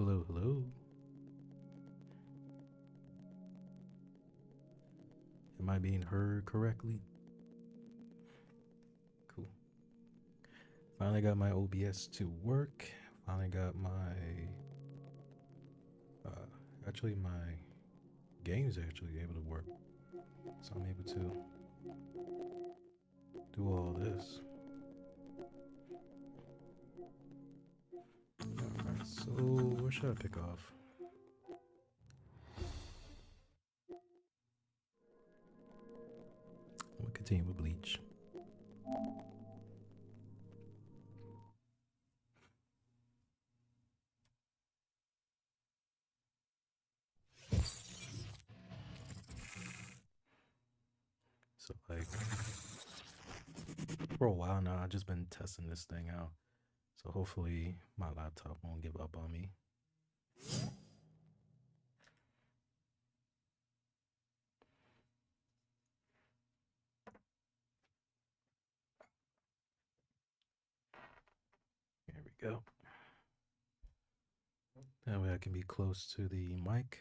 Hello, hello. Am I being heard correctly? Cool. Finally got my OBS to work. Finally got my actually my game's actually able to work. So I'm able to do all this. Alright, so where should I pick off? I'm gonna continue with Bleach. So like for a while now I've just been testing this thing out. So hopefully my laptop won't give up on me. There we go. That way I can be close to the mic.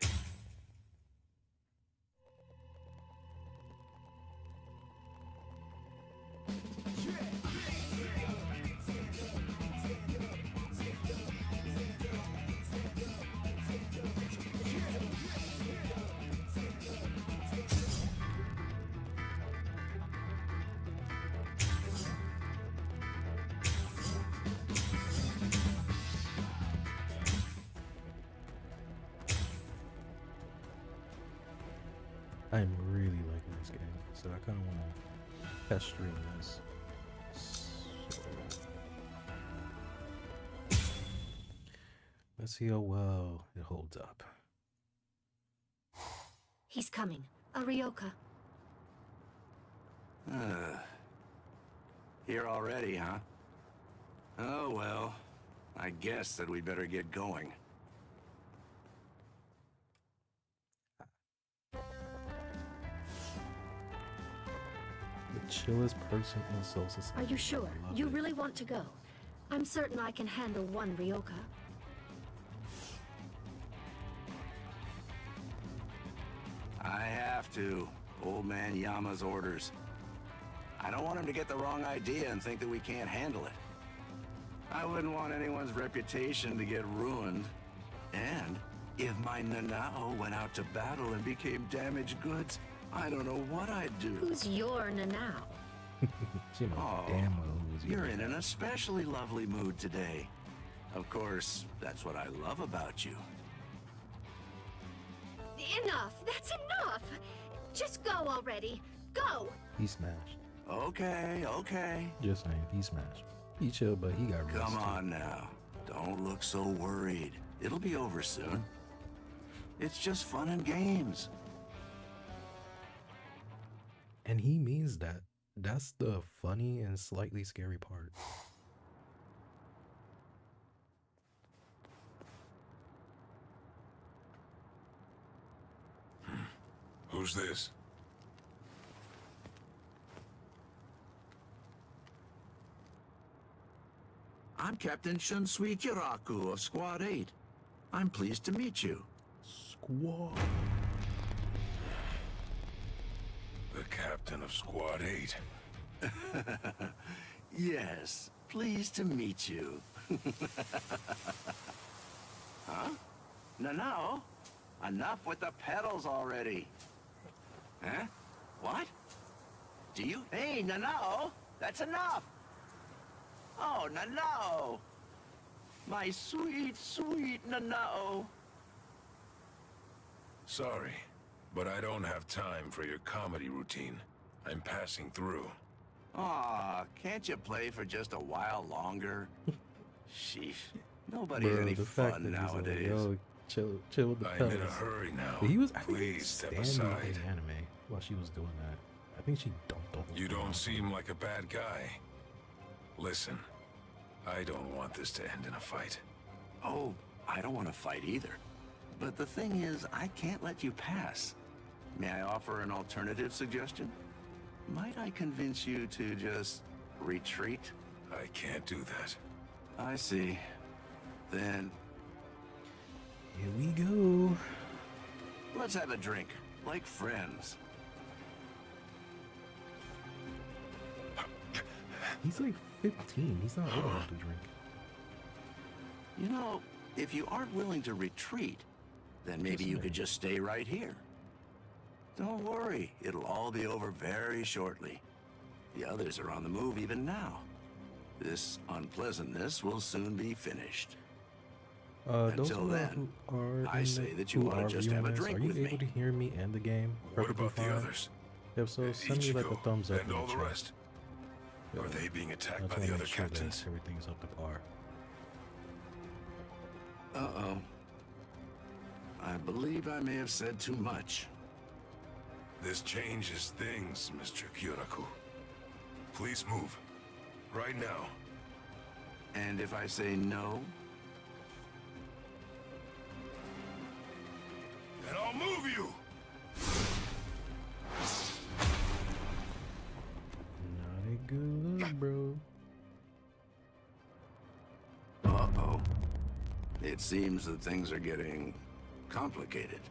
I'm really liking this game, so I kind of want to test stream this. So, let's see how well it holds up. He's coming. Arioka. Here already, huh? Oh well, I guess that we better get going. The chillest person in Soul Society. Are you sure? You really want to go? I'm certain I can handle one Ryoka. I have to. Old man Yama's orders. I don't want him to get the wrong idea and think that we can't handle it. I wouldn't want anyone's reputation to get ruined. And if my Nanao went out to battle and became damaged goods, I don't know what I'd do. Who's your Nanao? She knows Oh, damn well who's you're in an especially lovely mood today. Of course, that's what I love about you. Enough! That's enough! Just go already. Go! He smashed. Okay, okay. Just saying, he smashed. He chill, but he got Come rusty. on now. Don't look so worried. It'll be over soon. It's just fun and games. And he means that. That's the funny and slightly scary part. Who's this? I'm Captain Shunsui Kiraku of Squad 8. I'm pleased to meet you. Squad. The captain of Squad 8. Yes, pleased to meet you. Huh? No. Enough with the pedals already. Huh? What? Do you? Hey, no. That's enough. Oh, no. My sweet, sweet Nanao. Sorry, but I don't have time for your comedy routine. I'm passing through. Aw, can't you play for just a while longer? Sheesh. Nobody's Bro, any the fact fun that he's like, nowadays. yo, chill with the I'm pedals. in a hurry now. But he was, I think he Please was step standing aside. in anime while she was doing that. I think she dumped the whole You thing don't off. seem like a bad guy. Listen, I don't want this to end in a fight. Oh, I don't want to fight either. But the thing is, I can't let you pass. May I offer an alternative suggestion? Might I convince you to just retreat? I can't do that. I see. Then Here we go. Let's have a drink, like friends. He's like 15. He's not old enough to drink. You know, if you aren't willing to retreat, then maybe you could just stay right here. Don't worry, it'll all be over very shortly. The others are on the move even now. This unpleasantness will soon be finished. Until then, I say that you ought to just have a drink with me. Are you able to hear me and the game? What about the others? If so, send me like a thumbs up and all the rest. Are they being attacked by the other captains? Everything's up to par. Uh-oh. I believe I may have said too much. This changes things, Mr. Kyuraku. Please move. Right now. And if I say no? And I'll move you! Not a good look, bro. Uh-oh. It seems that things are getting complicated.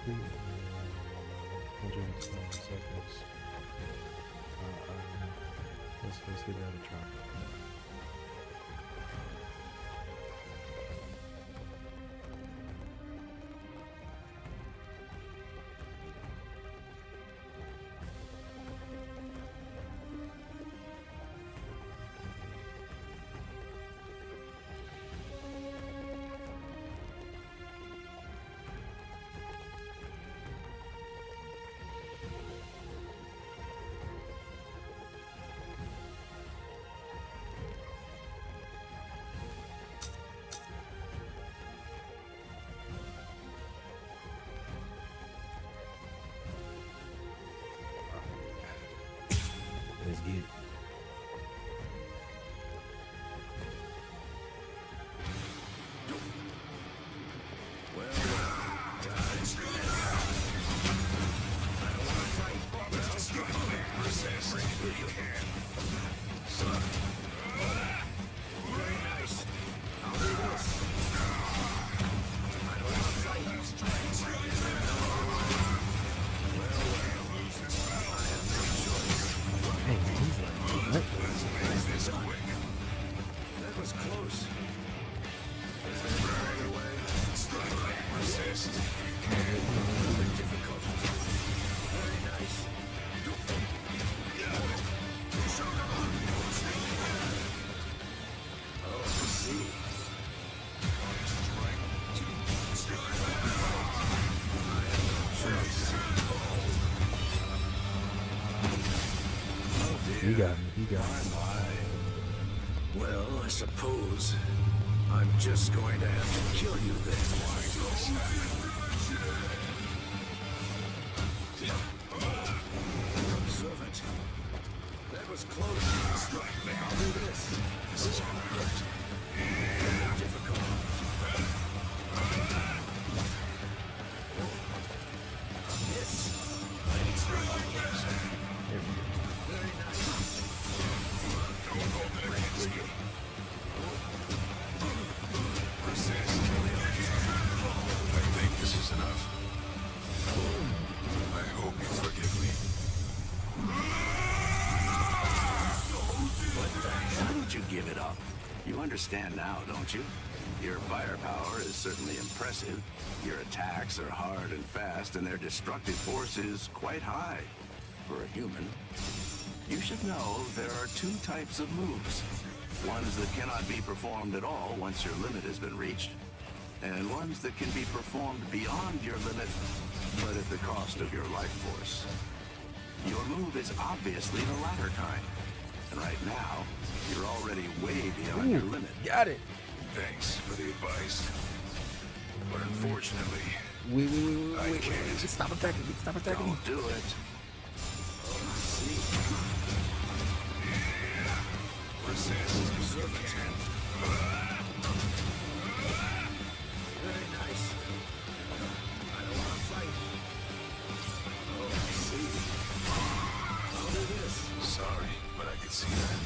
Complete 107 seconds. Let's give that a try. Let's get it. That was close. Difficult. Very nice. Oh, I see. He got me. He got me. Well, I suppose I'm just going to have to kill you then. Observant. That was close. I'll do this. This is gonna hurt. Difficult. Yes. Very nice. I think this is enough. I hope you forgive me. Why don't you give it up? You understand now, don't you? Your firepower is certainly impressive. Your attacks are hard and fast, and their destructive force is quite high for a human. You should know there are two types of moves. Ones that cannot be performed at all once your limit has been reached, and ones that can be performed beyond your limit, but at the cost of your life force. Your move is obviously the latter kind. And right now, you're already way beyond your limit. Got it. Thanks for the advice. But unfortunately, Wait. I can't. Stop attacking me. Stop attacking me. Don't do it. Resist. Servant. Very nice. I don't want to fight. Oh, I see. I'll do this. Sorry, but I could see that.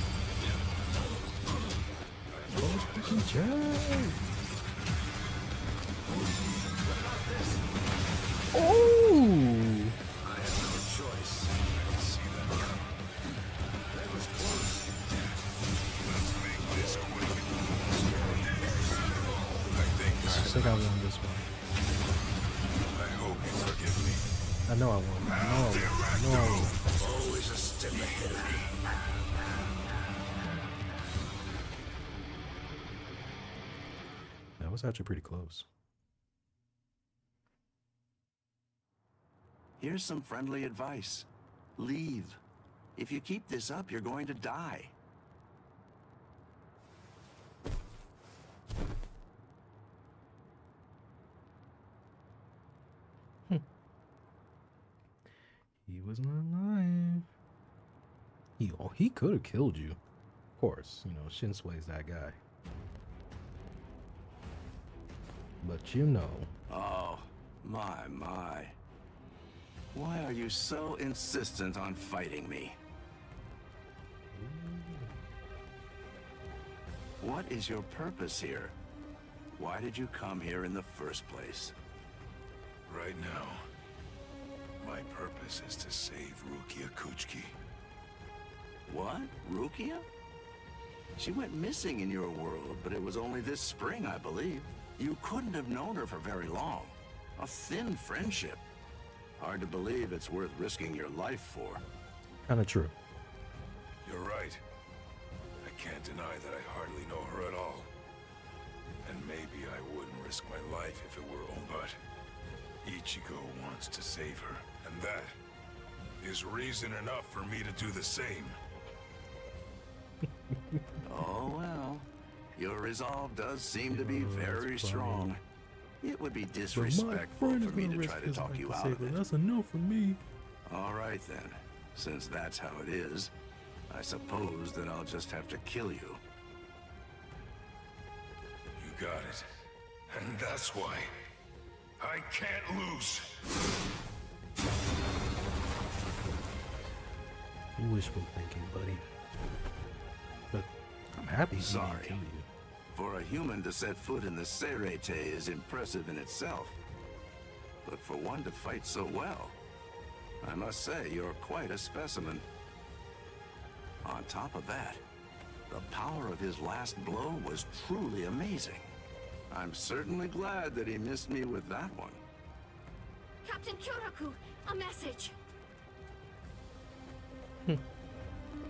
Oh! I have no choice. I can see that. That was close. Let's make this quick. I think this I is think I won this one. I hope you forgive me. I know I won. I know I won. Always a step ahead. That was actually pretty close. Here's some friendly advice. Leave. If you keep this up, you're going to die. He was not lying. He could have killed you. Of course, you know, Shinsue's that guy. But you know. Oh, my. Why are you so insistent on fighting me? What is your purpose here? Why did you come here in the first place? right now. My purpose is to save Rukia Kuchiki. What? Rukia? She went missing in your world, but it was only this spring, I believe. You couldn't have known her for very long. A thin friendship. Hard to believe it's worth risking your life for. Kinda true. You're right. I can't deny that I hardly know her at all. And maybe I wouldn't risk my life if it were but Ichigo wants to save her, and that is reason enough for me to do the same. Oh well. Your resolve does seem to be very strong. It would be disrespectful for me to try to talk you out of it. That's a no from me. All right then. Since that's how it is, I suppose that I'll just have to kill you. You got it. And that's why I can't lose. Wishful thinking, buddy. But I'm happy he didn't Sorry. kill you. For a human to set foot in the Seirete is impressive in itself. But for one to fight so well, I must say you're quite a specimen. On top of that, the power of his last blow was truly amazing. I'm certainly glad that he missed me with that one. Captain Kyoraku, a message.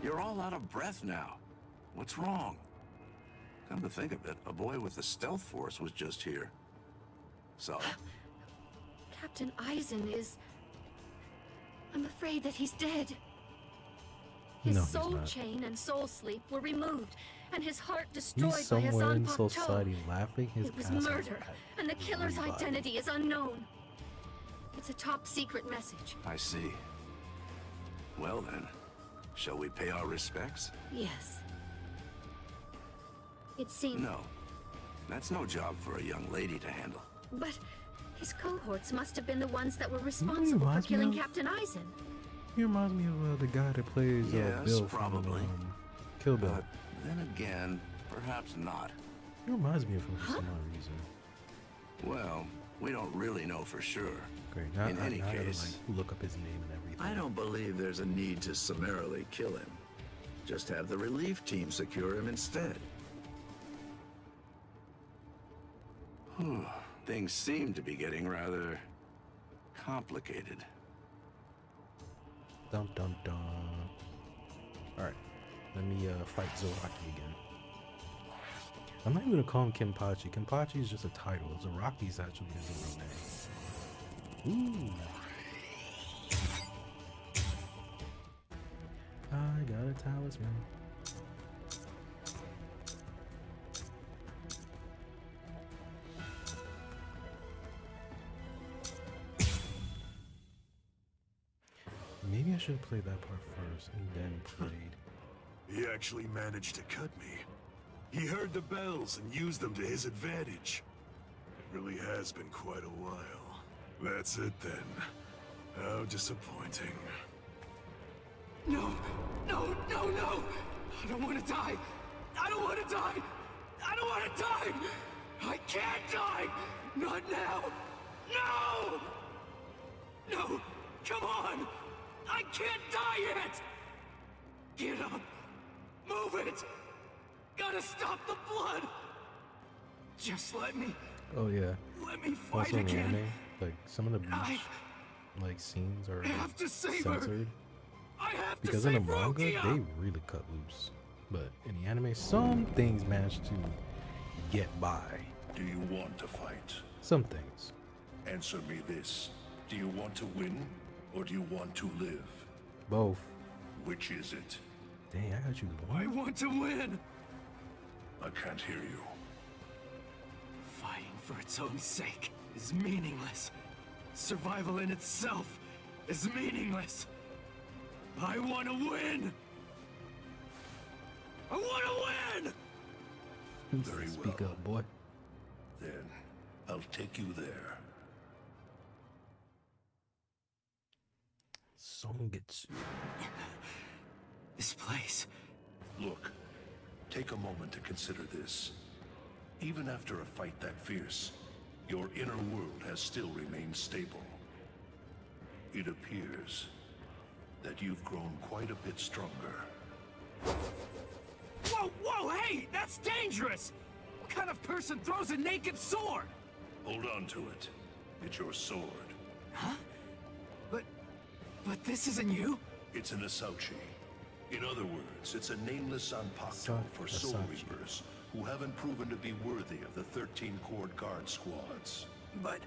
You're all out of breath now. What's wrong? Come to think of it, a boy with the stealth force was just here. So? Captain Eisen is... I'm afraid that he's dead. His No, he's soul not. chain and soul sleep were removed, and his heart destroyed He's by somewhere in Hassan society laughing his It was ass off murder, at and the killer's everybody. identity is unknown. It's a top secret message. I see. Well then, shall we pay our respects? Yes. It seems... No. That's no job for a young lady to handle. But his cohorts must have been the ones that were responsible for reminds me killing of- Captain Eisen. He reminds me of the guy that plays Yes, Bill probably. from Kill Bill. But then again, perhaps not. He reminds me of him for some odd reason. Well, we don't really know for sure. Great. Now, In any now I gotta case, like look up his name and everything. I don't believe there's a need to summarily kill him. Just have the relief team secure him instead. Whew. Things seem to be getting rather complicated. Dun dun dun. let me fight Zaraki again. I'm not even gonna call him Kenpachi. Kenpachi is just a title. Zaraki's actually his real name. Ooh. I got a talisman. Maybe I should have played that part first and then played. He actually managed to cut me. He heard the bells and used them to his advantage. It really has been quite a while. That's it then. How disappointing. No! No! No! No! I don't want to die! I don't want to die! I don't want to die! I can't die! Not now! No! No! Come on! I can't die yet! Get up! Move it! Gotta stop the blood! Just let me... Oh yeah. Let me fight Also in the again! anime, like some of the Bleach like scenes are I have to save her! censored. I have to Because in the save manga, Rukia! they really cut loose. But in the anime, some things manage to get by. Do you want to fight? Some things. Answer me this. Do you want to win, or do you want to live? Both. Which is it? Dang, I gotta choose I one. want to win! I can't hear you. Fighting for its own sake is meaningless. Survival in itself is meaningless. I want to win! I want to win! Very Speak well. up, boy. Then, I'll take you there. Songetsu. This place... Look, take a moment to consider this. Even after a fight that fierce, your inner world has still remained stable. It appears that you've grown quite a bit stronger. Whoa, whoa, hey! That's dangerous! What kind of person throws a naked sword? Hold on to it. It's your sword. Huh? But this isn't you? It's an Asauchi. In other words, it's a nameless Zanpakuto for Soul Asauchi. Reapers who haven't proven to be worthy of the 13-Cord Guard squads. But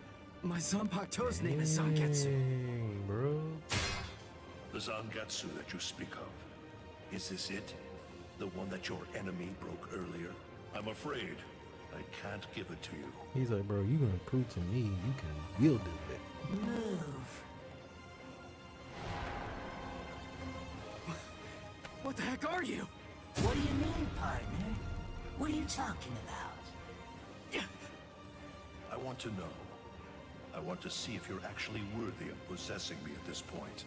my Zanpakuto's name is Zangetsu. Dang, bro. The Zangetsu that you speak of. Is this it? The one that your enemy broke earlier? I'm afraid I can't give it to you. He's like, bro, you gonna prove to me you can wield it. Move. What the heck are you? What do you mean, partner? What are you talking about? I want to know. I want to see if you're actually worthy of possessing me at this point.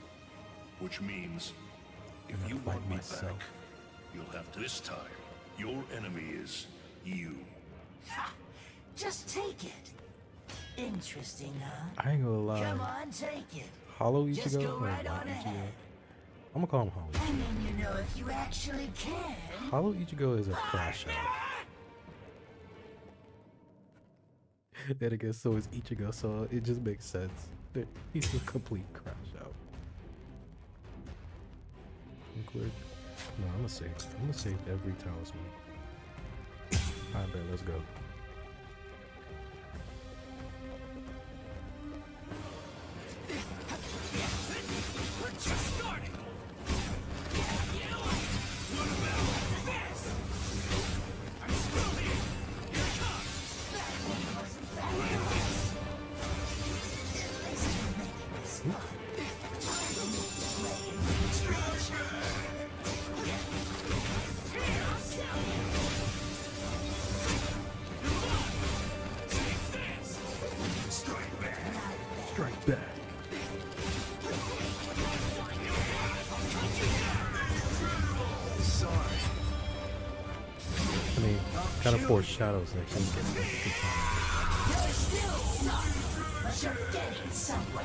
Which means, if I'm you gonna fight want me myself. back, you'll have to. This time, your enemy is you. Ha! Just take it. Interesting, huh? I ain't gonna lie. Come on, take it. Hollow Just Ichigo? go Or right not on Ichigo? ahead. I'm gonna call him Hollow. And then you know if you actually can. Hollow Ichigo is a crash out. Then again, so is Ichigo, so it just makes sense. He's a complete crash out. Quick. No, I'm gonna save every talisman. Alright, bet, let's go. We're just starting! What about this? I'm still here! Here it comes! Take this! Strike back! Strike back. Sorry. I mean, kind of foreshadows that he gets the You're still sorry, but you're getting somewhere.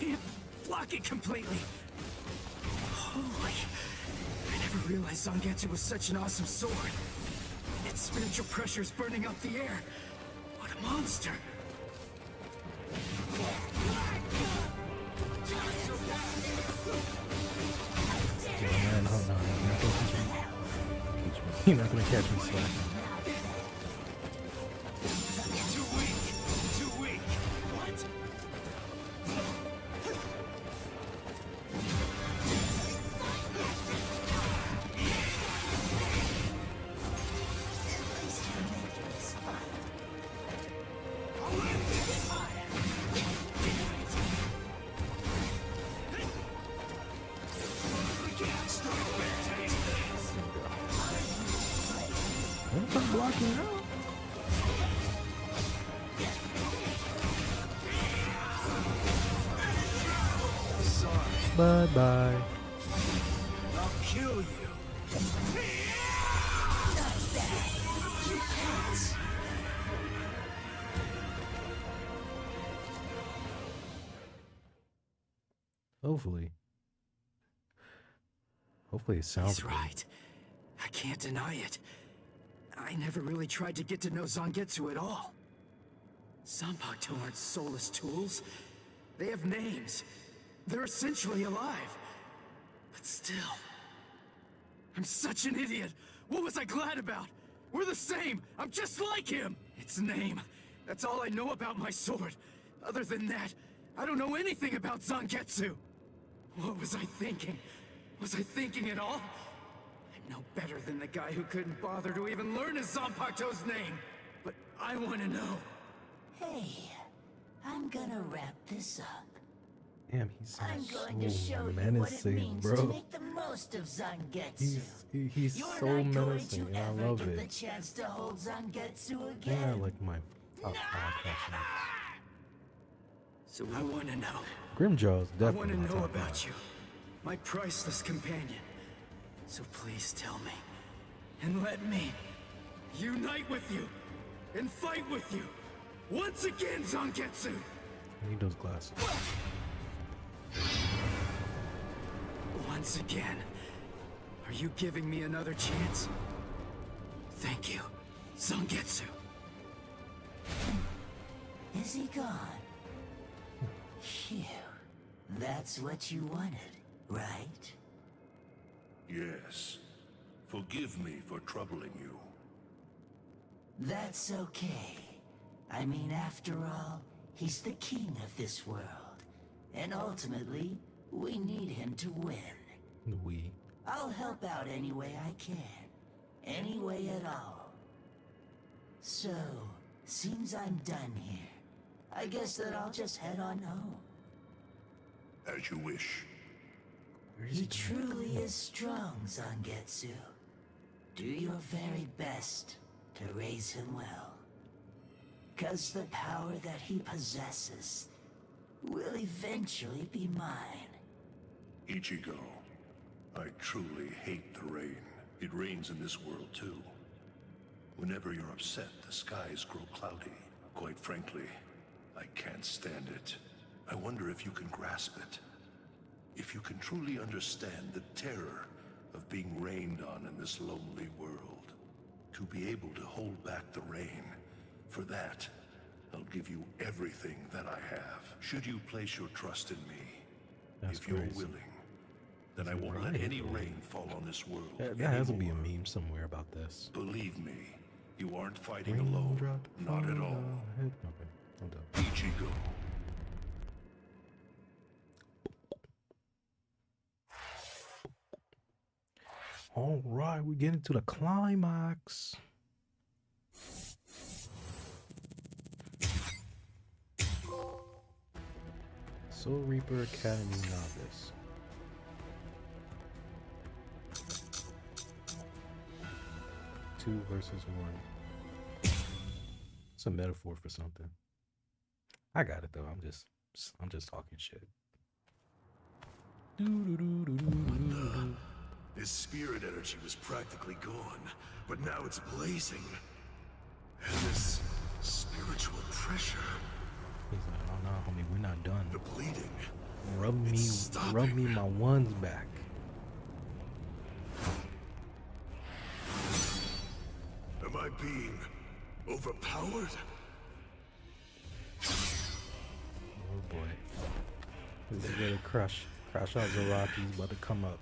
can't block it completely. Holy... I never realized Zangetsu was such an awesome sword. Its spiritual pressure is burning up the air. What a monster. Man, hold on. You're not gonna catch me slacking. Too weak. Too weak. What? Don't stop blocking out. Bye bye. I'll kill you. Hopefully it sounds He's good. right. I can't deny it. I never really tried to get to know Zangetsu at all. Zanpakuto aren't soulless tools. They have names. They're essentially alive. But still... I'm such an idiot! What was I glad about? We're the same! I'm just like him! Its name. That's all I know about my sword. Other than that, I don't know anything about Zangetsu. What was I thinking? Was I thinking at all? I'm no better than the guy who couldn't bother to even learn his Zanpakuto's name. But I want to know. Hey, I'm gonna wrap this up. Damn, he I'm sounds going to so show you what it menacing, means to bro. make the most of Zangetsu. He's You're so not going menacing, to and I ever love get the it. chance to hold Zangetsu Yeah, again. like my top 5 passions. So I want to know. Grimjaw's I definitely want to my know top about 5. you. My priceless companion. So please tell me. And let me unite with you. And fight with you. Once again, Zangetsu! I need those glasses. Once again. Are you giving me another chance? Thank you, Zangetsu. Is he gone? Phew. That's what you wanted, right? Yes. Forgive me for troubling you. That's okay. I mean, after all, he's the king of this world. And ultimately, we need him to win. We. I'll help out any way I can. Any way at all. So, seems I'm done here. I guess that I'll just head on home. As you wish. He truly is strong, Zangetsu. Do your very best to raise him well. 'Cause the power that he possesses will eventually be mine. Ichigo, I truly hate the rain. It rains in this world too. Whenever you're upset, the skies grow cloudy. Quite frankly, I can't stand it. I wonder if you can grasp it. If you can truly understand the terror of being rained on in this lonely world. To be able to hold back the rain. For that, I'll give you everything that I have. Should you place your trust in me, That's if you're crazy. willing, then I won't let any rain fall on this world There has to be a anymore. meme somewhere about this. Believe me, you aren't fighting Raindrop alone. Not at on all. my head. Okay, I'm done. Ichigo. All right, we're getting to the climax. Soul Reaper Academy Novice. Two versus one. It's a metaphor for something. I got it though. I'm just talking shit. His spirit energy was practically gone, but now it's blazing. And this spiritual pressure, He's like, oh no, homie, we're not done. the bleeding, rub me my ones back. Am I being overpowered? Oh boy. This is where the crash out Zaraki's about to come up.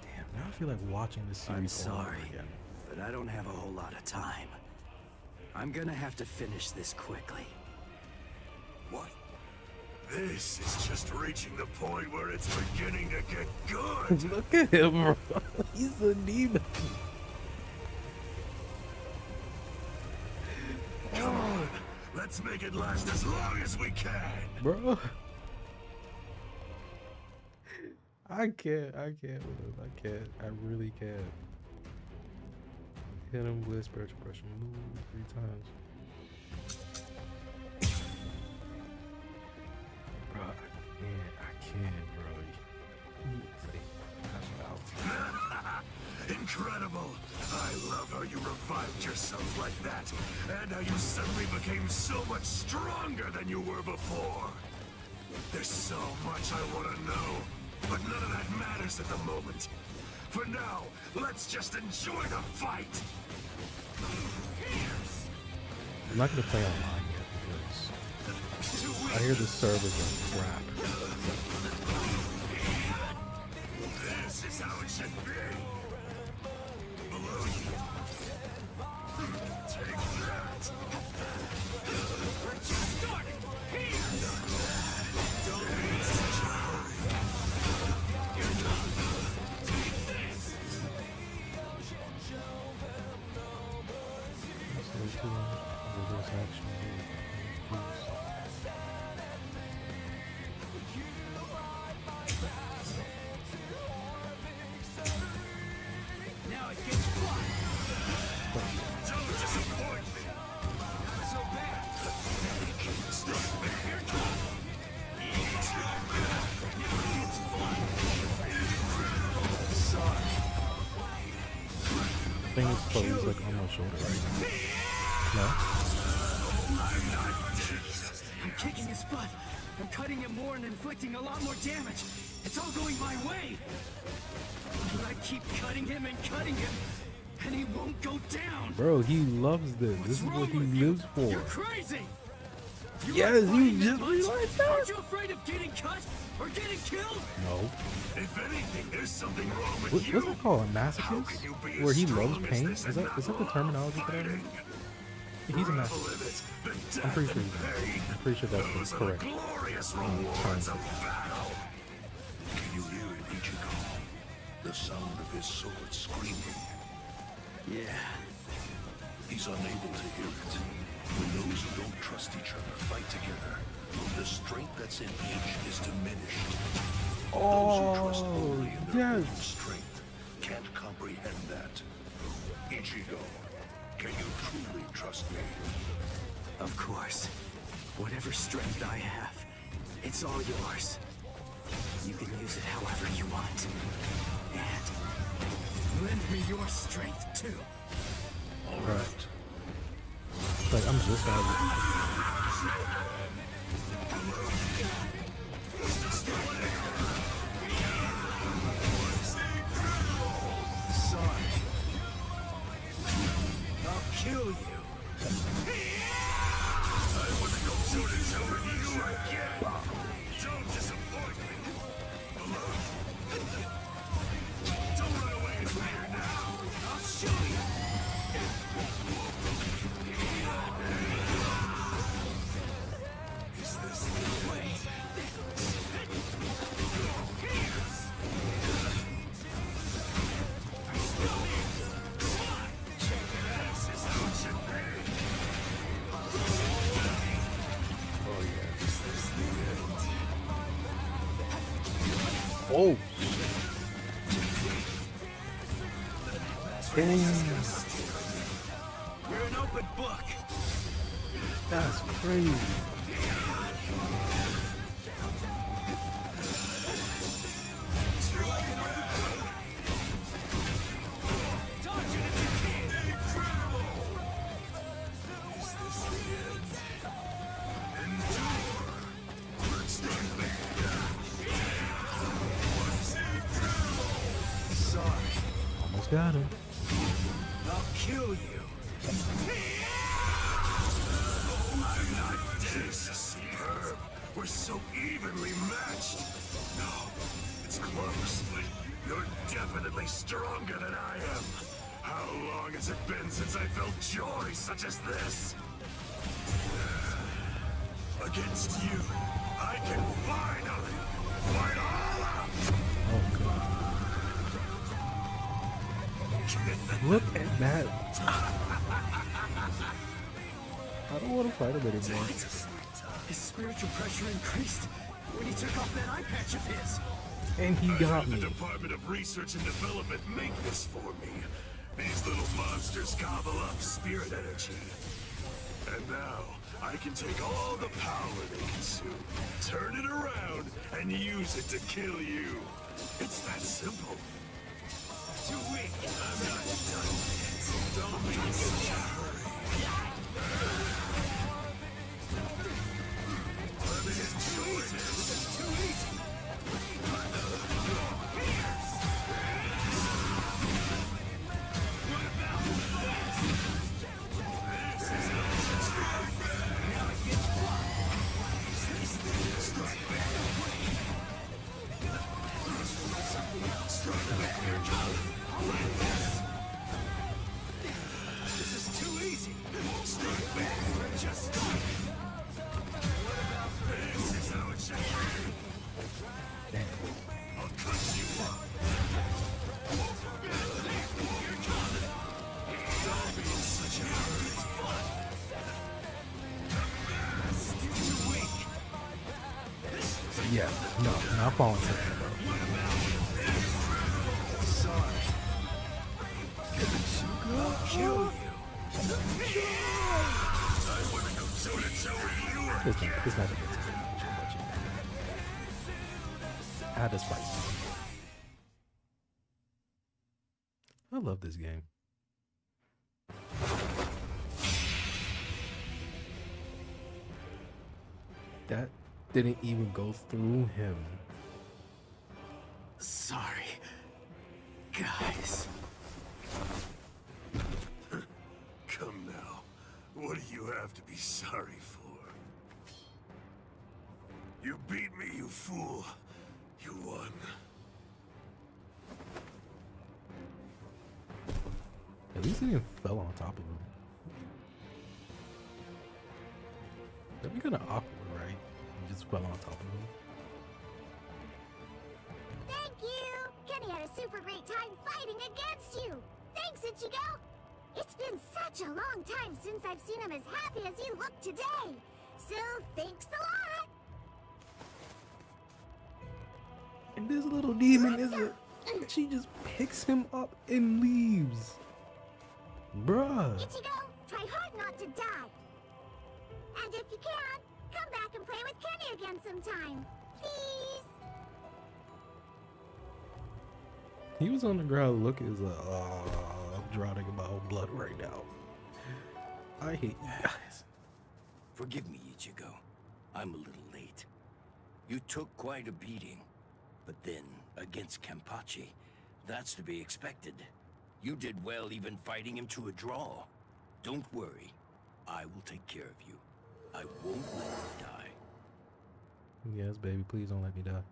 Damn, now I feel like watching this series. I'm all over sorry, again. but I don't have a whole lot of time. I'm gonna have to finish this quickly. What? This is just reaching the point where it's beginning to get good. Look at him, bro. He's a demon. Come on, let's make it last as long as we can. Bro. I can't with him. I can't. I really can't. Hit him with spiritual pressure. Move 3 times. Bro, I can't, bro. Incredible. I love how you revived yourself like that, and how you suddenly became so much stronger than you were before. There's so much I want to know, but none of that matters at the moment. For now, let's just enjoy the fight. I'm not gonna play online yet because I hear the servers are crap. This is how it should be. Below you. Take that. Now it gets fun. Don't disappoint me. Not so bad. Thing is closed like on my shoulder right now. No? I'm kicking his butt. I'm cutting him more and inflicting a lot more damage. It's all going my way. But I keep cutting him, and he won't go down. Bro, he loves this. This is What's what he wrong with you? lives for. You're crazy. You Yes, like you fighting just that much? realized that? Aren't you afraid of getting cut or getting killed? No. If anything, there's something wrong with What's you. it called? A How masochist? can you be Where as he strong loves as pain? this Is that and the not terminology for that? fighting? He's a The masochist. limits, the I'm pretty death sure and pain. I'm pretty sure that's Those are correct. the glorious rewards of battle. Can you hear it, Ichigo? The sound of his sword screaming. Yeah. He's unable to hear it. When those who don't trust each other fight together, the strength that's in each is diminished. Those who trust only in their own yes. strength can't comprehend that. Ichigo, can you truly trust me? Of course. Whatever strength I have, it's all yours. You can use it however you want. And lend me your strength too. All right. Like, I'm just out of Sorry. I'll kill you. I wouldn't go toe-to-toe with you again. Don't disappoint me. Below. Don't run away from here now. I'll show you. Is this the way? This is how it should be. Oh. Damn. You're an open book. That's crazy. Almost got him. I'll kill you. This is superb. We're so evenly matched. No, it's close, but you're definitely stronger than I am. How long has it been since I felt joy such as this? Against you, I can finally fight all out. Oh god. Look at that. I don't want to fight him anymore. His spiritual pressure increased when he took off that eye patch of his. And he got me. The Department of Research and Development make this for me. These little monsters gobble up spirit energy. And now, I can take all the power they consume, turn it around, and use it to kill you. It's that simple. Too weak. I'm not done yet. Don't be in such a hurry. Let me enjoy this. This is too easy. This is too easy. We're just starting. This is how it should be. I'll cut you up. Don't be in such a hurry. Too weak. Yeah, no, not falling for that, bro. Sorry. I'll kill you. I wanna go toe-to-toe with you. It's not a good time. I had to spice it. I love this game. That didn't even go through him. Sorry. Guys. Come now. What do you have to be sorry for? You beat me, you fool. You won. At least he didn't fell on top of him. That'd be kind of awkward, right? You just fell on top of him. Thank you! Kenny had a super great time fighting against you! Thanks, Ichigo! It's been such a long time since I've seen him as happy as he looked today! So, thanks a lot! And this little demon she just picks him up and leaves. Bruh. Ichigo, try hard not to die! And if you can, come back and play with Kenny again sometime! Please! He was on the ground looking as I'm drowning in my own blood right now. I hate you guys. Forgive me, Ichigo. I'm a little late. You took quite a beating. But then, against Kenpachi, that's to be expected. You did well even fighting him to a draw. Don't worry. I will take care of you. I won't let you die. Yes, baby, please don't let me die.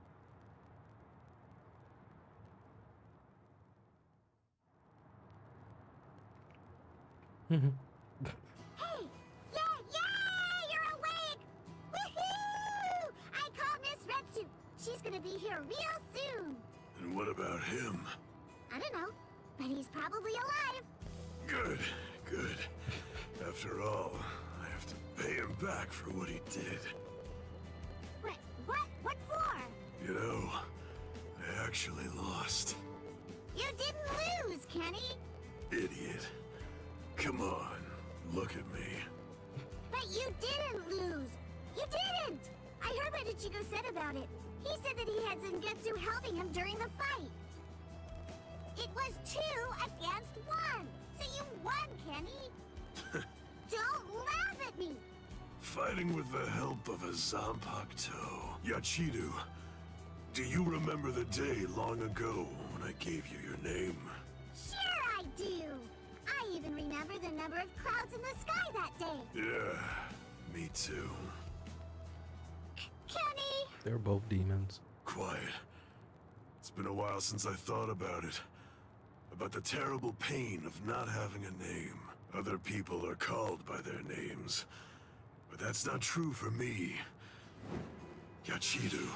Hey! Yeah! You're awake! Woohoo! I called Miss Retsu. She's gonna be here real soon. And what about him? I don't know, but he's probably alive. Good, good. After all, I have to pay him back for what he did. What for? You know, I actually lost. You didn't lose, Kenny. Idiot. Come on, look at me. But you didn't lose. You didn't. I heard what Ichigo said about it. He said that he had Zangetsu helping him during the fight. It was 2 against 1. So you won, Kenny. Don't laugh at me. Fighting with the help of a Zanpakuto. Yachiru, do you remember the day long ago when I gave you your name? Sure! remember the number of clouds in the sky that day. Yeah, me too. Kenny! They're both demons. Quiet. It's been a while since I thought about it. About the terrible pain of not having a name. Other people are called by their names. But that's not true for me. Yachiru.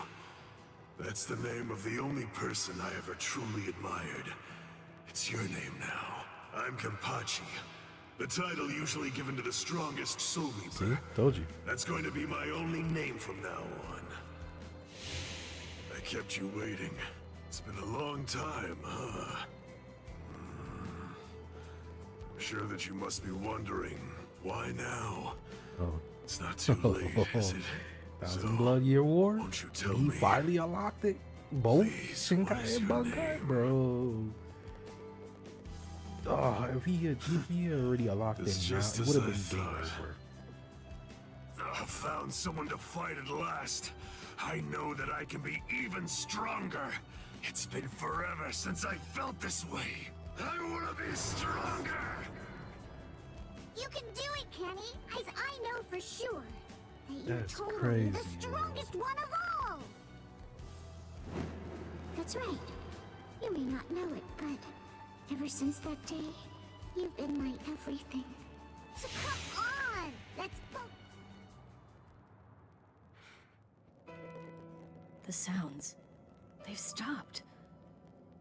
That's the name of the only person I ever truly admired. It's your name now. I'm Kenpachi. The title usually given to the strongest Soul Reaper. See? Told you. That's going to be my only name from now on. I kept you waiting. It's been a long time, huh? I'm sure that you must be wondering, why now? Oh. It's not too late, is it? Thousand So, Blood Year War? won't you tell He me? finally unlocked it? Both Please, what Shinkai is and your Bankai? name? Bro. Oh, if he had already unlocked It's it now, just it as would have I been game thought. over. I found someone to fight at last. I know that I can be even stronger. It's been forever since I felt this way. I want to be stronger. You can do it, Kenny, as I know for sure. That you're That's totally crazy, the strongest one of all. That's right. You may not know it, but ever since that day, you've been my everything. So come on, let's both. The sounds, they've stopped.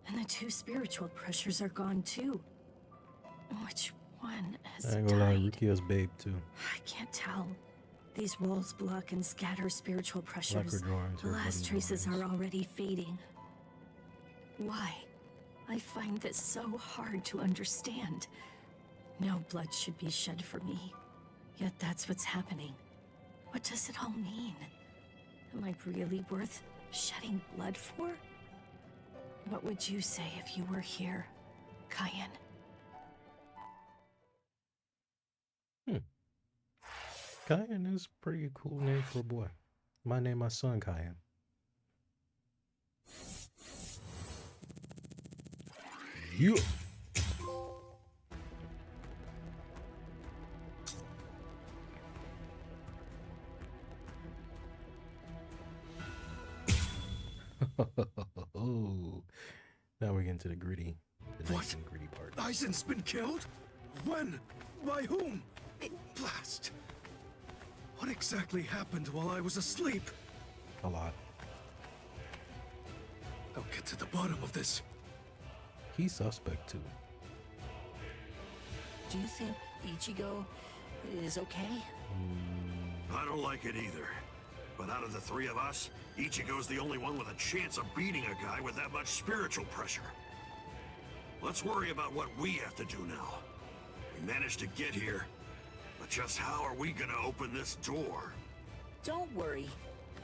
And the two spiritual pressures are gone too. Which one has I ain't gonna lie, died? Rukia's babe too. I can't tell. These walls block and scatter spiritual pressures. drawings, The her last bloody traces drawings. are already fading. Why? I find this so hard to understand. No blood should be shed for me. Yet that's what's happening. What does it all mean? Am I really worth shedding blood for? What would you say if you were here, Cayenne? Cayenne is a pretty cool name for a boy. My name, my son, Cayenne. You. Now we're getting to the gritty, the nice and gritty part. Aizen's been killed? When? By whom? Blast. What exactly happened while I was asleep? A lot. I'll get to the bottom of this. He's suspect too. Do you think Ichigo is okay? I don't like it either. But out of the three of us, Ichigo's the only one with a chance of beating a guy with that much spiritual pressure. Let's worry about what we have to do now. We managed to get here, but just how are we gonna open this door? Don't worry.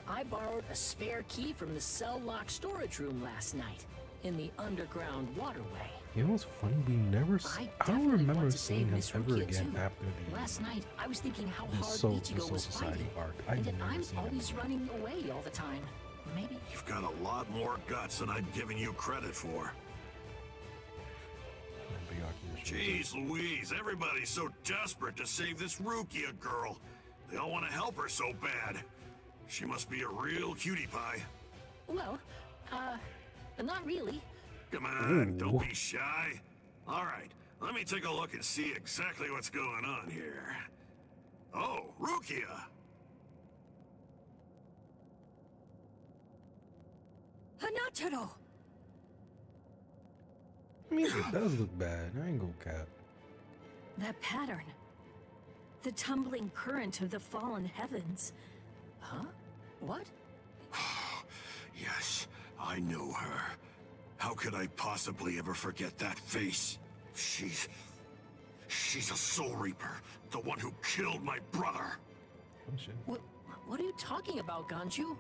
I borrowed a spare key from the cell lock storage room last night in the underground waterway. You know what's funny? We never. I don't definitely remember want to save seeing him Miss ever Rukia again too. after the Last night, I was thinking how the hard Soul Ichigo was Society fighting, arc. I've and that never I'm seen him always again. running away all the time. Maybe You've got a lot more guts than I'd given you credit for. Jeez Louise, everybody's so desperate to save this Rukia girl. They all want to help her so bad. She must be a real cutie pie. well, not really. Come on, don't be shy. All right, let me take a look and see exactly what's going on here. Oh, Rukia! Hanachiro! I mean, it does look bad. I ain't gonna cap. That pattern. The tumbling current of the fallen heavens. Huh? What? Yes, I know her. How could I possibly ever forget that face? She's a Soul Reaper, the one who killed my brother. Oh shit. What are you talking about, Ganju?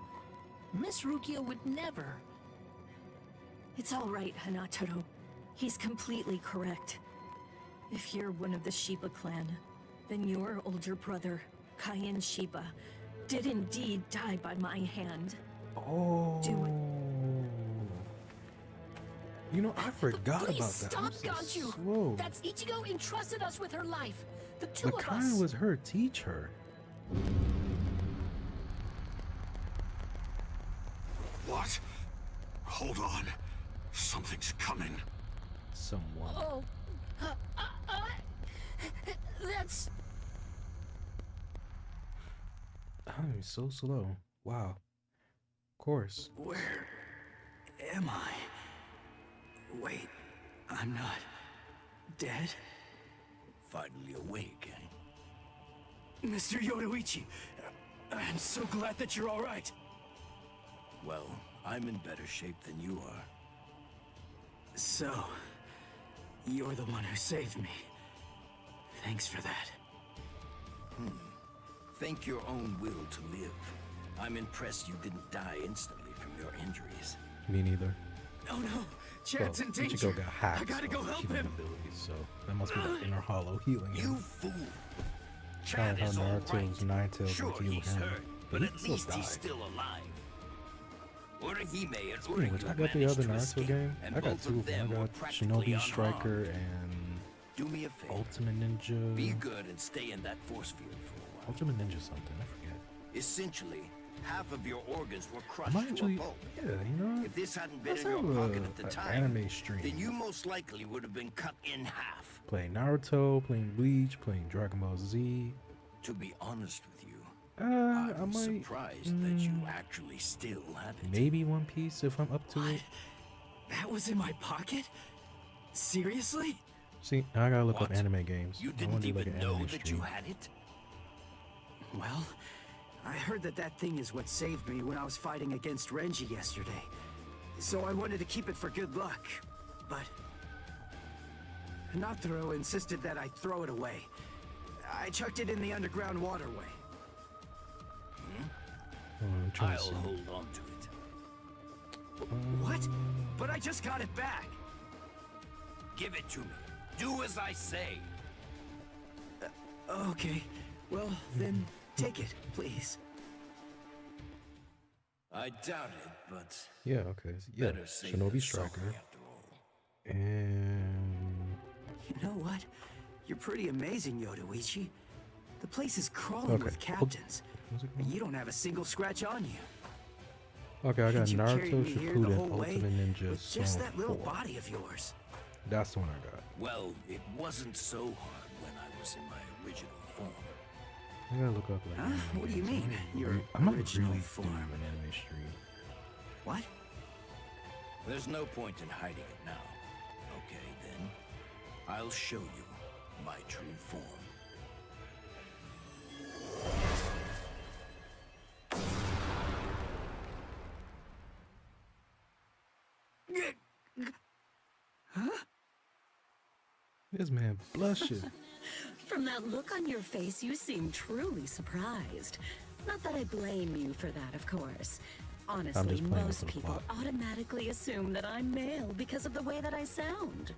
Miss Rukia would never. It's all right, Hanachiro. He's completely correct. If you're one of the Shiba clan, then your older brother, Cayenne Shiba, did indeed die by my hand. Oh. Do it. You know, I forgot Please about that. I'm stop, so Ganju. slow. That's Ichigo entrusted us with her life. The two The of kind us. was her teacher. What? Hold on. Something's coming. Someone. Oh, that's I'm so slow. Wow. Of course. Where am I? Wait, I'm not dead? Finally awake, eh? Mr. Yoruichi, I'm so glad that you're all right. Well, I'm in better shape than you are. So, you're the one who saved me. Thanks for that. Think your own will to live. I'm impressed you didn't die instantly from your injuries. Me neither. Oh no, Well, Chad's in danger. Ichigo got hacked. I gotta go of help healing him. abilities, so that must be the inner hollow healing You him. fool! Kind Chad of is how all Naruto's right. Nine Tails Sure, would heal he's him, hurt, but but he at can still least die. he's still alive. Urahime and Speaking of which, I Uriku got the managed other to Naruto escape, game. and I got both two of of them. them I were got practically Shinobi Striker unharmed. and Do me a favor. Ultimate Ninja. Be good and stay in that force field for a while. Ultimate Ninja something, I forget. Essentially, half of your organs were I crushed might to actually, a pulp. yeah, you know, If this hadn't been let's in your have pocket at the an time, anime stream. then you most likely would have been cut in half. Playing Naruto, playing Bleach, playing Dragon Ball Z. To be honest with you, I I'm might surprised that you actually still have it. maybe One Piece if I'm up to What? it. That was in my pocket? Seriously? See, now I gotta look up What? anime games. You I wanna didn't do like even an know anime that stream. you had it? Well, I heard that that thing is what saved me when I was fighting against Renji yesterday. So I wanted to keep it for good luck. But Nathuro insisted that I throw it away. I chucked it in the underground waterway. I'm trying I'll to see. hold on to it. What? But I just got it back. Give it to me. Do as I say. Okay. Well, then take it, please. I doubt it, but Yeah, okay. Yeah, better safe Shinobi than Striker. sorry after all. And You know what? You're pretty amazing, Yoruichi. The place is crawling Okay. with captains. what's it And called? you don't have a single scratch on you. Okay, I got And you carried Naruto me here the Shippuden whole way Ultimate Ninja with just Song that little 4. body of yours. That's the one I got. Well, it wasn't so hard when I was in my original form. I gotta look up like. Huh? anime What do you games. mean, I your might original really do form? an anime stream. What? There's no point in hiding it now. Okay, then. I'll show you my true form. This man blushing. From that look on your face, you seem truly surprised. Not that I blame you for that, of course. Honestly, just playing most for the people plot. automatically assume that I'm male because of the way that I sound.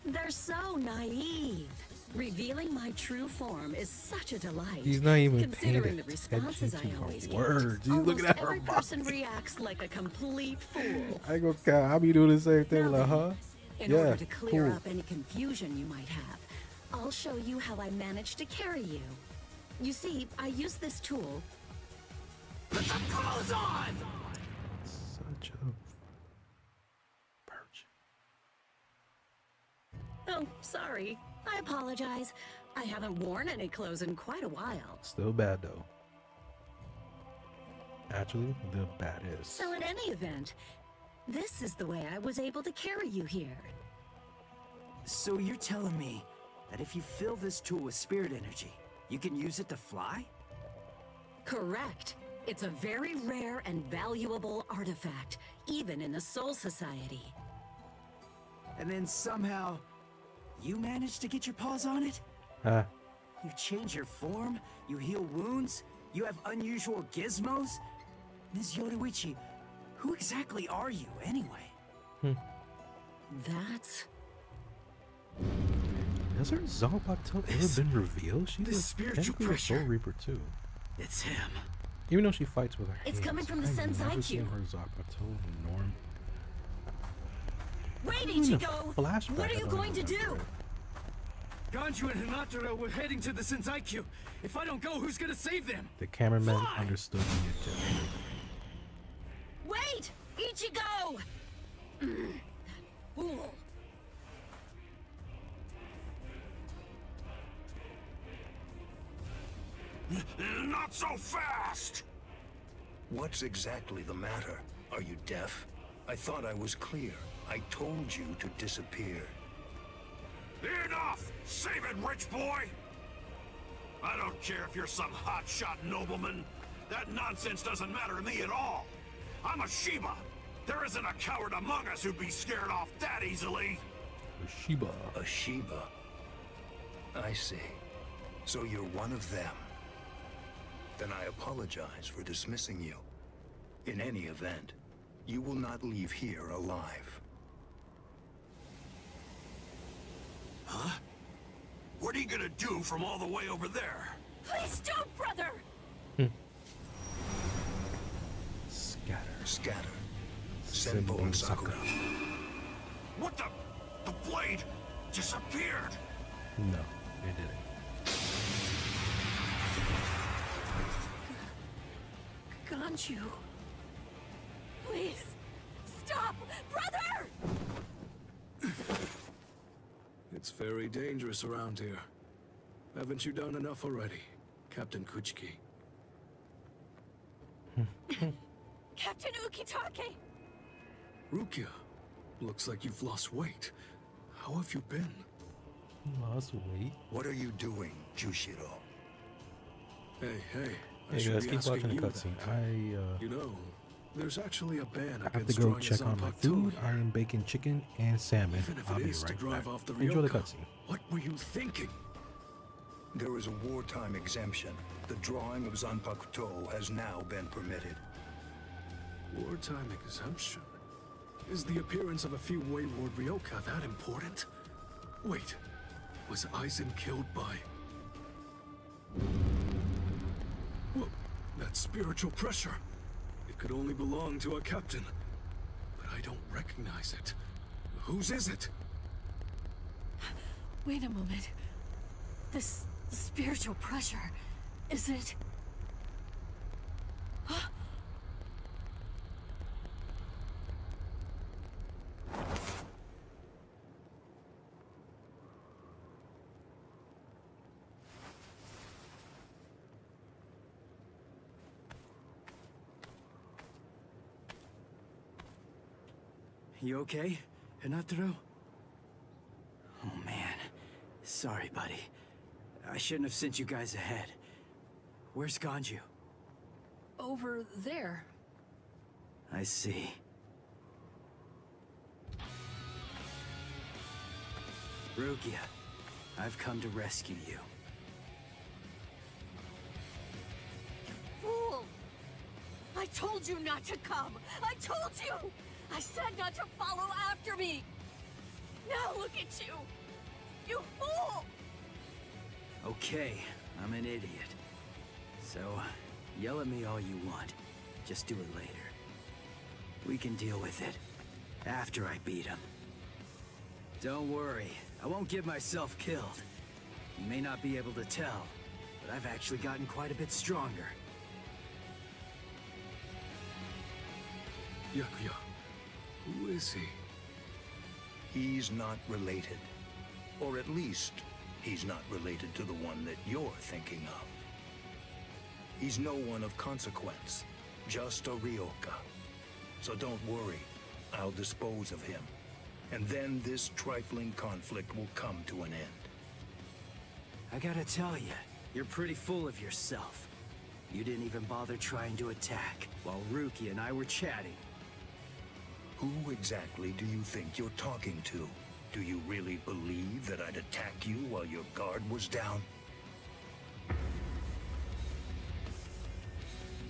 They're so naive. Revealing my true form is such a delight. He's not even considering paying the responses I attention to always her get. words. He's Almost looking at her every person body. reacts like a complete fool. I ain't gonna count. I be doing the same thing. Now Like, then, huh? In Yeah, order to clear cool. up any confusion you might have, I'll show you how I managed to carry you. You see, I use this tool. Put some clothes on! Such a virgin. Oh, sorry. I apologize. I haven't worn any clothes in quite a while. Still bad though. Actually, the baddest. So in any event, this is the way I was able to carry you here. So you're telling me that if you fill this tool with spirit energy, you can use it to fly? Correct. It's a very rare and valuable artifact, even in the Soul Society. And then somehow, you managed to get your paws on it? Ah, You change your form, you heal wounds, you have unusual gizmos? Ms. Yoruichi, who exactly are you anyway? That's... has her Zanpakuto ever been revealed? She's this a spiritual technically a pressure. Soul Reaper too. It's him. Even though she fights with her It's hands, coming from the I've Sensei never seen Q. her Zanpakuto norm. Wait, In a Ichigo! flashback, What are I you don't going to even do? remember. Ganju and Hinata were heading to the Senzaikyu. If I don't go, who's gonna save them? The cameraman Fly! understood the objective. Wait! Ichigo! Fool! Not so fast! What's exactly the matter? Are you deaf? I thought I was clear. I told you to disappear. Enough! Save it, rich boy! I don't care if you're some hotshot nobleman. That nonsense doesn't matter to me at all. I'm a Shiba. There isn't a coward among us who'd be scared off that easily. Shiba. A Shiba. I see. So you're one of them. Then I apologize for dismissing you. In any event, you will not leave here alive. Huh? What are you gonna do from all the way over there? Please don't, brother! Scatter. Scatter. Senpo and Sakura. What the? The blade disappeared! No, it didn't. Ganju. Please, stop, brother! It's very dangerous around here. Haven't you done enough already, Captain Kuchiki? Captain Ukitake! Rukia, looks like you've lost weight. How have you been? Lost weight. What are you doing, Jushiro? Hey, I Hey should guys, be keep asking watching the you cutscene. that. You know, there's actually a ban I have to against go drawing check a on my Zanpakuto food. here. I am baking chicken and salmon. Even if I'll it be is to right drive back. off the Enjoy the Ryoka, cutscene. what were you thinking? There is a wartime exemption. The drawing of Zanpakuto has now been permitted. Wartime exemption? Is the appearance of a few wayward Ryoka that important? Wait, was Aizen killed by... Well, that spiritual pressure. It could only belong to a captain. But I don't recognize it. Whose is it? Wait a moment. This spiritual pressure, is it... You okay, Hinataro? Oh man, sorry buddy. I shouldn't have sent you guys ahead. Where's Ganju? Over there. I see. Rukia, I've come to rescue you. Fool! I told you not to come! I told you! I said not to follow after me! Now look at you! You fool! Okay, I'm an idiot. So, yell at me all you want. Just do it later. We can deal with it after I beat him. Don't worry, I won't get myself killed. You may not be able to tell, but I've actually gotten quite a bit stronger. Yakuya, who is he? He's not related. Or at least, he's not related to the one that you're thinking of. He's no one of consequence, just a Ryoka. So don't worry, I'll dispose of him. And then this trifling conflict will come to an end. I gotta tell you, you're pretty full of yourself. You didn't even bother trying to attack, while Rukia and I were chatting. Who exactly do you think you're talking to? Do you really believe that I'd attack you while your guard was down?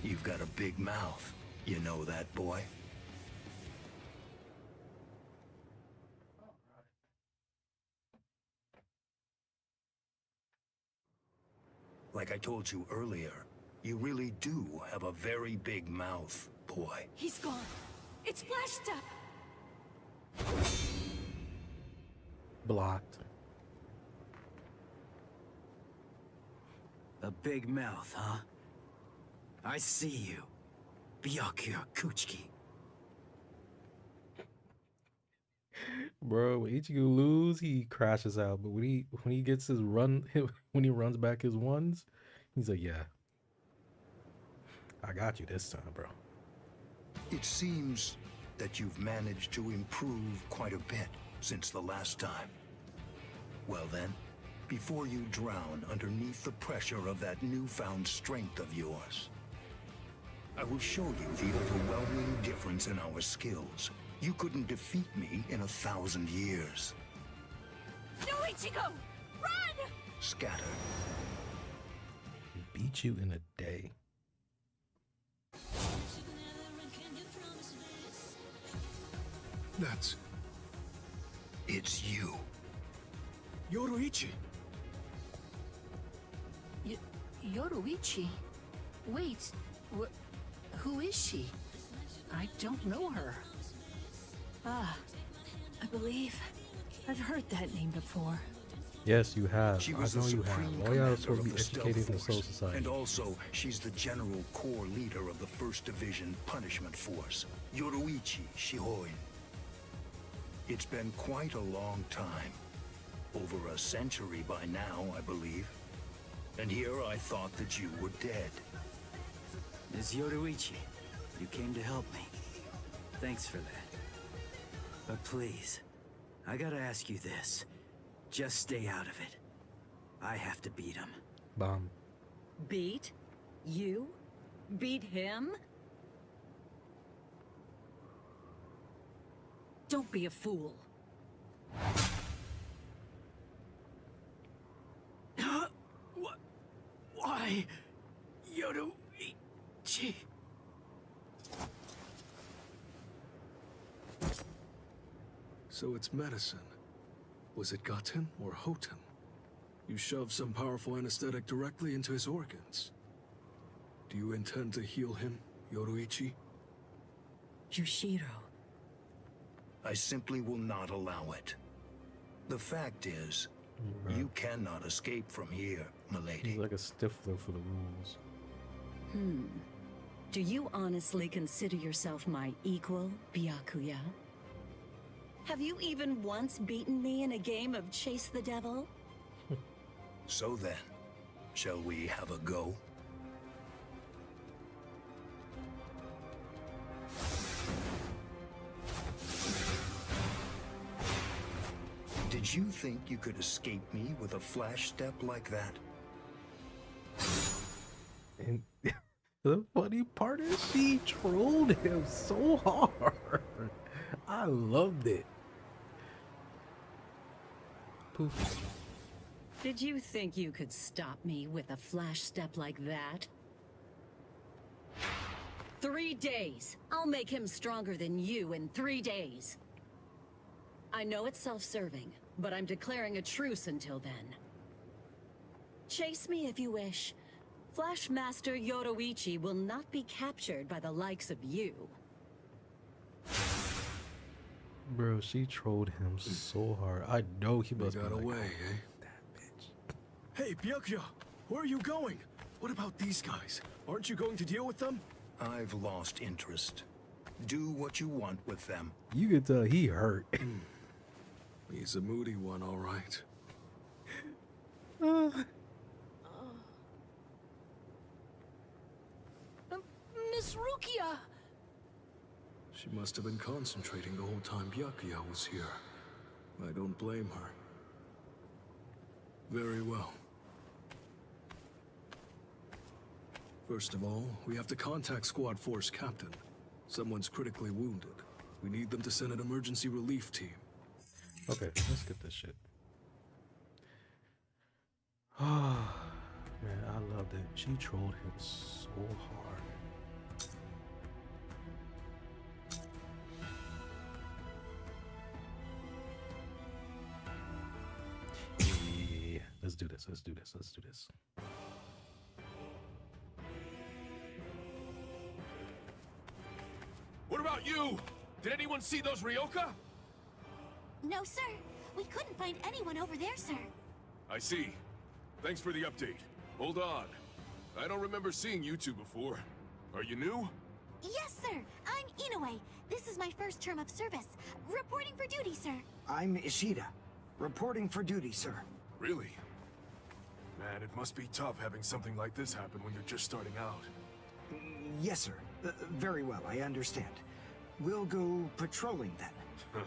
You've got a big mouth. You know that, boy? Like I told you earlier, you really do have a very big mouth, boy. He's gone. It's Flash Step. Blocked. A big mouth, huh? I see you. Byakuya Kuchiki. Bro, when Ichigo lose, he crashes out. But when he gets his run, when he runs back his ones, he's like, "Yeah, I got you this time, bro." It seems that you've managed to improve quite a bit since the last time. Well then, before you drown underneath the pressure of that newfound strength of yours, I will show you the overwhelming difference in our skills. You couldn't defeat me in 1,000 years. No, Ichigo! Run! Scatter. Beat you in a day. It's you. Yoruichi. Yoruichi? Wait, who is she? I don't know her. Ah, I believe I've heard that name before. Yes, you have. She I was know the you have. supreme All y'all are commander supposed to of be the Stealth educated in the Soul Force, Society. and also she's the general core leader of the 1st Division Punishment Force, Yoruichi Shihoin. It's been quite a long time. Over a century by now, I believe. And here I thought that you were dead. Ms. Yoruichi, you came to help me. Thanks for that. But please, I gotta ask you this. Just stay out of it. I have to beat him. Bomb. Beat? You? Beat him? Don't be a fool. Why? Yoruichi. So it's medicine. Was it Gaten or Hoten? You shoved some powerful anesthetic directly into his organs. Do you intend to heal him, Yoruichi? Yushiro. I simply will not allow it. The fact is, you cannot escape from here, milady. He's like a stiffler for the rules. Do you honestly consider yourself my equal, Byakuya? Have you even once beaten me in a game of Chase the Devil? So then, shall we have a go? Did you think you could escape me with a flash step like that? And the funny part is she trolled him so hard. I loved it. Poof. Did you think you could stop me with a flash step like that? 3 days. I'll make him stronger than you in 3 days. I know it's self-serving, but I'm declaring a truce until then. Chase me if you wish. Flash Master Yoruichi will not be captured by the likes of you. Bro, she trolled him so hard. I know he must got be like, away, "Oh, eh? that bitch." Hey, Byakuya! Where are you going? What about these guys? Aren't you going to deal with them? I've lost interest. Do what you want with them. You can tell he hurt. He's a moody one, all right. Miss Rukia! She must have been concentrating the whole time Byakuya was here. I don't blame her. Very well. First of all, we have to contact Squad Force Captain. Someone's critically wounded. We need them to send an emergency relief team. Okay, let's get this shit. Ah, man, I loved it. She trolled him so hard. Yeah, let's do this. Let's do this. Let's do this. What about you? Did anyone see those Ryoka? No, sir. We couldn't find anyone over there, sir. I see. Thanks for the update. Hold on. I don't remember seeing you two before. Are you new? Yes, sir. I'm Inoue. This is my first term of service. Reporting for duty, sir. I'm Ishida. Reporting for duty, sir. Really? Man, it must be tough having something like this happen when you're just starting out. Yes, sir. Very well, I understand. We'll go patrolling then.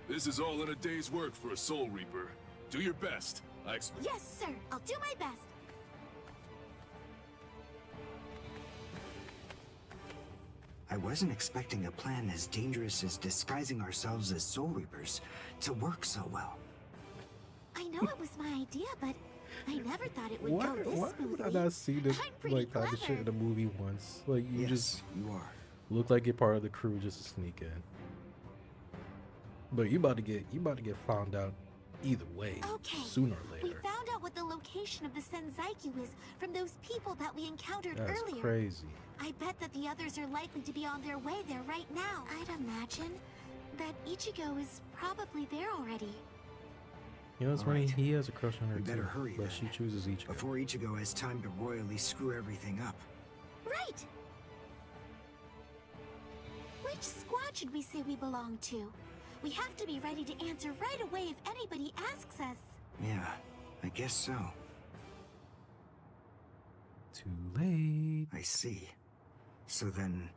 This is all in a day's work for a Soul Reaper. Do your best. I expect. Yes, sir. I'll do my best. I wasn't expecting a plan as dangerous as disguising ourselves as Soul Reapers to work so well. I know it was my idea, but I never thought it would go this Why smoothly. would I not see this I'm pretty like type of shit in clever. a movie once? Like you Yes, just you are. look like you're part of the crew just to sneak in. But you about to get found out either way, Okay. sooner or We later. found out what the location of the Senzaikyu is from those people that we encountered That's earlier. crazy. I bet that the others are likely to be on their way there right now. I'd imagine that Ichigo is probably there already. You know, it's All funny. right. He has a crush on her We better too, hurry but then, she chooses Ichigo. before Ichigo has time to royally screw everything up. Right! Which squad should we say we belong to? We have to be ready to answer right away if anybody asks us. Yeah, I guess so. Too late. I see. So then,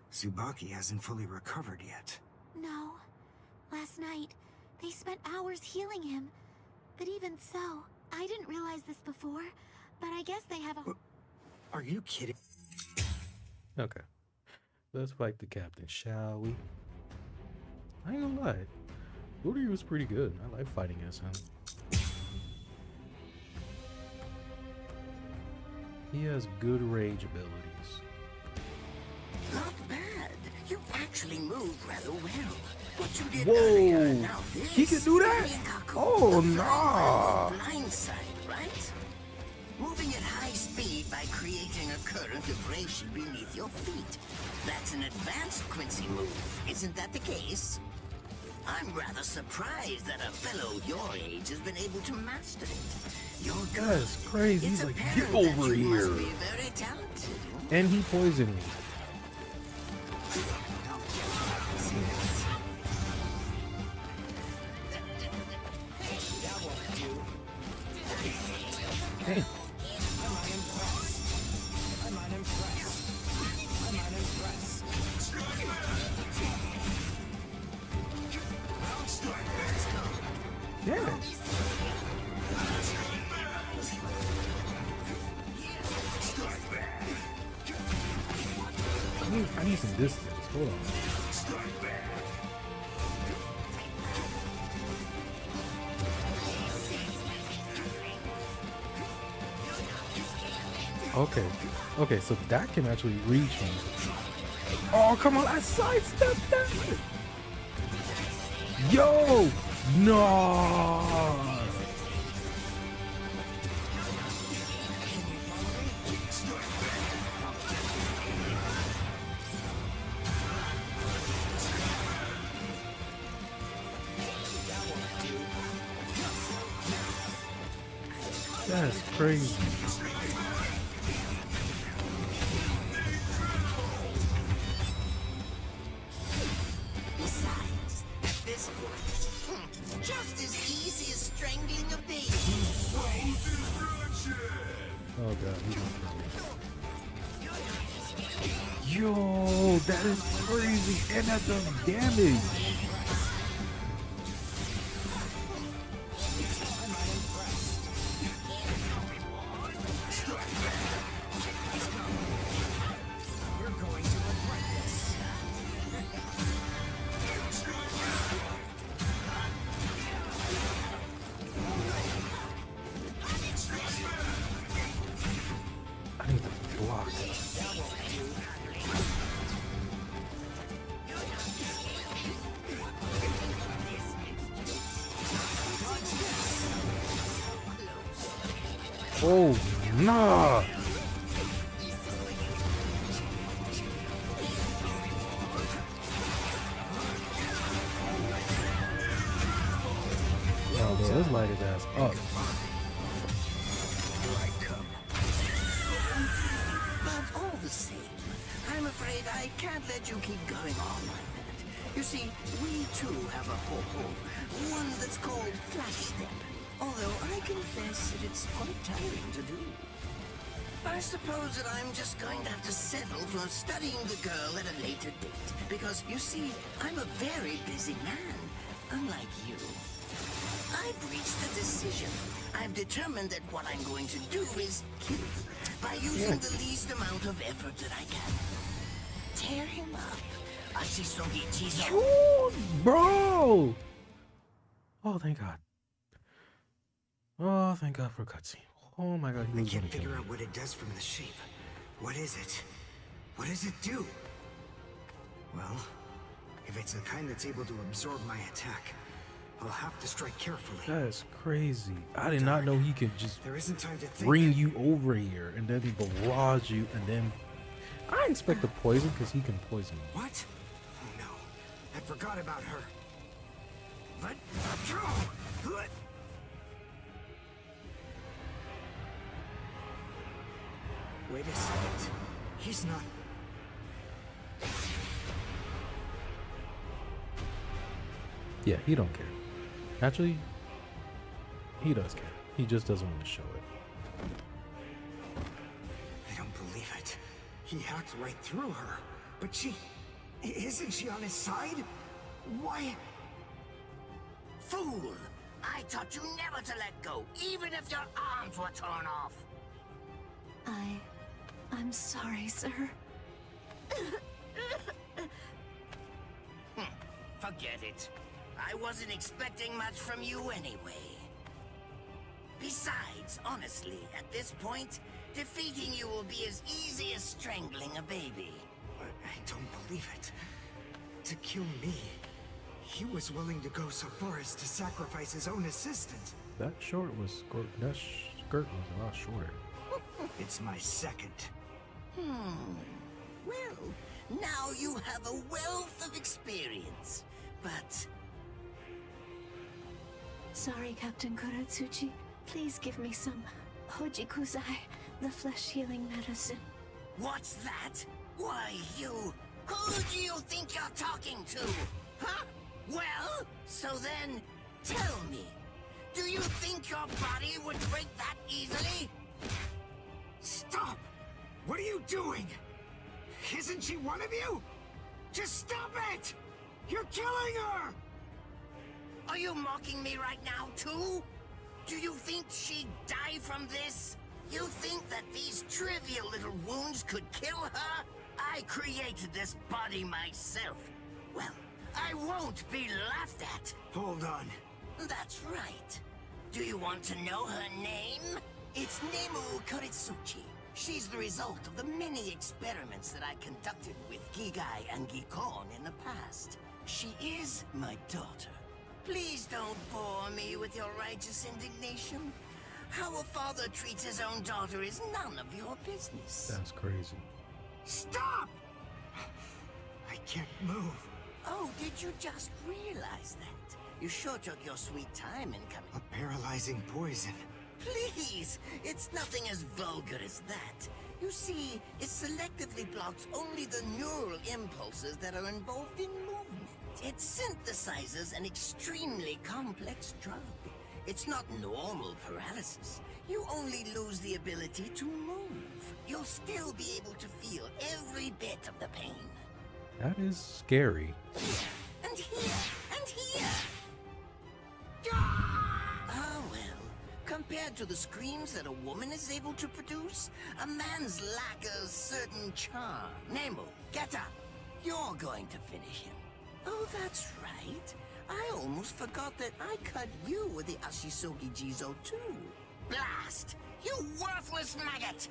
Tsubaki hasn't fully recovered yet. No. Last night, they spent hours healing him. But even so, I didn't realize this before, but I guess they have a... Are you kidding? Okay. Let's fight the captain, shall we? I ain't gonna lie. Uryu was pretty good. I like fighting as him. He has good rage abilities. Not bad. You actually moved rather well. What you did Whoa! earlier, now this. He can do that? Rikaku, Oh, the nah. blindside, right? Moving at high speed by creating a current of reishi beneath your feet. That's an advanced Quincy move. Isn't that the case? I'm rather surprised that a fellow your age has been able to master it. You're good. That's crazy. It's He's like, apparent get that over you here. must be very talented. And he poisoned me. Damn. Yeah. I need some distance. Hold on. Okay. Okay, so that can actually reach him. Oh, come on. I sidestepped that. Yo! No! That's crazy. Besides, at this point, just as easy as strangling a baby. Oh god, he's not. Yo, that is crazy, and that does damage. I need to block. Oh, nah. does light his ass up. Here I come. But all the same, I'm afraid I can't let you keep going on like that. You see, we too have a ho-ho, one that's called Flash Step. Although I confess that it's quite tiring to do. I suppose that I'm just going to have to settle for studying the girl at a later date. Because, you see, I'm a very busy man, unlike you. I've reached a decision. I've determined that what I'm going to do is kill him by using the least amount of effort that I can. Tear him up. Ashisogi Jizo. Ooh, bro! Oh, thank God. Oh, thank God for cutscene. Oh my God, he I was gonna can't kill figure me. out what it does from the shape. What is it? What does it do? Well, if it's the kind that's able to absorb my attack, I'll have to strike carefully. That's crazy. I did not know he could just There isn't time to think. bring you over here and then barrage you and then... I expect the poison because he can poison you. What? Oh no, I forgot about her. Let go! Wait a second. He's not... Yeah, he don't care. Actually, he does care. He just doesn't want to show it. I don't believe it. He hacked right through her. But she... Isn't she on his side? Why... Fool! I taught you never to let go, even if your arms were torn off. I'm sorry, sir. Forget it. I wasn't expecting much from you anyway. Besides, honestly, at this point, defeating you will be as easy as strangling a baby. I don't believe it. To kill me, he was willing to go so far as to sacrifice his own assistant. That skirt was a lot shorter. It's my second. Well, now you have a wealth of experience, but... Sorry, Captain Kuratsuchi. Please give me some Hojikuzai, the flesh healing medicine. What's that? Why, you... Who do you think you're talking to? Huh? Well, so then, tell me. Do you think your body would break that easily? Stop! What are you doing? Isn't she one of you? Just stop it! You're killing her! Are you mocking me right now, too? Do you think she'd die from this? You think that these trivial little wounds could kill her? I created this body myself. Well, I won't be laughed at. Hold on. That's right. Do you want to know her name? It's Nemu Kuritsuchi. She's the result of the many experiments that I conducted with Gigai and Gikon in the past. She is my daughter. Please don't bore me with your righteous indignation. How a father treats his own daughter is none of your business. That's crazy. Stop! I can't move. Oh, did you just realize that? You sure took your sweet time in coming. A paralyzing poison. Please! It's nothing as vulgar as that. You see, it selectively blocks only the neural impulses that are involved in movement. It synthesizes an extremely complex drug. It's not normal paralysis. You only lose the ability to move. You'll still be able to feel every bit of the pain. That is scary. And here, and here! Ah, well, compared to the screams that a woman is able to produce, a man's lack a certain charm. Nemo, get up. You're going to finish him. Oh, that's right. I almost forgot that I cut you with the Ashisogi Jizo too. Blast! You worthless maggot!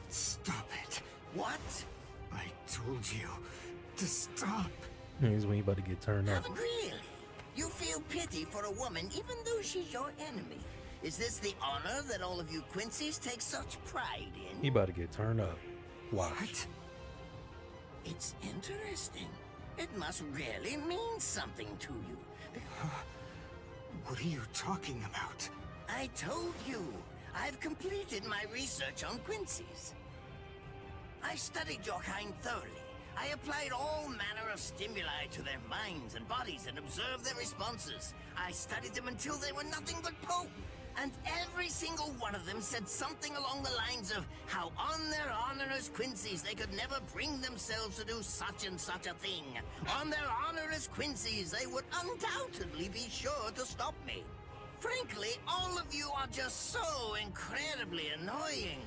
Stop it. What? I told you to stop. He's when you about to get turned up. Really? You feel pity for a woman even though she's your enemy? Is this the honor that all of you Quincy's take such pride in? He about to get turned up. Watch. What? It's interesting. It must really mean something to you. What are you talking about? I told you. I've completed my research on Quincy's. I studied your kind thoroughly. I applied all manner of stimuli to their minds and bodies and observed their responses. I studied them until they were nothing but pope. And every single one of them said something along the lines of how on their honor as Quincy's they could never bring themselves to do such and such a thing. On their honor as Quincy's they would undoubtedly be sure to stop me. Frankly, all of you are just so incredibly annoying.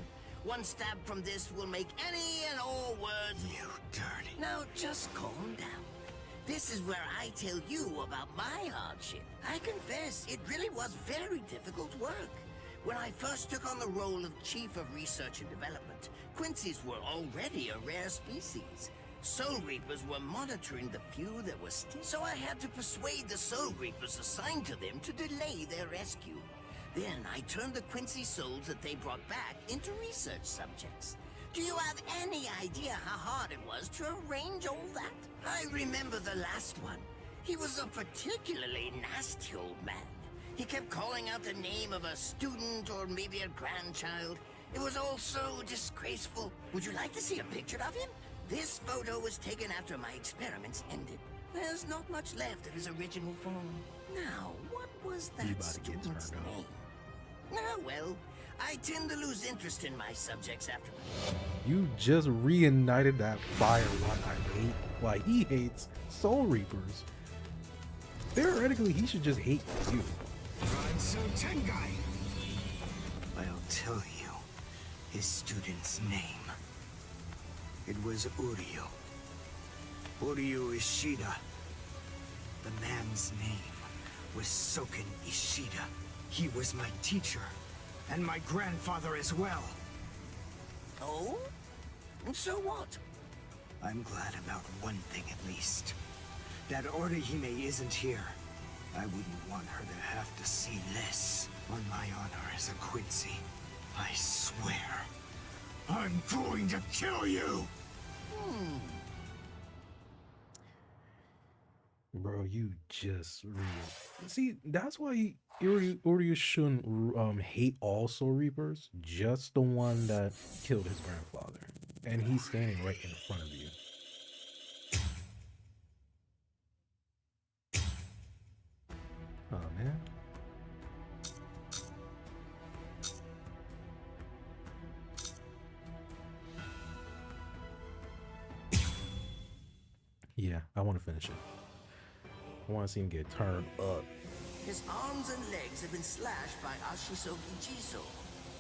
One stab from this will make any and all words... You dirty... Now, just calm down. This is where I tell you about my hardship. I confess, it really was very difficult work. When I first took on the role of Chief of Research and Development, Quincy's were already a rare species. Soul Reapers were monitoring the few that were still... So I had to persuade the Soul Reapers assigned to them to delay their rescue. Then I turned the Quincy souls that they brought back into research subjects. Do you have any idea how hard it was to arrange all that? I remember the last one. He was a particularly nasty old man. He kept calling out the name of a student or maybe a grandchild. It was all so disgraceful. Would you like to see a picture of him? This photo was taken after my experiments ended. There's not much left of his original form. Now, what was that student's name? Ah, well, I tend to lose interest in my subjects after. You just reignited that fire why he hates Soul Reapers. Theoretically, he should just hate you. Ransu Tengai! I'll tell you his student's name. It was Uryu. Uryu Ishida. The man's name was Soken Ishida. He was my teacher, and my grandfather as well. Oh? So what? I'm glad about one thing at least. That Orihime isn't here. I wouldn't want her to have to see this on my honor as a Quincy. I swear, I'm going to kill you! Bro, you just see, that's why Uryu shouldn't hate all Soul Reapers, just the one that killed his grandfather. And he's standing right in front of you. Oh man. Yeah, I want to finish it. I want to see him get turned up. His arms and legs have been slashed by Ashisoki Jiso.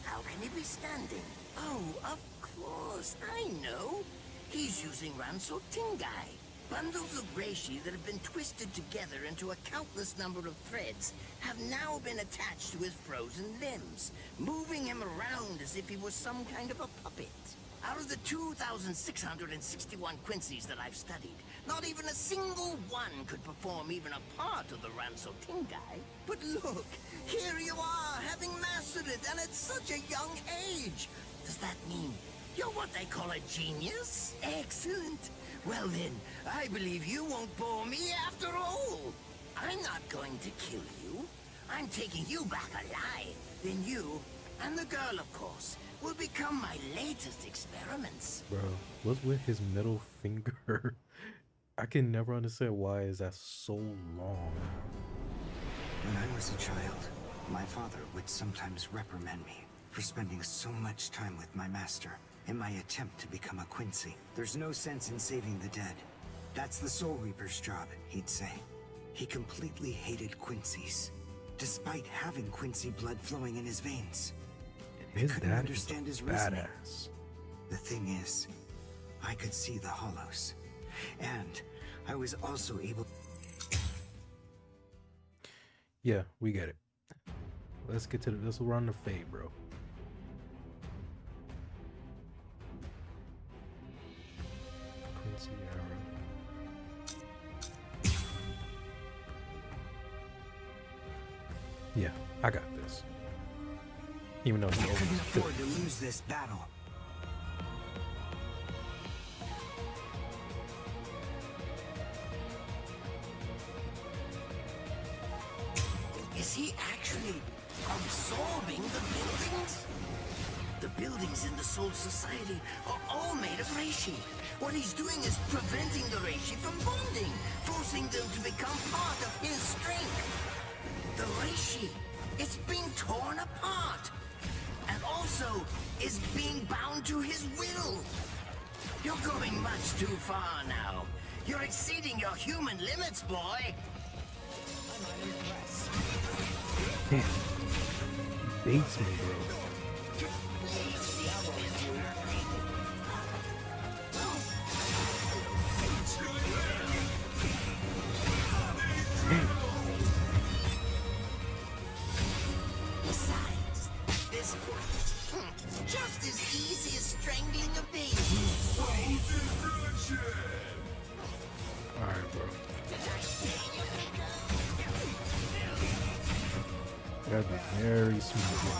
How can he be standing? Oh, of course, I know. He's using Ranso Tingai. Bundles of reishi that have been twisted together into a countless number of threads have now been attached to his frozen limbs, moving him around as if he was some kind of a puppet. Out of the 2,661 Quincy's that I've studied, not even a single one could perform even a part of the Ranso Tingai. But look, here you are, having mastered it, and at such a young age. Does that mean you're what they call a genius? Excellent. Well then, I believe you won't bore me after all. I'm not going to kill you. I'm taking you back alive. Then you, and the girl of course, will become my latest experiments. Bro, what's with his middle finger? I can never understand why is that so long. When I was a child, my father would sometimes reprimand me for spending so much time with my master in my attempt to become a Quincy. There's no sense in saving the dead. That's the Soul Reaper's job, he'd say. He completely hated Quincy's, despite having Quincy blood flowing in his veins. His couldn't dad understand is his reasoning. badass. The thing is, I could see the hollows, and I was also able... Yeah, we get it. Let's get to the, let's run the fade, bro. Quincy arrow. Yeah, I got this. Even though I couldn't afford to lose this battle. Is actually absorbing the buildings? The buildings in the Soul Society are all made of reishi. What he's doing is preventing the reishi from bonding, forcing them to become part of his strength. The reishi, it's being torn apart, and also is being bound to his will. You're going much too far now. You're exceeding your human limits, boy. I'm unimpressed. Damn. Bates me, bro. Besides, this works just as easy as strangling a baby. Alright, bro. Gotta be very smooth.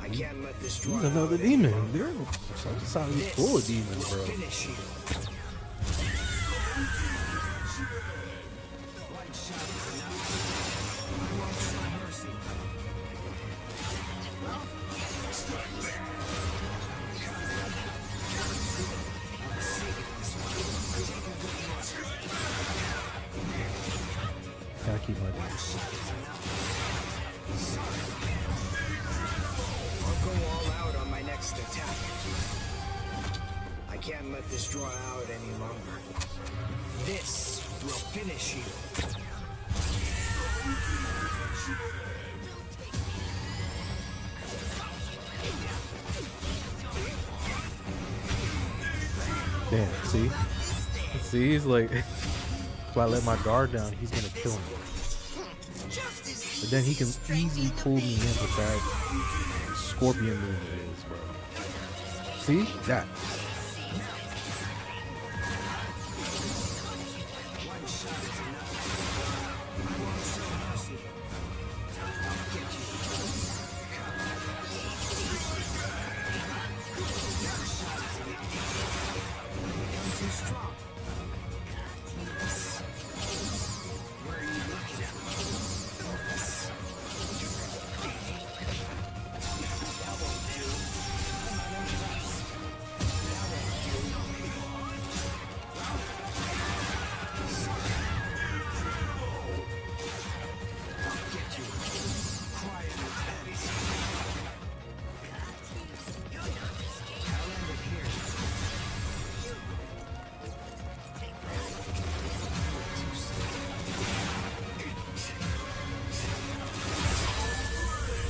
I can't let this He's another demon. They're some side is full of demons, bro. Gotta keep my distance. I'll go all out on my next attack. I can't let this draw out any longer. This will finish you. Damn, see? See, he's like, if I let my guard down, he's gonna kill me. But then he can easily pull me in with that scorpion move it is, bro. See? That.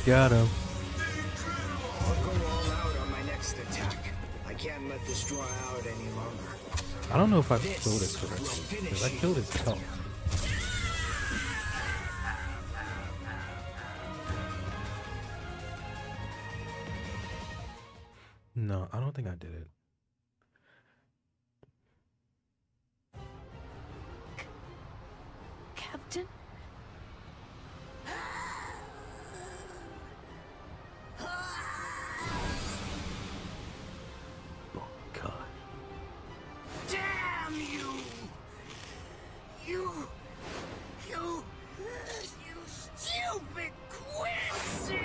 Got him. I'll go all out on my next attack. I can't let this draw out any longer. I don't know if I killed it correctly, because I killed his health. No, I don't think I did it. Captain? Damn you! You stupid Quincy!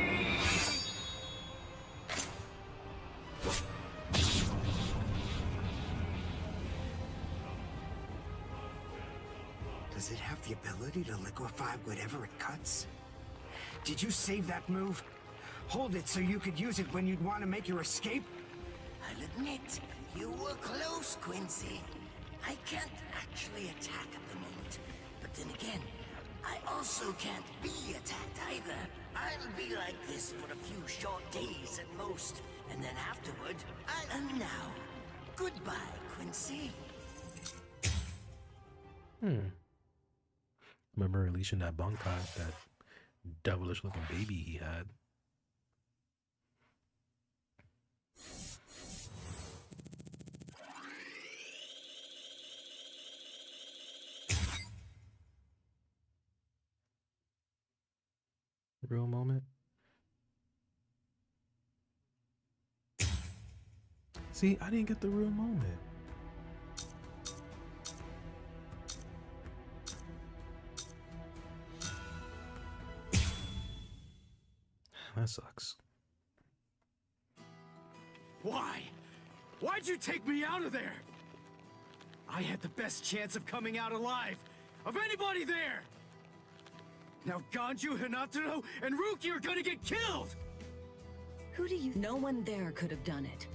Does it have the ability to liquefy whatever it cuts? Did you save that move? Hold it so you could use it when you'd want to make your escape? I'll admit, you were close, Quincy. I can't actually attack at the moment. But then again, I also can't be attacked either. I'll be like this for a few short days at most. And then afterward, And now, goodbye, Quincy. Remember releasing that Bunkai, that devilish looking baby he had. Real moment. See, I didn't get the real moment. That sucks. Why? Why'd you take me out of there? I had the best chance of coming out alive, of anybody there! Now Ganju, Hinataro, and Ruki are gonna get killed! Who do you... No one there could have done it.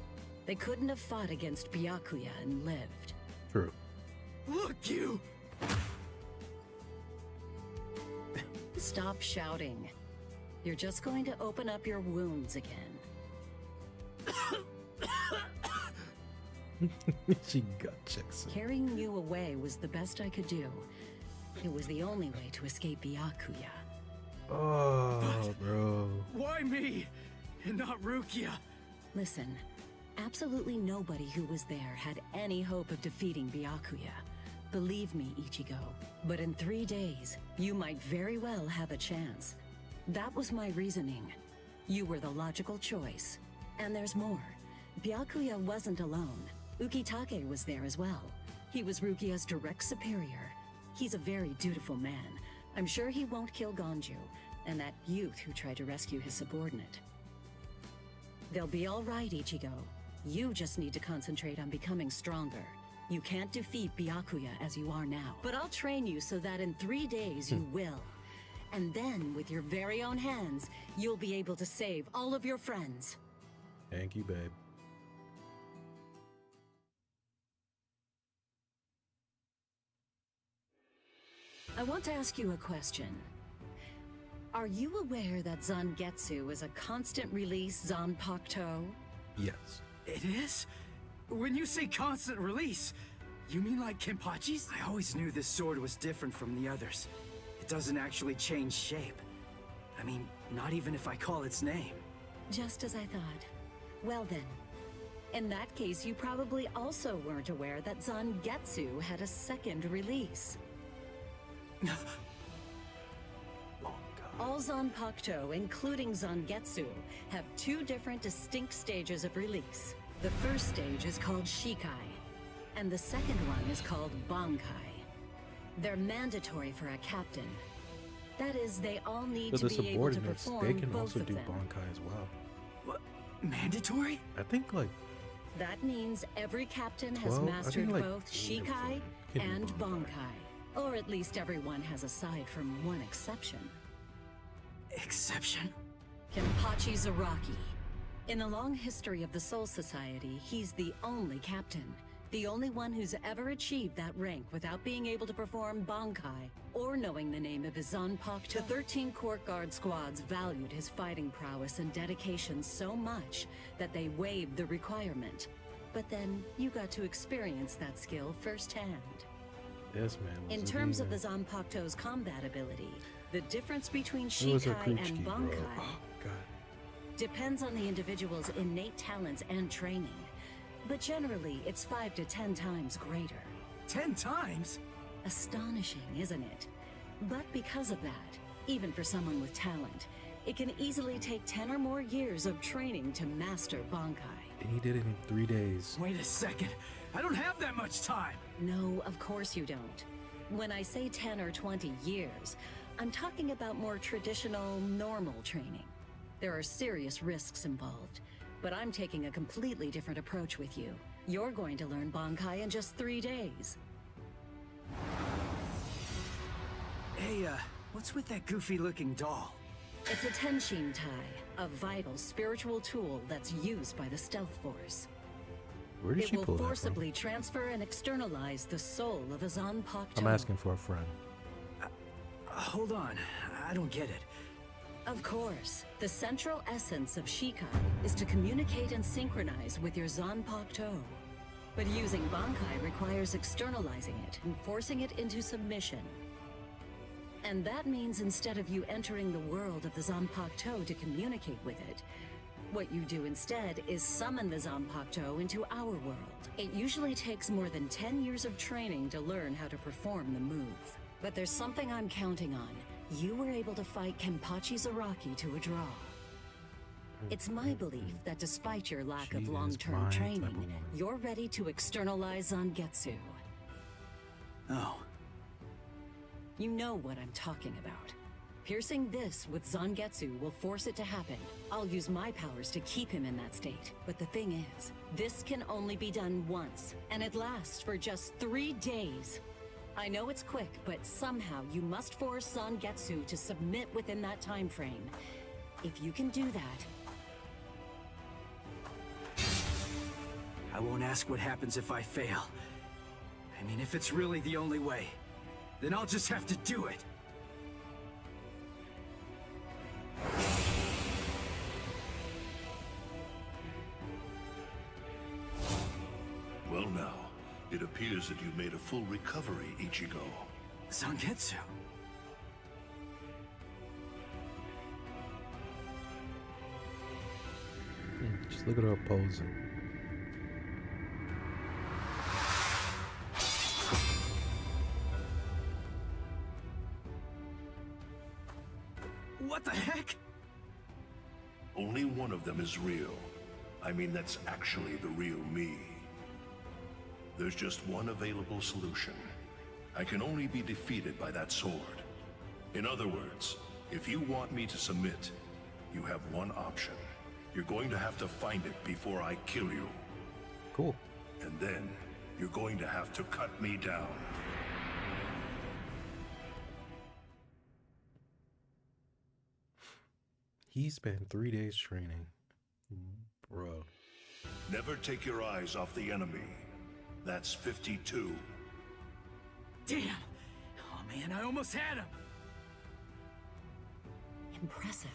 They couldn't have fought against Byakuya and lived. True. Look, you! Stop shouting. You're just going to open up your wounds again. She gut checks it. Carrying you away was the best I could do. It was the only way to escape Byakuya. Oh, bro. Why me? And not Rukia? Listen, absolutely nobody who was there had any hope of defeating Byakuya. Believe me, Ichigo. But in 3 days, you might very well have a chance. That was my reasoning. You were the logical choice. And there's more. Byakuya wasn't alone. Ukitake was there as well. He was Rukia's direct superior. He's a very dutiful man. I'm sure he won't kill Ganju, and that youth who tried to rescue his subordinate. They'll be all right, Ichigo. You just need to concentrate on becoming stronger. You can't defeat Byakuya as you are now. But I'll train you so that in 3 days you will. And then, with your very own hands, you'll be able to save all of your friends. Thank you, babe. I want to ask you a question. Are you aware that Zangetsu is a constant release Zanpakuto? Yes. It is? When you say constant release, you mean like Kenpachi's? I always knew this sword was different from the others. It doesn't actually change shape. I mean, not even if I call its name. Just as I thought. Well then, in that case you probably also weren't aware that Zangetsu had a second release. All Zanpakuto, including Zangetsu, have 2 different distinct stages of release. The first stage is called Shikai, and the second one is called Bankai. They're mandatory for a captain. That is, they all need So to the be able to subordinates, they perform can both also of do them. Bankai as well. What? Mandatory? I think like That means every captain has 12? I mastered think, like, both 8 or Shikai something. Can do and Bankai. Bankai. Or at least everyone has aside from one exception. Exception? Kenpachi Zaraki. In the long history of the Soul Society, he's the only captain. The only one who's ever achieved that rank without being able to perform Bankai or knowing the name of his Zanpakuto. The 13 court guard squads valued his fighting prowess and dedication so much that they waived the requirement. But then you got to experience that skill firsthand. this man was In a terms of the demon. Zanpakuto's combat ability, the difference between It was a Shikai Kuchiki, and bro. Bankai Oh, God. depends on the individual's innate talents and training. But generally, it's 5 to 10 times greater. 10 times? Astonishing, isn't it? But because of that, even for someone with talent, it can easily take 10 or more years of training to master Bankai. And he did it in 3 days. Wait a second. I don't have that much time. No, of course you don't. When I say 10 or 20 years, I'm talking about more traditional, normal training. There are serious risks involved, but I'm taking a completely different approach with you. You're going to learn Bankai in just 3 days. Hey, what's with that goofy-looking doll? It's a Tenshin Tai, a vital spiritual tool that's used by the Stealth Force. Where did It she will pull that from? forcibly transfer and externalize the soul of a Zanpakuto. I'm asking for a friend. Hold on. I don't get it. Of course. The central essence of Shikai is to communicate and synchronize with your Zanpakuto. But using Bankai requires externalizing it and forcing it into submission. And that means instead of you entering the world of the Zanpakuto to communicate with it, what you do instead is summon the Zanpakuto into our world. It usually takes more than 10 years of training to learn how to perform the move. But there's something I'm counting on. You were able to fight Kenpachi Zaraki to a draw. It's my belief that despite your lack She of is long-term my type of training, woman. you're ready to externalize Zangetsu. Oh, You know what I'm talking about. Piercing this with Zangetsu will force it to happen. I'll use my powers to keep him in that state. But the thing is, this can only be done once, and it lasts for just 3 days. I know it's quick, but somehow you must force Zangetsu to submit within that time frame. If you can do that, I won't ask what happens if I fail. I mean, if it's really the only way, then I'll just have to do it. Well now, it appears that you made a full recovery, Ichigo. Zangetsu. Just look at her posing. What the heck? Only one of them is real. I mean, that's actually the real me. There's just one available solution. I can only be defeated by that sword. In other words, if you want me to submit, you have one option. You're going to have to find it before I kill you. Cool. And then, you're going to have to cut me down. He spent 3 days training. Bro. Never take your eyes off the enemy. That's 52. Damn! Oh man, I almost had him! impressive.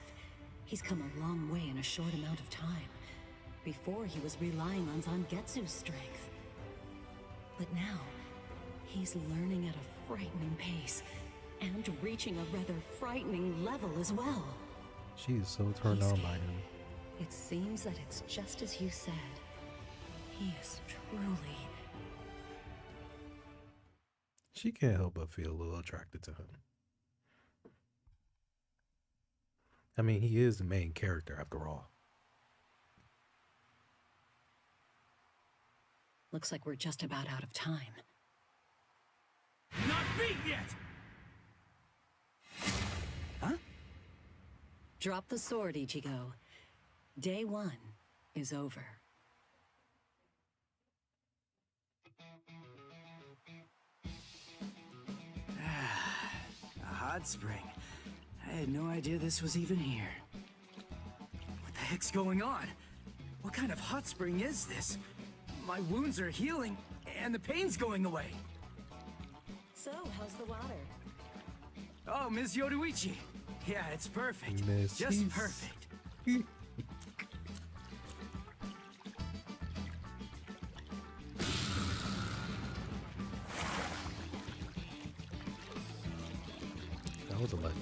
He's come a long way in a short amount of time. Before, he was relying on Zangetsu's strength. But now, he's learning at a frightening pace, and reaching a rather frightening level as well. She is so turned on by him. It seems that it's just as you said. He is truly... She can't help but feel a little attracted to him. I mean, he is the main character after all. Looks like we're just about out of time. Not beat yet! Huh? Drop the sword, Ichigo. Day 1 is over. A hot spring. I had no idea this was even here. What the heck's going on? What kind of hot spring is this? My wounds are healing, and the pain's going away. So, how's the water? Oh, Ms. Yoruichi. Yeah, it's perfect. Miss, Just he's- perfect. That was a letdown.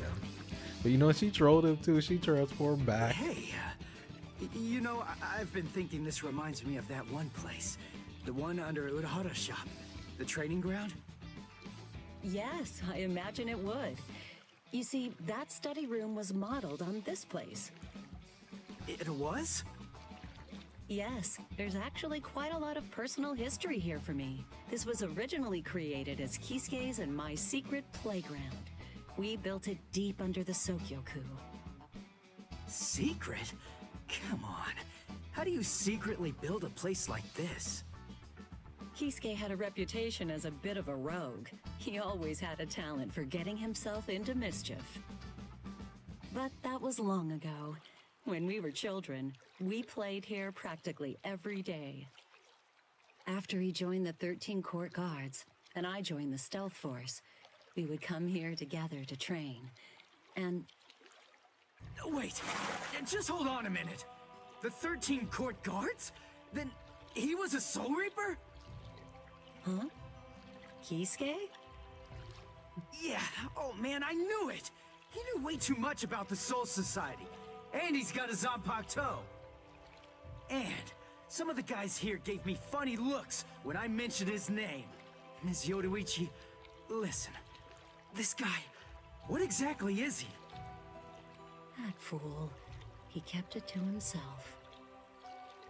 But you know, she trolled him too. She transformed back. Hey, you know, I've been thinking this reminds me of that one place. The one under Urahara's shop. The training ground? Yes, I imagine it would. You see, that study room was modeled on this place. It was? Yes, there's actually quite a lot of personal history here for me. This was originally created as Kisuke's and my secret playground. We built it deep under the Sokyoku. Secret? Come on. How do you secretly build a place like this? Kisuke had a reputation as a bit of a rogue. He always had a talent for getting himself into mischief. But that was long ago. When we were children, we played here practically every day. After he joined the 13 Court Guards, and I joined the Stealth Force, we would come here together to train. And Wait, just hold on a minute. The 13 Court Guards? Then he was a Soul Reaper? huh? Kisuke? Yeah, oh man, I knew it! He knew way too much about the Soul Society. And he's got a Zanpakuto. And some of the guys here gave me funny looks when I mentioned his name. Ms. Yoruichi, listen. This guy, What exactly is he? That fool. He kept it to himself.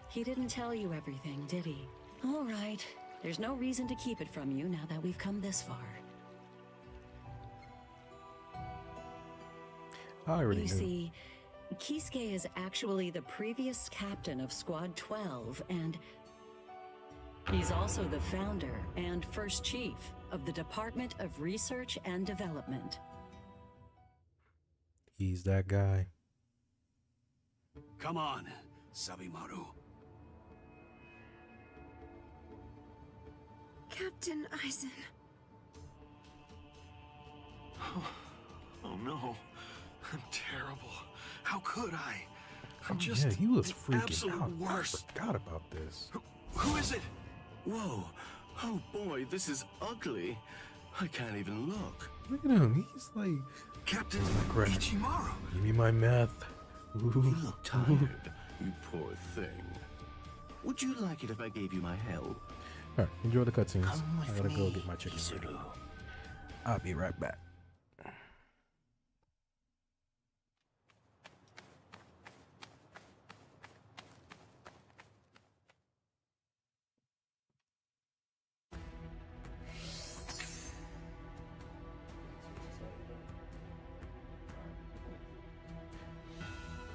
He didn't tell you everything, did he? All right. There's no reason to keep it from you now that we've come this far. I already You knew. see, Kisuke is actually the previous captain of Squad 12, and he's also the founder and first chief of the Department of Research and Development. He's that guy. Come on, Sabimaru. Captain Eisen. Oh no. I'm terrible. How could I? I'm Oh, just yeah, he was the freaking absolute out. worst. I forgot about this. Who is it? Whoa. Oh boy, this is ugly. I can't even look. Look at him. He's like, Captain crap. Ichimaru. give me my meth. Ooh. You look tired, you poor thing. Would you like it if I gave you my help? All right, enjoy the cutscenes. Come with I gotta go me, get my chicken. ready. Isuru. I'll be right back.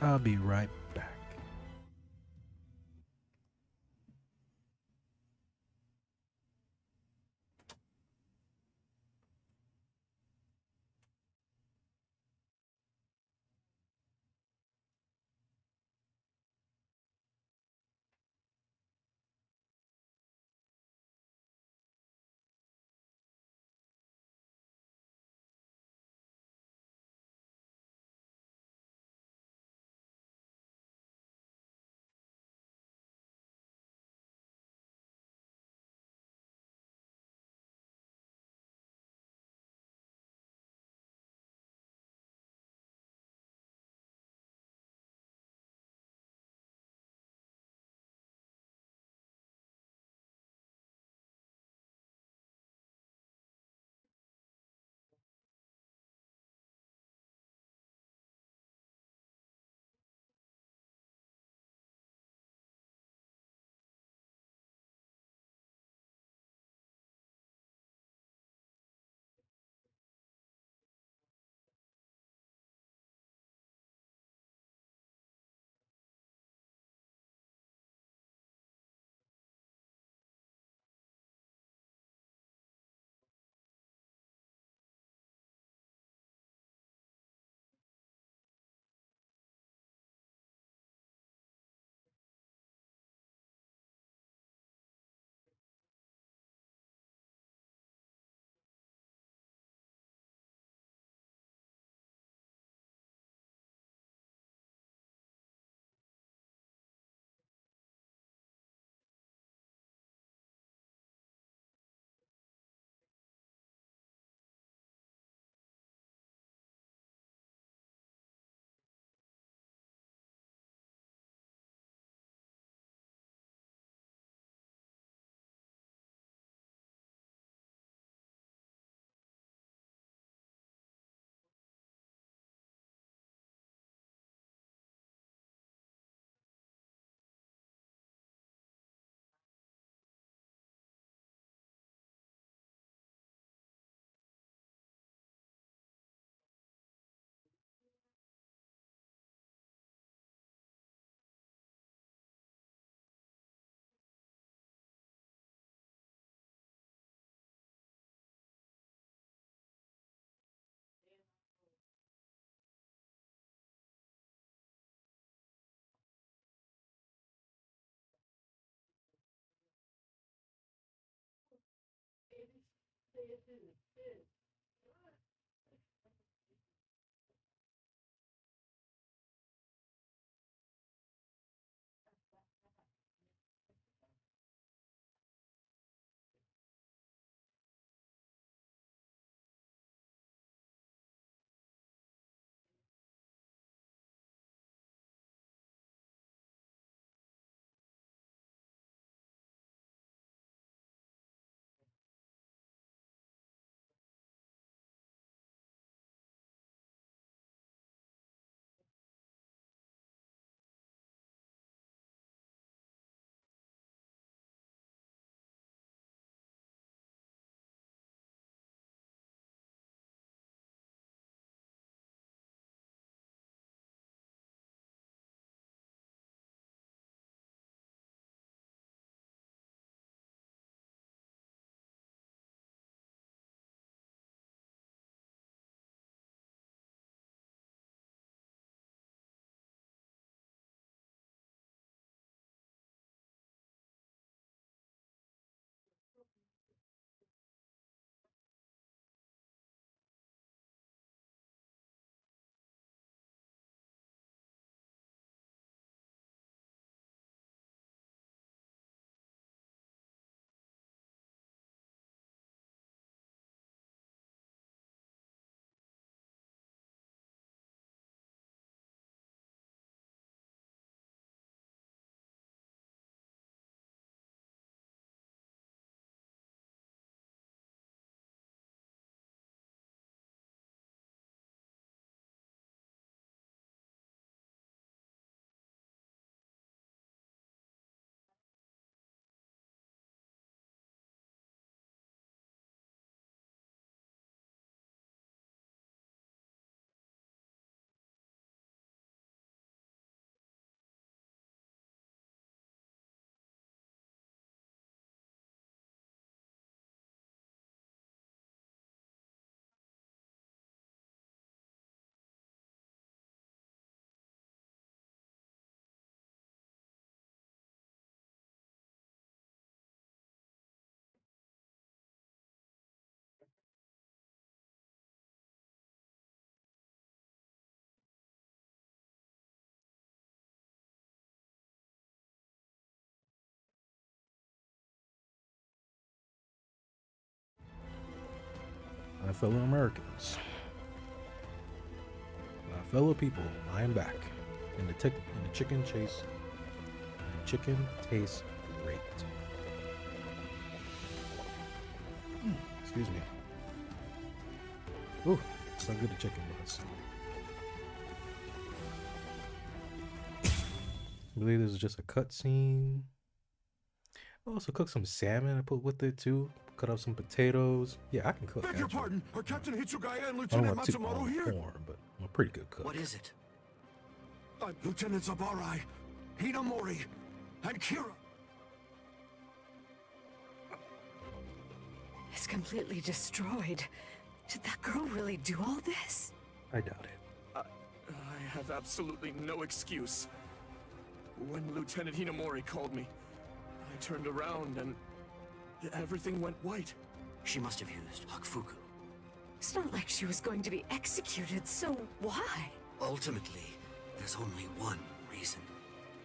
I'll be right back. fellow Americans, my fellow people, I am back. And the chicken chase. And chicken tastes great. Excuse me. Ooh, so good the chicken was. I believe this is just a cutscene. I also cooked some salmon I put with it too. Cut up some potatoes. Yeah, I can cook. Beg your pardon, are Captain Hitsugaya and I don't Lieutenant want to Matsumoto here? porn, but I'm a pretty good cook. What is it? Lieutenant Zabarai, Hinamori, and Kira. It's completely destroyed. Did that girl really do all this? I doubt it. I have absolutely no excuse. When Lieutenant Hinamori called me, I turned around and everything went white. She must have used Hakufuku. It's not like she was going to be executed, so why? Ultimately, there's only one reason.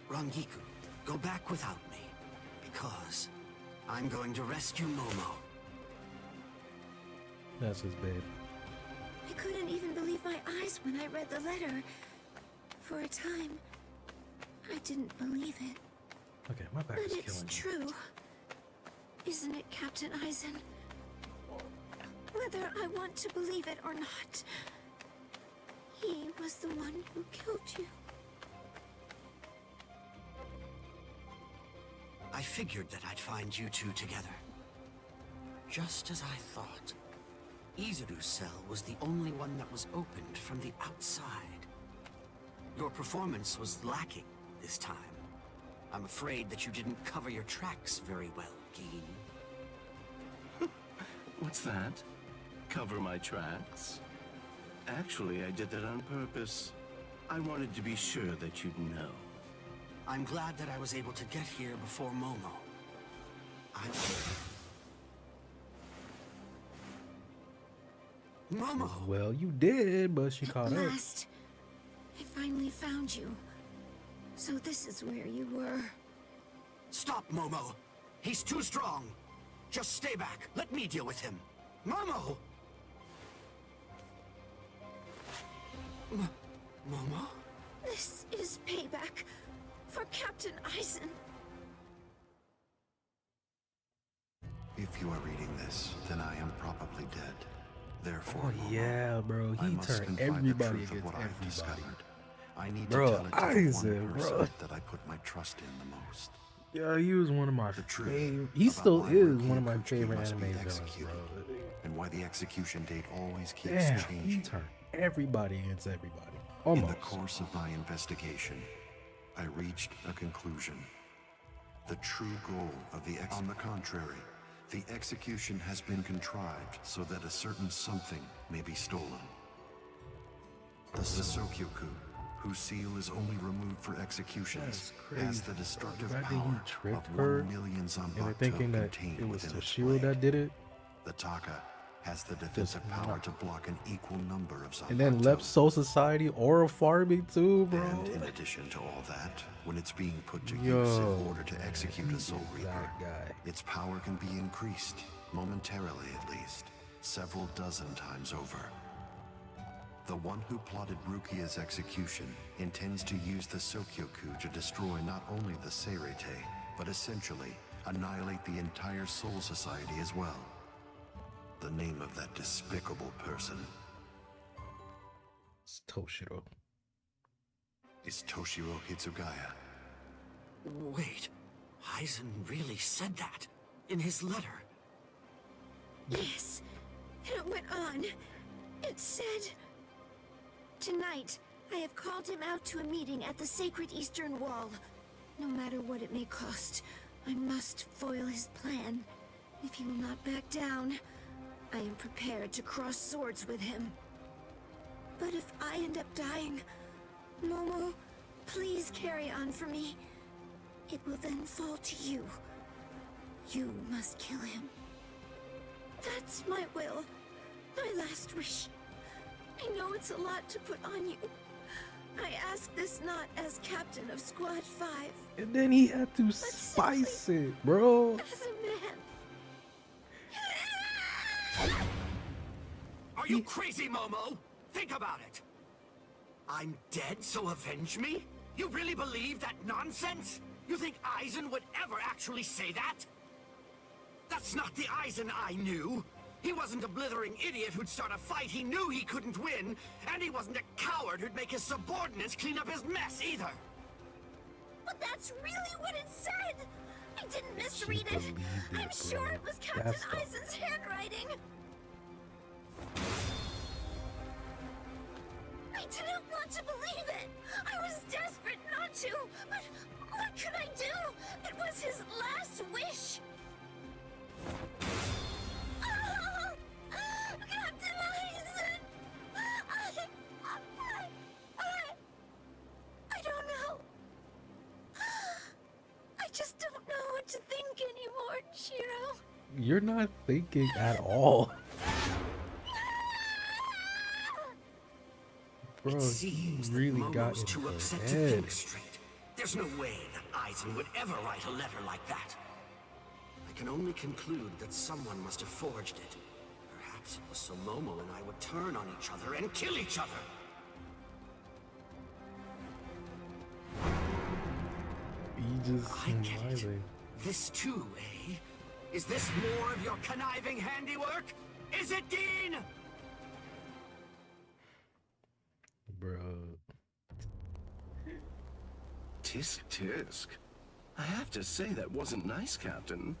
Rangiku, go back without me, because I'm going to rescue Momo. That's his babe. I couldn't even believe my eyes when I read the letter. For a time, I didn't believe it. Okay, my back But is it's killing me. true. Isn't it, Captain Eisen? Whether I want to believe it or not, he was the one who killed you. I figured that I'd find you two together. Just as I thought. Izuru's cell was the only one that was opened from the outside. Your performance was lacking this time. I'm afraid that you didn't cover your tracks very well, Geen. What's that? Cover my tracks? Actually, I did that on purpose. I wanted to be sure that you'd know. I'm glad that I was able to get here before Momo. Momo! Well, you did, but she caught At up. last, I finally found you. So this is where you were. Stop, Momo! He's too strong! Just stay back. Let me deal with him. Momo! Momo? This is payback for Captain Eisen. If you are reading this, then I am probably dead. Therefore, Oh yeah, bro. I He must turned confide the everybody truth of against what I have everybody. discovered. I need Bro, to tell it to the Eisen, one bro. person that I put my trust in the most. Yeah, he was one of my truth favorite. He about still why is Ruki one of my Kuchiki favorite must anime be villains, executed, bro. and why the execution date always keeps Damn, he changing. turned everybody against everybody. In Almost. the course of my investigation, I reached a conclusion. The true goal of the on the contrary, the execution has been contrived so that a certain something may be stolen. The Sosokyoku, whose seal is only removed for executions, has the destructive The fact that he power tricked of her 1 million into Zanbakuto thinking that contained it was within its Toshiro blade. that did it, The Taka has the defensive power to block an equal number of Zanbakuto. and then left Soul Society or farming too, bro. And in addition to all that, when it's being put to use Yo, in order to execute a Soul Reaper, that guy. its power can be increased, momentarily at least, several dozen times over. The one who plotted Rukia's execution intends to use the Sokyoku to destroy not only the Seirete, but essentially annihilate the entire Soul Society as well. The name of that despicable person It's Toshiro. is Toshiro Hitsugaya. Wait, Eisen really said that in his letter. Yes, and it went on. It said, "Tonight, I have called him out to a meeting at the Sacred Eastern Wall. No matter what it may cost, I must foil his plan. If he will not back down, I am prepared to cross swords with him. But if I end up dying, Momo, please carry on for me. It will then fall to you. You must kill him. That's my will, my last wish. I know it's a lot to put on you. I ask this not as captain of Squad 5, And then he had to spice it, bro. as a man." Are you crazy, Momo? Think about it. I'm dead, so avenge me? You really believe that nonsense? You think Aizen would ever actually say that? That's not the Aizen I knew. He wasn't a blithering idiot who'd start a fight he knew he couldn't win, and he wasn't a coward who'd make his subordinates clean up his mess either. But that's really what it said! I didn't misread it. believed it, I'm sure bro. it was Captain That's the- Aizen's handwriting. I didn't want to believe it. I was desperate not to, but what could I do? It was his last wish. Oh, Captain Aizen! I don't know. I just don't know what to think anymore, Shiro. You're not thinking at all. Bro, It seems he really that got Momo's in too her upset to head. think straight. There's no way that Aizen would ever write a letter like that. I can only conclude that someone must have forged it. Perhaps it was so Momo and I would turn on each other and kill each other. He just I get it. smiling. This too, eh? Is this more of your conniving handiwork? Is it, Dean? Bro. Tisk tisk. I have to say that wasn't nice, Captain.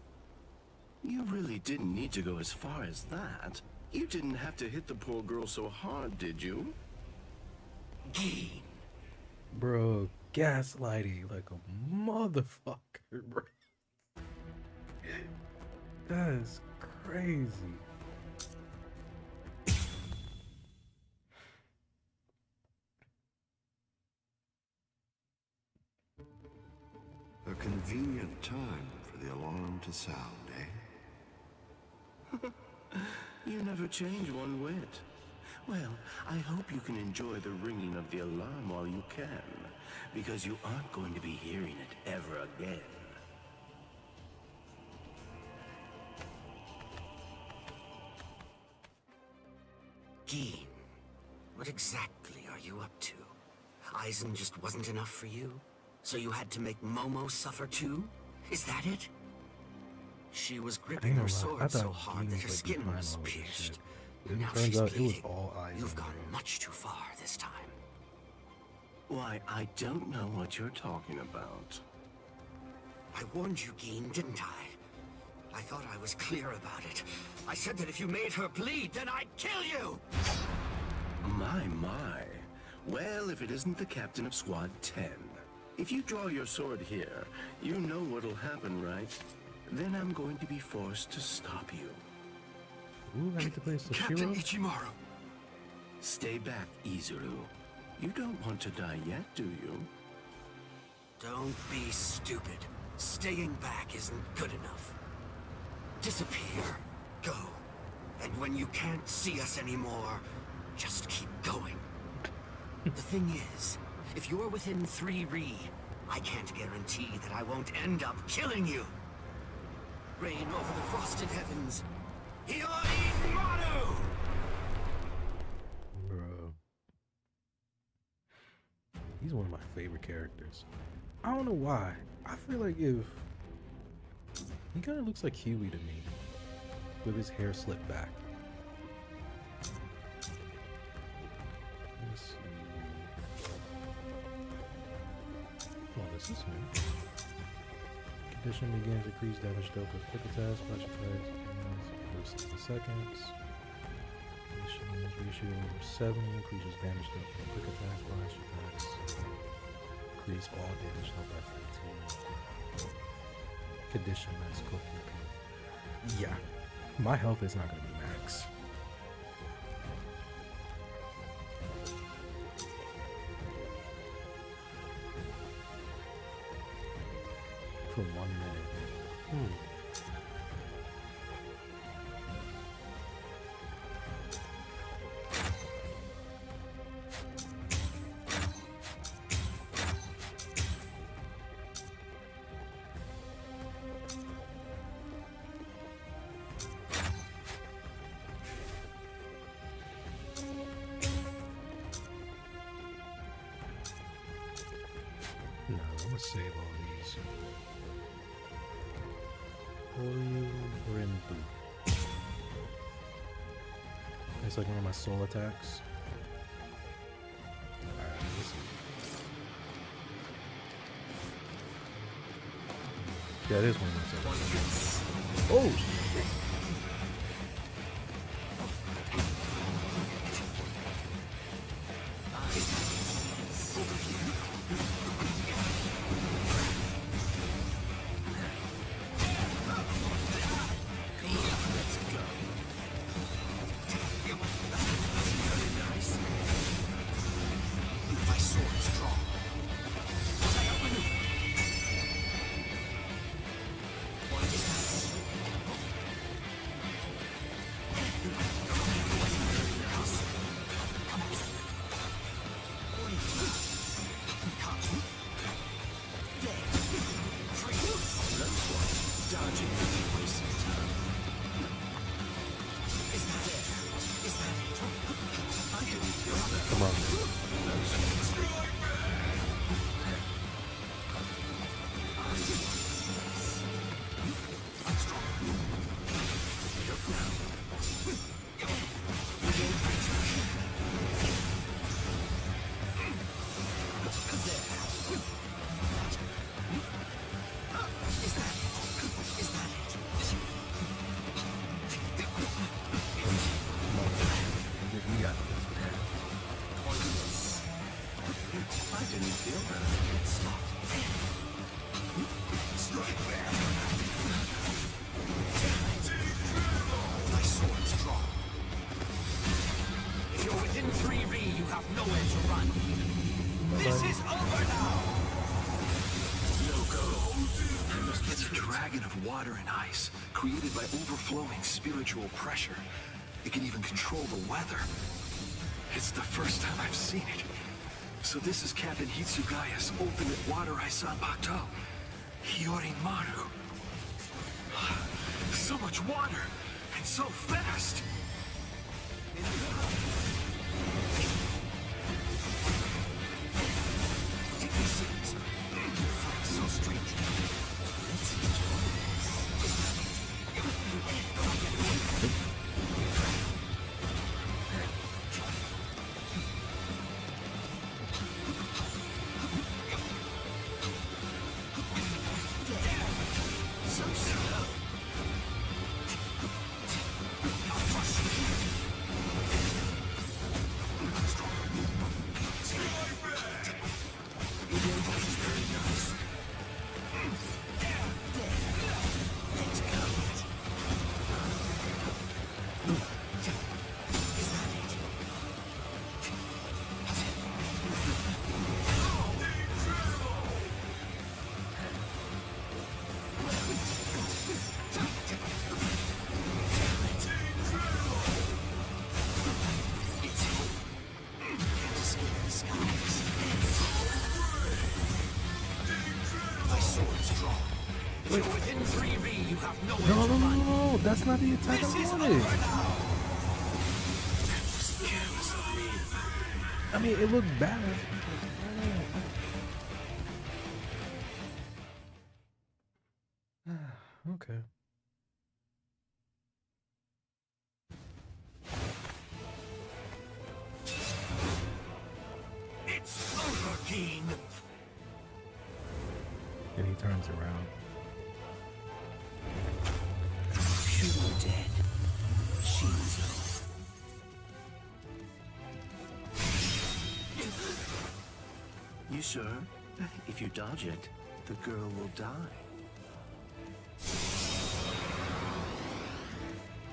You really didn't need to go as far as that. You didn't have to hit the poor girl so hard, did you? Dean. Bro, gaslighting like a motherfucker, bro. That is crazy. A convenient time for the alarm to sound, eh? You never change one whit. Well, I hope you can enjoy the ringing of the alarm while you can, because you aren't going to be hearing it ever again. Dean, what exactly are you up to? Aizen just wasn't enough for you? So you had to make Momo suffer too? Is that it? She was gripping ain't her gonna lie, I sword so thought hard Dean that was, her like, skin behind was all this pierced. shit. Now Turns she's out it was bleeding. all Aizen, You've gone bro. much too far this time. Why, I don't know what you're talking about. I warned you, Geen, didn't I? I thought I was clear about it. I said that if you made her bleed, then I'd kill you! My, my. Well, if it isn't the captain of Squad 10. If you draw your sword here, you know what'll happen, right? Then I'm going to be forced to stop you. Ooh, I get to play Captain Sashiro. Ichimaru! Stay back, Izuru. You don't want to die yet, do you? Don't be stupid. Staying back isn't good enough. Disappear. Go. And when you can't see us anymore, just keep going. The thing is, if you're within 3 Ri, I can't guarantee that I won't end up killing you. Reign over the frosted heavens. Hiyori Maru! Bro. He's one of my favorite characters. I don't know why. I feel like if he kind of looks like Huey to me, with his hair slicked back. Let's see. Oh, this is new. Condition begins increase damage dealt with quick attacks, flash attacks, for 60 seconds. Condition is ratio over 7, increases damage dealt with quick attacks, flash attacks. Increase all damage dealt by 15. Condition that's cooking. Yeah, my health is not going to be max. For 1 minute. gonna save all these. Oryu Rinbu. It's like one of my soul attacks. Alright, let's see. Yeah, it is one of my soul attacks. Oh shit! Come on. You got this. I didn't feel that. It stopped. Strike back. My sword's drawn. If you're within 3B, you have nowhere to run. This is over now. No go. It's a dragon of water and ice, created by overflowing spiritual pressure. It can even control the weather. It's the first time I've seen it. So this is Captain Hitsugaya's ultimate water ice Sanpakuto. Hyorimaru. So much water, and so fast! So strange. Let's enjoy No, that's not the attack I wanted. I mean, it looked bad. Okay. It's over, Keen. And he turns around. You were dead, Shinzo. You sure? If you dodge it, the girl will die.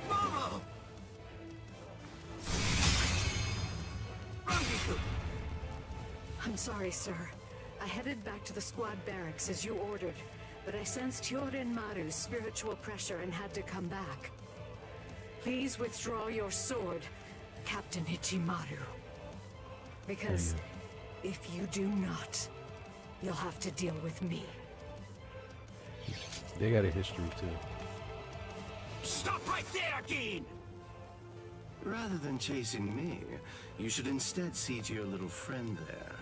Mama! I'm sorry, sir. I headed back to the squad barracks as you ordered, but I sensed Hyorimaru's spiritual pressure and had to come back. Please withdraw your sword, Captain Ichimaru. Because if you do not, you'll have to deal with me. They got a history too. Stop right there, Keen! Rather than chasing me, you should instead see to your little friend there.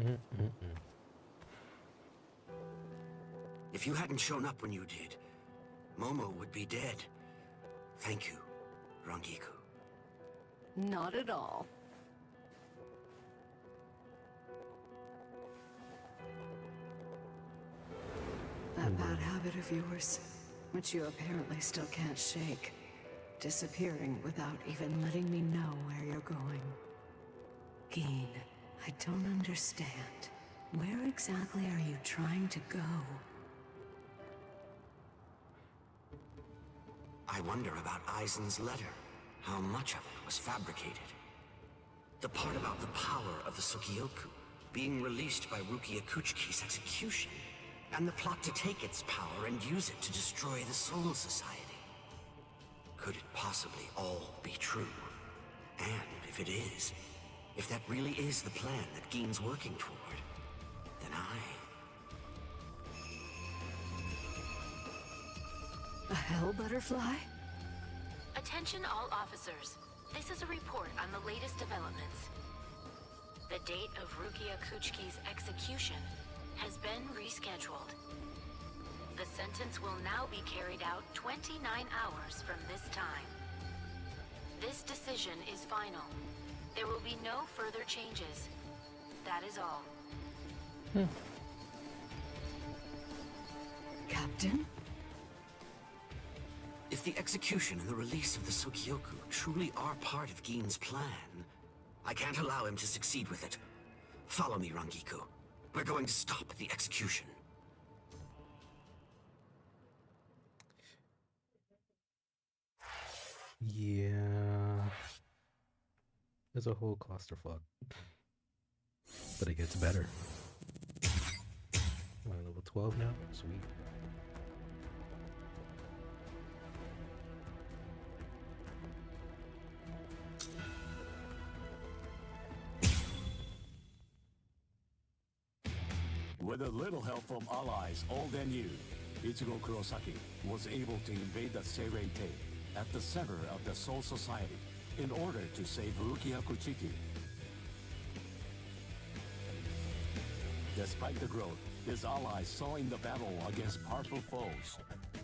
Mm-mm-mm. If you hadn't shown up when you did, Momo would be dead. Thank you, Rangiku. Not at all. That bad habit of yours, which you apparently still can't shake. Disappearing without even letting me know where you're going. Geen, I don't understand. Where exactly are you trying to go? I wonder about Aizen's letter. How much of it was fabricated? The part about the power of the Sukioku being released by Rukia Kuchiki's execution, and the plot to take its power and use it to destroy the Soul Society. Could it possibly all be true? And if it is, if that really is the plan that Geen's working toward, then A hell butterfly? Attention all officers. This is a report on the latest developments. The date of Rukia Kuchiki's execution has been rescheduled. The sentence will now be carried out 29 hours from this time. This decision is final. There will be no further changes. That is all. Captain? If the execution and the release of the Sukioku truly are part of Geen's plan, I can't allow him to succeed with it. Follow me, Rangiku. We're going to stop the execution. Yeah. There's a whole clusterfuck. But it gets better. Am I level 12 now? Sweet. With a little help from allies old and new, Ichigo Kurosaki was able to invade the Seirei-Tei at the center of the Soul Society in order to save Rukia Kuchiki. Despite the growth his allies saw in the battle against powerful foes,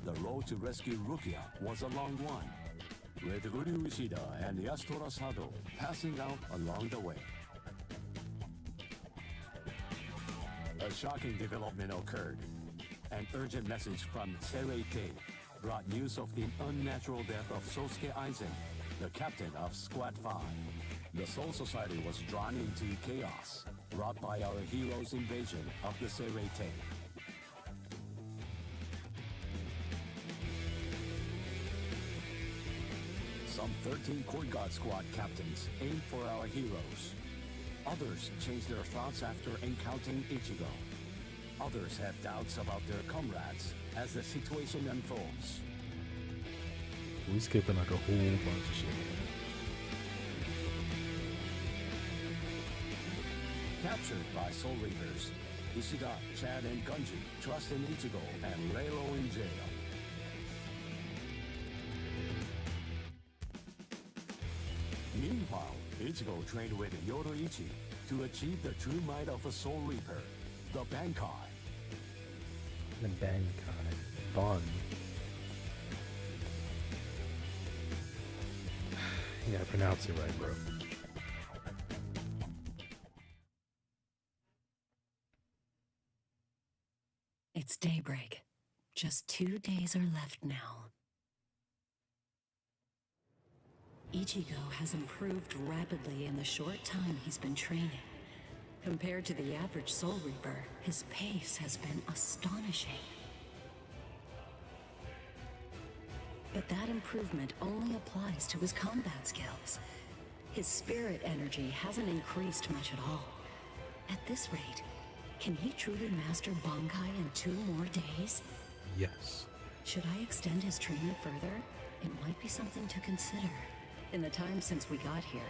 the road to rescue Rukia was a long one, with Uryu Ishida and Yasutora Sado passing out along the way. A shocking development occurred. An urgent message from Seirei-Tei brought news of the unnatural death of Sosuke Aizen, the captain of Squad 5. The Soul Society was drawn into chaos, wrought by our hero's invasion of the Seirei-Tei. Some 13 Court Guard Squad captains aimed for our heroes. Others changed their thoughts after encountering Ichigo. Others have doubts about their comrades as the situation unfolds. We skipping like a whole bunch of shit. Captured by Soul Reapers, Ishida, Chad, and Gunji trust in Ichigo and lay low in jail. Meanwhile, Ichigo trained with Yoroichi to achieve the true might of a Soul Reaper, the Bankai. The Bankai. Bon. You gotta pronounce it right, bro. It's daybreak. Just 2 days are left now. Ichigo has improved rapidly in the short time he's been training. Compared to the average Soul Reaper, his pace has been astonishing. But that improvement only applies to his combat skills. His spirit energy hasn't increased much at all. At this rate, can he truly master Bankai in 2 more days? Yes. Should I extend his training further? It might be something to consider. In the time since we got here,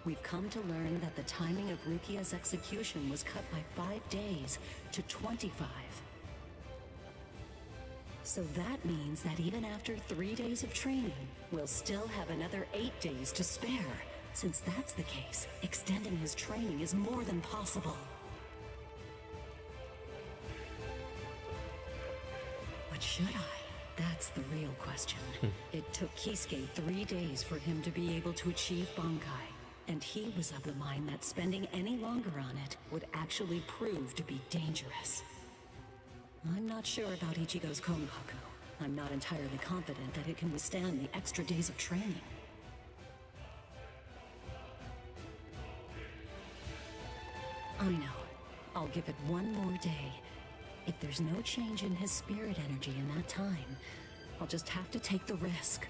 we've come to learn that the timing of Rukia's execution was cut by 5 days to 25. So that means that even after 3 days of training, we'll still have another 8 days to spare. Since that's the case, extending his training is more than possible. But should I? That's the real question. It took Kisuke 3 days for him to be able to achieve Bankai, and he was of the mind that spending any longer on it would actually prove to be dangerous. I'm not sure about Ichigo's Konpaku. I'm not entirely confident that it can withstand the extra days of training. I know. I'll give it one more day. If there's no change in his spirit energy in that time, I'll just have to take the risk.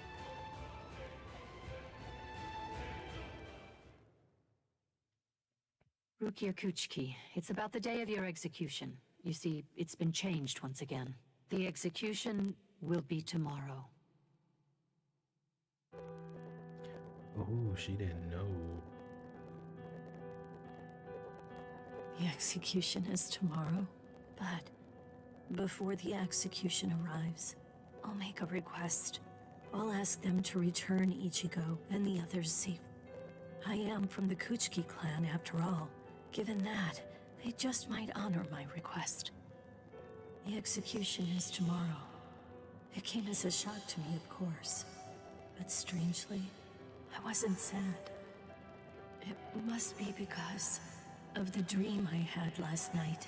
Rukia Kuchiki, it's about the day of your execution. You see, it's been changed once again. The execution will be tomorrow. Oh, she didn't know. The execution is tomorrow, but before the execution arrives, I'll make a request. I'll ask them to return Ichigo and the others safe. I am from the Kuchiki clan after all. Given that, they just might honor my request. The execution is tomorrow. It came as a shock to me, of course. But strangely, I wasn't sad. It must be because of the dream I had last night.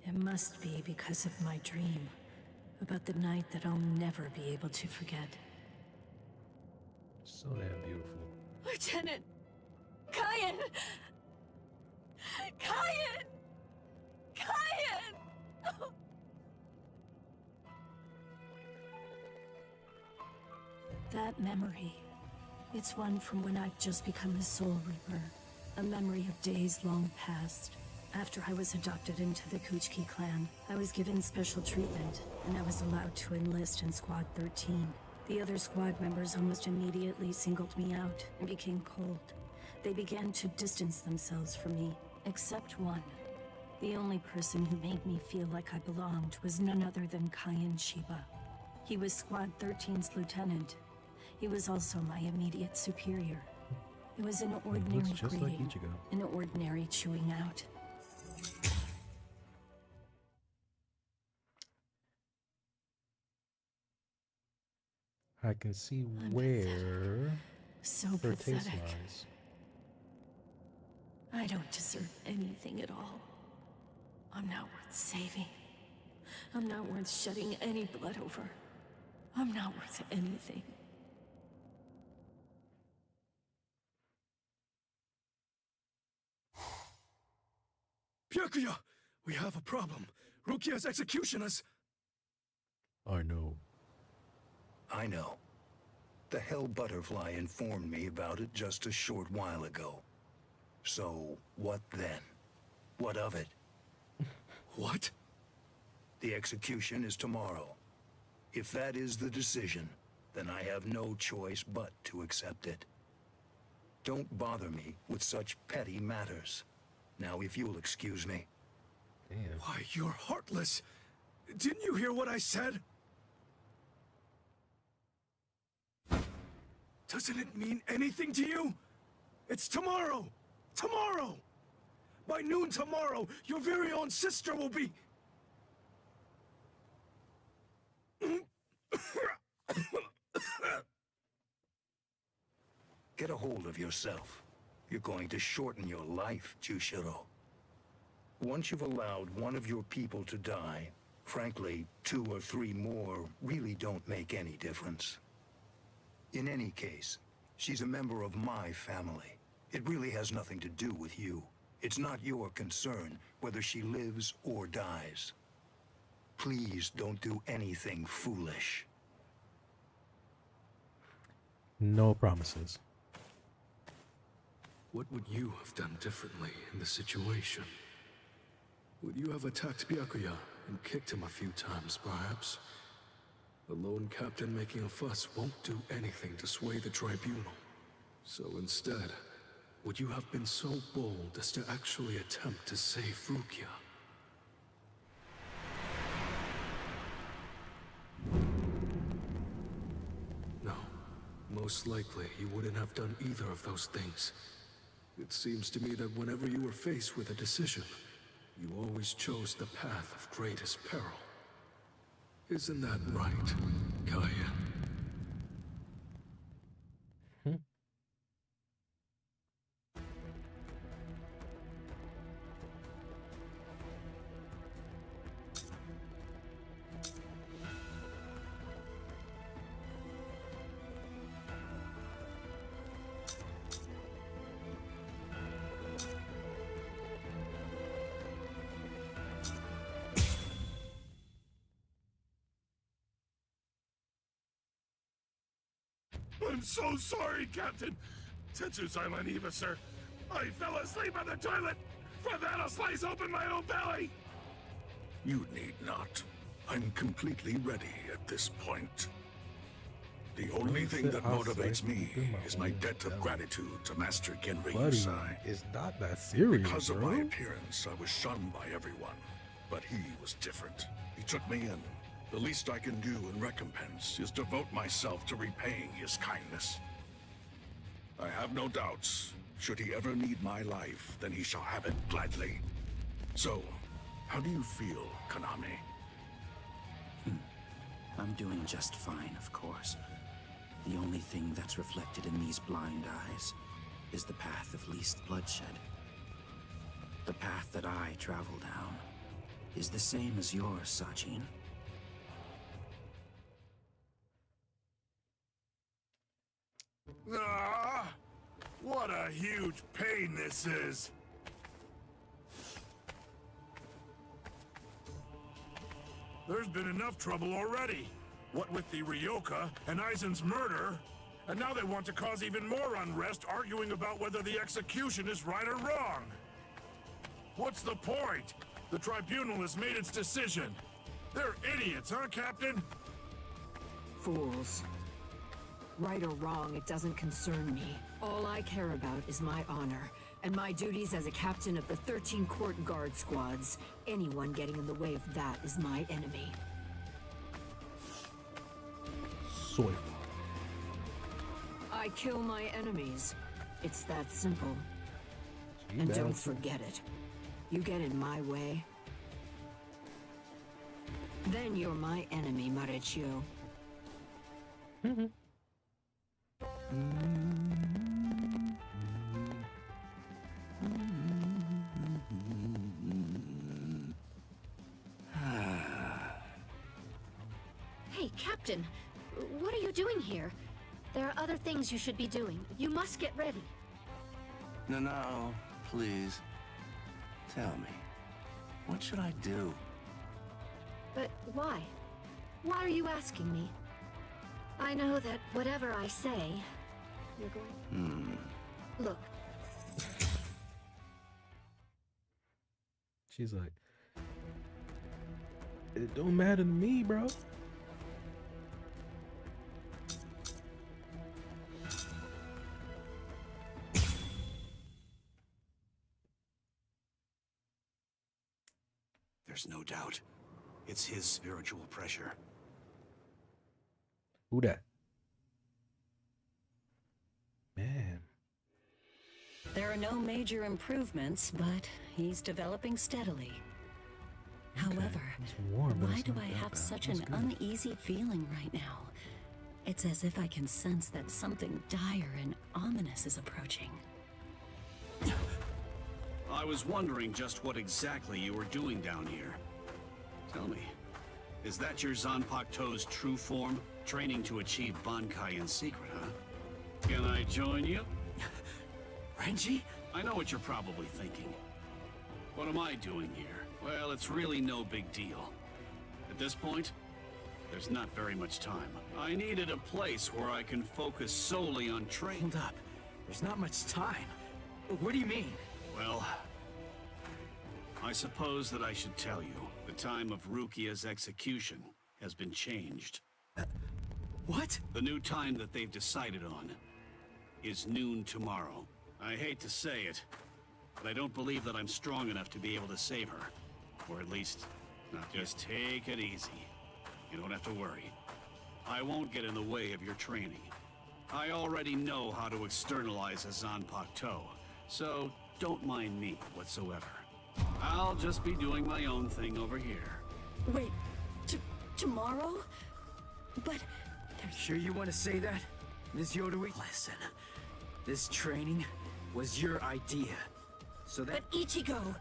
It must be because of my dream about the night that I'll never be able to forget. So damn beautiful. Lieutenant! Kyan! Kyan! Kyan! That memory, it's one from when I'd just become a Soul Reaper. A memory of days long past. After I was adopted into the Kuchiki clan, I was given special treatment, and I was allowed to enlist in Squad 13. The other squad members almost immediately singled me out and became cold. They began to distance themselves from me, except one. The only person who made me feel like I belonged was none other than Kyan Shiba. He was Squad 13's lieutenant. He was also my immediate superior. It was an ordinary just greeting, like Ichigo. an ordinary chewing out. I can see where So her taste pathetic. lies. I don't deserve anything at all. I'm not worth saving. I'm not worth shedding any blood over. I'm not worth anything. Byakuya! We have a problem. Rukia's execution is... I know. I know. The Hell Butterfly informed me about it just a short while ago. So, what then? What of it? What? The execution is tomorrow. If that is the decision, then I have no choice but to accept it. Don't bother me with such petty matters. Now, if you'll excuse me. Damn. Why, you're heartless. Didn't you hear what I said? Doesn't it mean anything to you? It's tomorrow! Tomorrow! By noon tomorrow, your very own sister will be... Get a hold of yourself. You're going to shorten your life, Jushiro. Once you've allowed one of your people to die, frankly, 2 or 3 more really don't make any difference. In any case, she's a member of my family. It really has nothing to do with you. It's not your concern whether she lives or dies. Please don't do anything foolish. No promises. What would you have done differently in the situation? Would you have attacked Byakuya and kicked him a few times, perhaps? The lone captain making a fuss won't do anything to sway the tribunal. So instead, would you have been so bold as to actually attempt to save Rukia? No. Most likely, you wouldn't have done either of those things. It seems to me that whenever you were faced with a decision, You always chose the path of greatest peril. Isn't that right, Kaya? I'm so sorry, Captain. Tetsuzaima Eva, sir. I fell asleep on the toilet. For that, I'll slice open my own belly. You need not. I'm completely ready at this point. The only thing that motivates me is my debt of gratitude to Master Genri Buddy, Yusai. it's not that serious, Because of bro. my appearance, I was shunned by everyone. But he was different. He took me in. The least I can do in recompense is devote myself to repaying his kindness. I have no doubts. Should he ever need my life, then he shall have it gladly. So, how do you feel, Konami? I'm doing just fine, of course. The only thing that's reflected in these blind eyes is the path of least bloodshed. The path that I travel down is the same as yours, Sachin. Ah, what a huge pain this is. There's been enough trouble already. What with the Ryoka and Aizen's murder, and now they want to cause even more unrest, arguing about whether the execution is right or wrong. What's the point? The tribunal has made its decision. They're idiots, huh, Captain? Fools. Right or wrong, it doesn't concern me. All I care about is my honor, and my duties as a captain of the 13 Court Guard squads. Anyone getting in the way of that is my enemy. Soy. I kill my enemies. It's that simple. You And better don't say- forget it. You get in my way, then you're my enemy, Marechio. Hey, Captain, what are you doing here? There are other things you should be doing. You must get ready. No, please. Tell me, what should I do? But why? Why are you asking me? I know that whatever I say, you're going... Look, She's like, it don't matter to me, bro. There's no doubt. It's his spiritual pressure. Who that? Man. There are no major improvements, but he's developing steadily. However, It's warm, but why it's do not I that have bad. such That's an good. uneasy feeling right now? It's as if I can sense that something dire and ominous is approaching. I was wondering just what exactly you were doing down here. Tell me, is that your Zanpakuto's true form, training to achieve Bankai in secret, huh? Can I join you? Renji? I know what you're probably thinking. What am I doing here? Well, it's really no big deal. At this point, there's not very much time. I needed a place where I can focus solely on training. Hold up. There's not much time. What do you mean? Well, I suppose that I should tell you. The time of Rukia's execution has been changed. What? The new time that they've decided on is noon tomorrow. I hate to say it, but I don't believe that I'm strong enough to be able to save her. Or at least, not just take it easy. You don't have to worry. I won't get in the way of your training. I already know how to externalize a Zanpakuto, so don't mind me whatsoever. I'll just be doing my own thing over here. Wait, tomorrow? But there's... Sure you want to say that, Ms. Yoruichi? Listen, this training was your idea. So that... But Ichigo,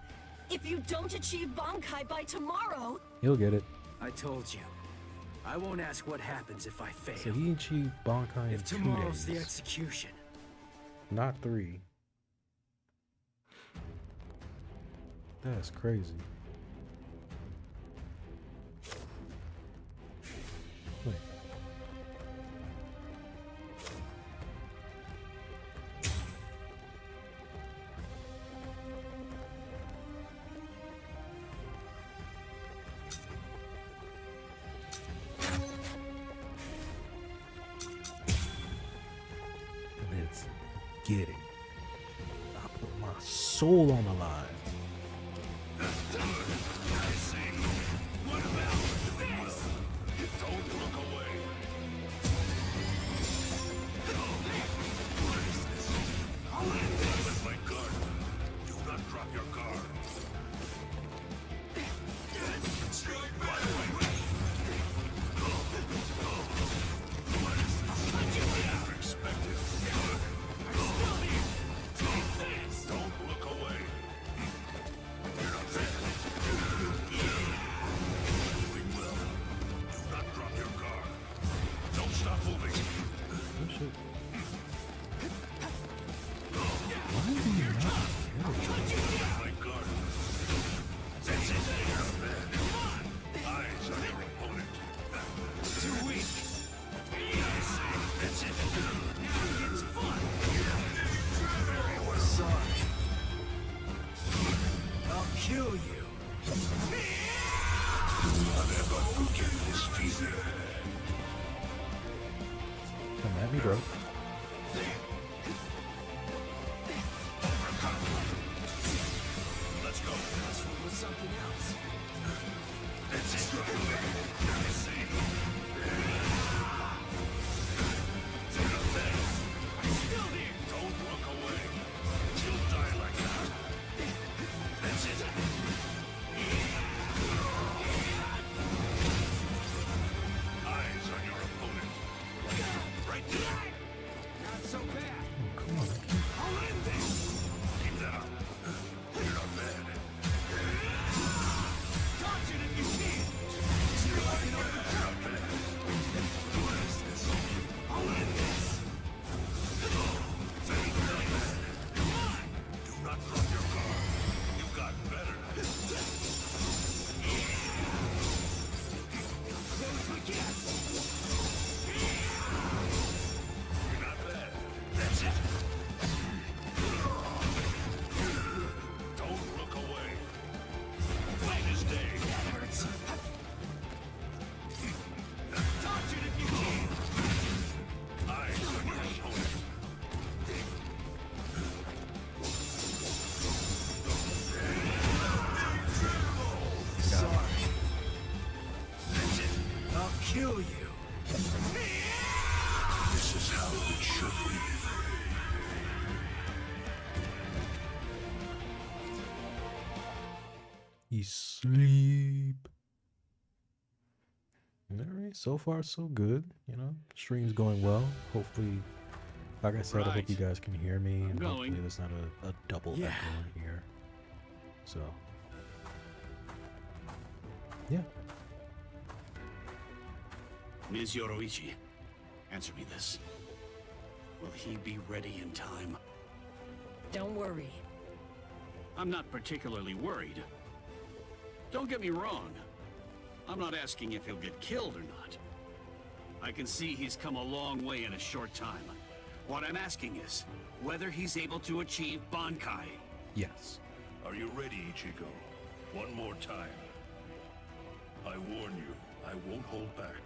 if you don't achieve Bankai by tomorrow... He'll get it. I told you. I won't ask what happens if I fail. So he achieved Bankai in 2 days. If tomorrow's the execution. Not 3. That's crazy. Wait. Let's get it. I put my soul on the line. Come at me, bro. Let's go. With something else. That's it. I see. I'm still here. Don't look away. You'll die like that. That's it. Eyes on your opponent. Right there. Not so bad. Oh, come on. I'll end this. Keep that up. You're not bad. Dodge it if you can. You're not bad. What is this? I'll end this. Very nice. Come on. Do not drop your guard. You've gotten better. Close again. You're not bad. That's it. Don't look away. Plain as day. That hurts. Dodge it if you can. Eyes on your opponent. Sorry. That's it. I'll kill you. This is how it should be. He's sleep. Alright, so far so good. You know, stream's going well. Hopefully, like I said, I hope Right. you guys can hear me, and going. hopefully there's not a double Yeah. echo in here. So, yeah. Ms. Yoruichi, answer me this. Will he be ready in time? Don't worry. I'm not particularly worried. Don't get me wrong. I'm not asking if he'll get killed or not. I can see he's come a long way in a short time. What I'm asking is whether he's able to achieve Bankai. Yes. Are you ready, Ichigo? One more time. I warn you, I won't hold back.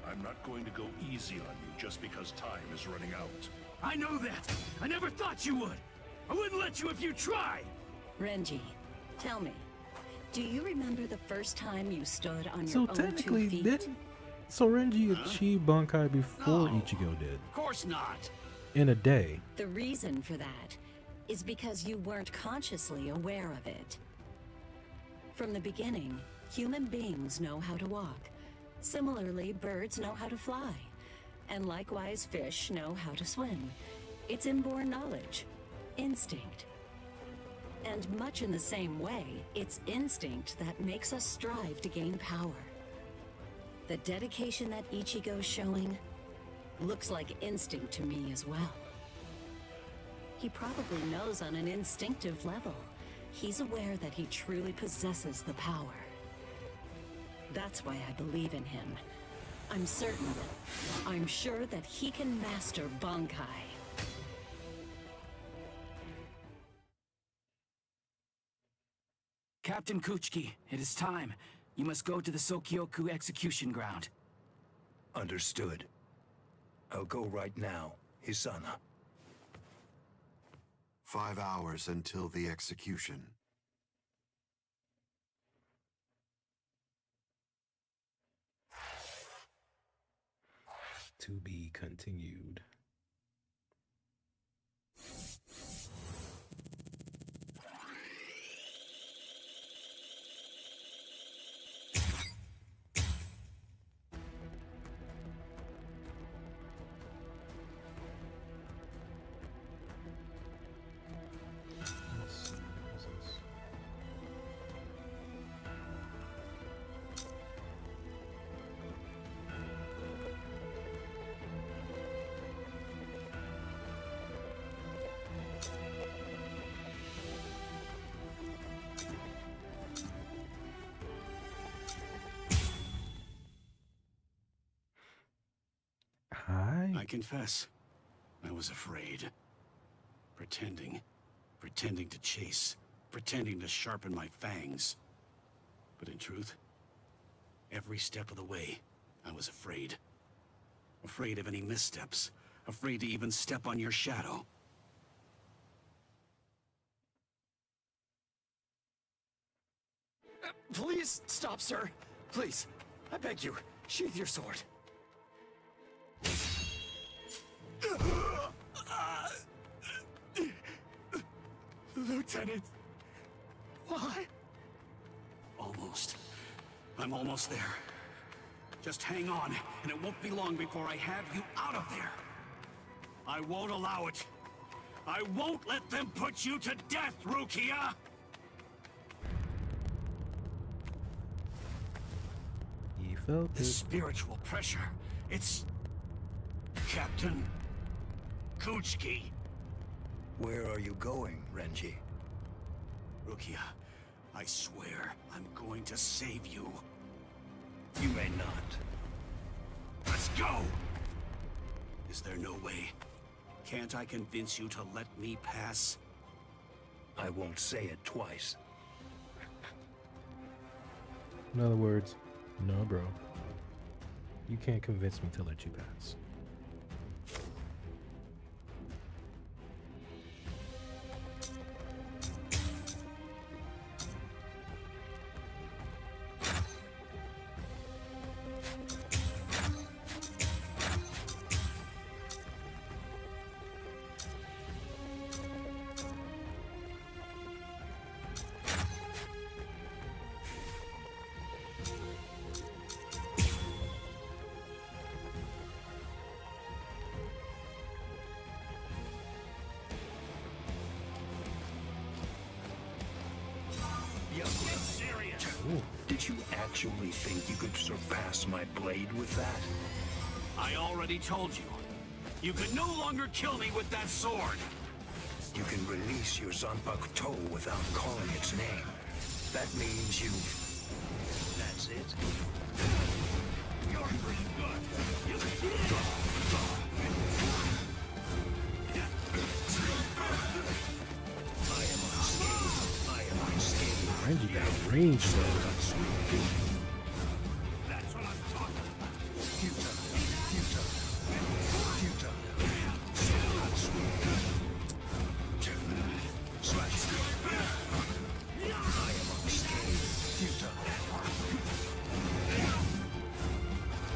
I'm not going to go easy on you just because time is running out. I know that! I never thought you would! I wouldn't let you if you tried! Renji, tell me, do you remember the first time you stood on So your own 2 technically, feet? didn't Renji achieve Bankai before Ichigo did? Of course not. In a day. The reason for that is because you weren't consciously aware of it. From the beginning, human beings know how to walk. Similarly, birds know how to fly. And likewise, fish know how to swim. It's inborn knowledge. Instinct. And much in the same way, it's instinct that makes us strive to gain power. The dedication that Ichigo's showing looks like instinct to me as well. He probably knows on an instinctive level. He's aware that he truly possesses the power. That's why I believe in him. I'm sure that he can master Bankai. Captain Kuchiki, it is time. You must go to the Sokyoku execution ground. Understood. I'll go right now, Hisana. 5 hours until the execution. To be continued. I confess, I was afraid. Pretending to chase, pretending to sharpen my fangs. But in truth, every step of the way, I was afraid. Afraid of any missteps, afraid to even step on your shadow. Please stop, sir. Please, I beg you, sheath your sword. Lieutenant, why? Almost. I'm almost there. Just hang on, and it won't be long before I have you out of there. I won't allow it. I won't let them put you to death, Rukia! You felt The it. spiritual pressure. It's... Captain Kuchiki. Where are you going, Renji? Rukia, I swear I'm going to save you. You may not. Let's go! Is there no way? Can't I convince you to let me pass? I won't say it twice. In other words, no, bro. You can't convince me to let you pass. Did you actually think you could surpass my blade with that? I already told you. You could no longer kill me with that sword. You can release your Zanpakuto without calling its name. That means you... That's it? You're pretty good. I am unscathed. I am unscathed. Renji got range, though. That's what I'm talking about. Futa. Futa. Futa. Slash. I am unscathed. Futa.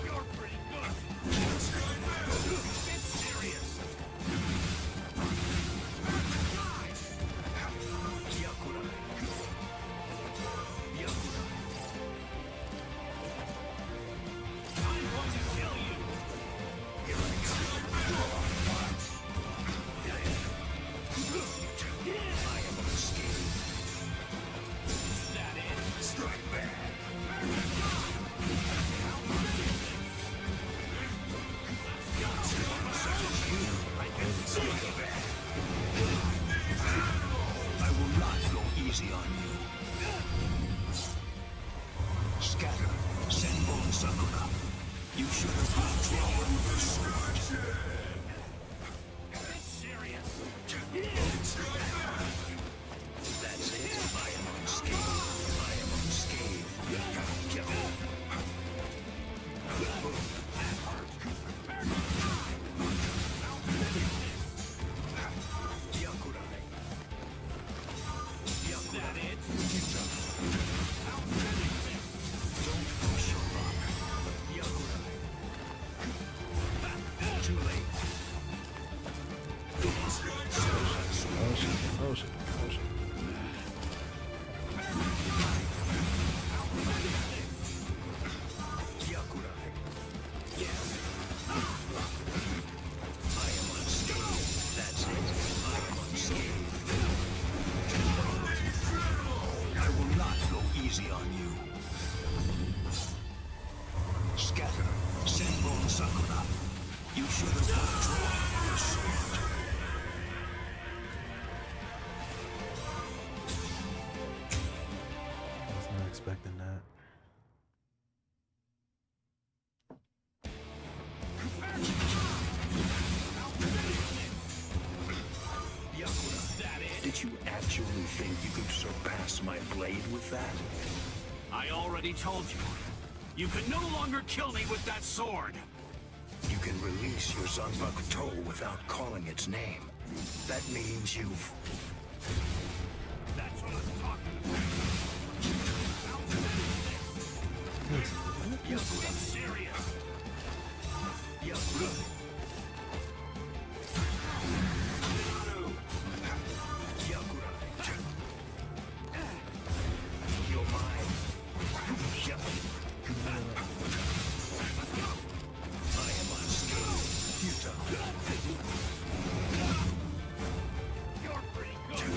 You're pretty good. Get serious. Yakura. Yakura. Did you actually think you could surpass my blade with that? I already told you. You can no longer kill me with that sword. You can release your Zanbak toe without calling its name. That means you've... That's what I'm talking about. Get serious. You're mine. I am unscathed. You're pretty good.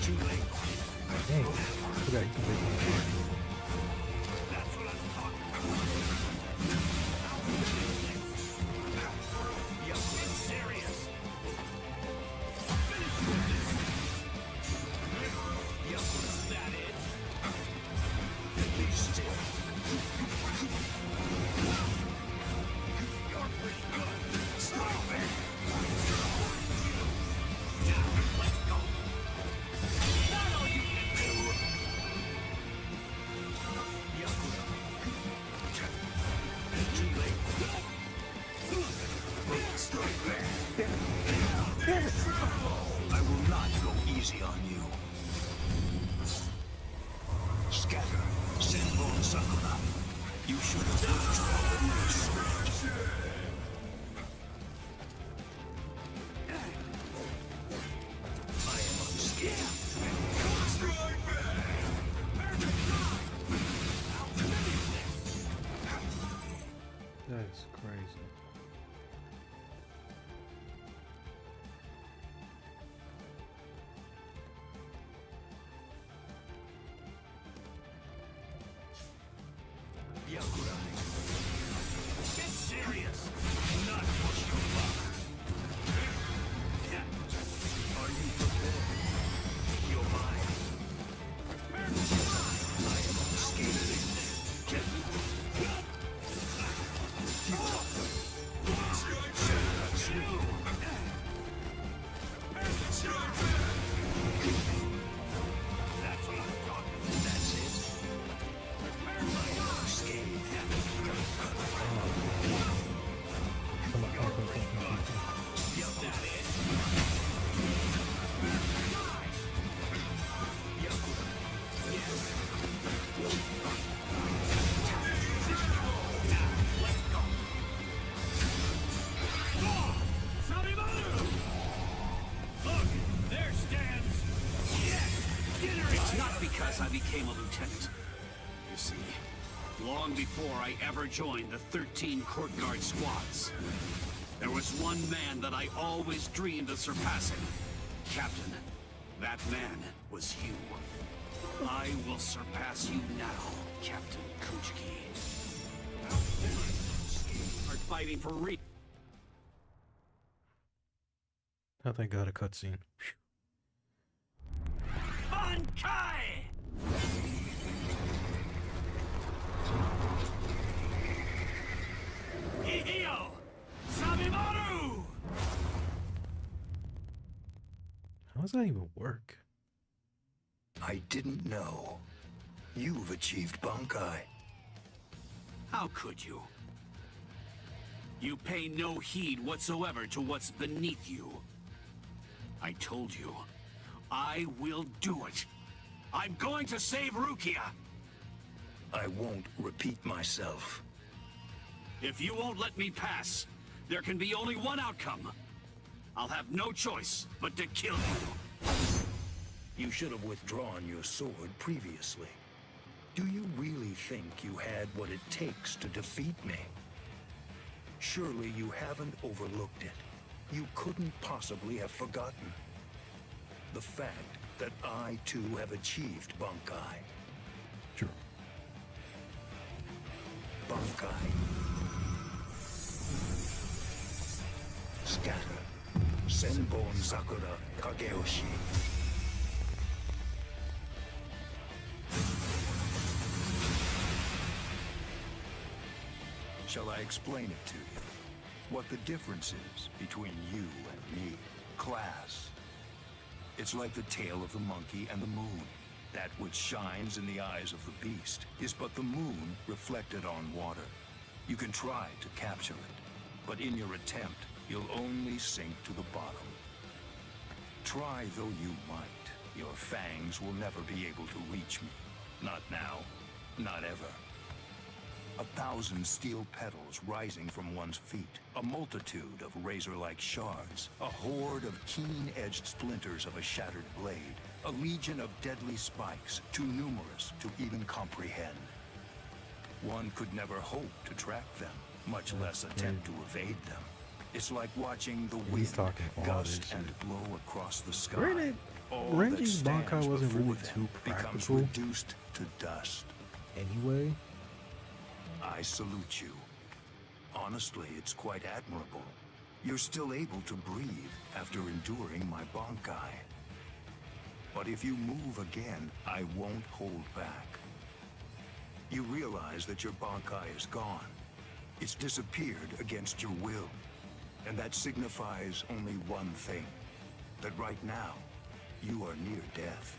Too late. Dang. Forgot you can make That's what I'm talking about. Get serious. Is that it? Be still. You're pretty good. Strike back. Now, let's go. Not all you can do. Too late. Strike back. I will not go easy on you. Scatter, Senbon Sakura. You should have withdrawn your sword. I am unscathed. Strike back. That is crazy. Get serious. Not push your luck. Are you prepared? You're mine. I am unscathed. That's what I'm talking about. That's it. I am unscathed. Is that it? Look, there stands. Yes, dinner. It's not because I became a lieutenant. You see, long before I ever joined the 13 court guard squads, there was one man that I always dreamed of surpassing. Captain, that man was you. I will surpass you now, Captain Kuchiki. Are fighting for Oh, thank God, a cutscene. Bankai! Hihio! Sabimaru! How does that even work? I didn't know. You've achieved Bankai. How could you? You pay no heed whatsoever to what's beneath you. I told you, I will do it. I'm going to save Rukia. I won't repeat myself. If you won't let me pass, there can be only one outcome. I'll have no choice but to kill you. You should have withdrawn your sword previously. Do you really think you had what it takes to defeat me? Surely you haven't overlooked it. You couldn't possibly have forgotten the fact that I too have achieved Bankai. Sure. Bankai. Scatter. Senbon Sakura Kageyoshi. Shall I explain it to you? What the difference is between you and me? Class. It's like the tail of the monkey and the moon. That which shines in the eyes of the beast is but the moon reflected on water. You can try to capture it, but in your attempt, you'll only sink to the bottom. Try though you might, your fangs will never be able to reach me. Not now, not ever. 1,000 steel petals rising from one's feet, a multitude of razor-like shards, a horde of keen-edged splinters of a shattered blade, a legion of deadly spikes, too numerous to even comprehend. One could never hope to track them, much less attempt to evade them. It's like watching the wind gust and blow across the sky. Granted, All Renji's that stands Bankai wasn't really before too them becomes practical reduced to dust. anyway. I salute you. Honestly, it's quite admirable. You're still able to breathe after enduring my Bankai. But if you move again, I won't hold back. You realize that your Bankai is gone. It's disappeared against your will. And that signifies only one thing. That right now, you are near death.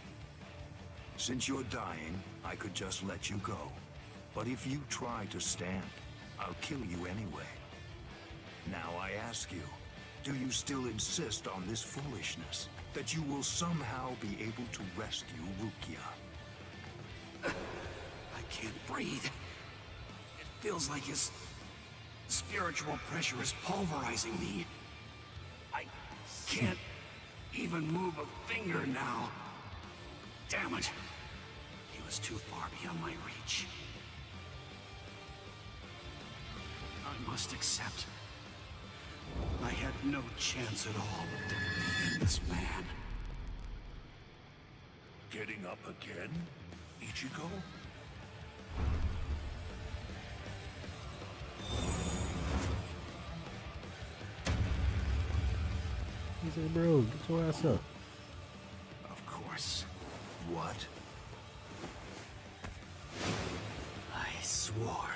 Since you're dying, I could just let you go. But if you try to stand, I'll kill you anyway. Now I ask you, do you still insist on this foolishness? That you will somehow be able to rescue Rukia? I can't breathe. It feels like his spiritual pressure is pulverizing me. I can't even move a finger now. Damn it. He was too far beyond my reach. I must accept. I had no chance at all of defeating this man. Getting up again, Ichigo? He said, bro, get your ass up. Of course. What? I swore.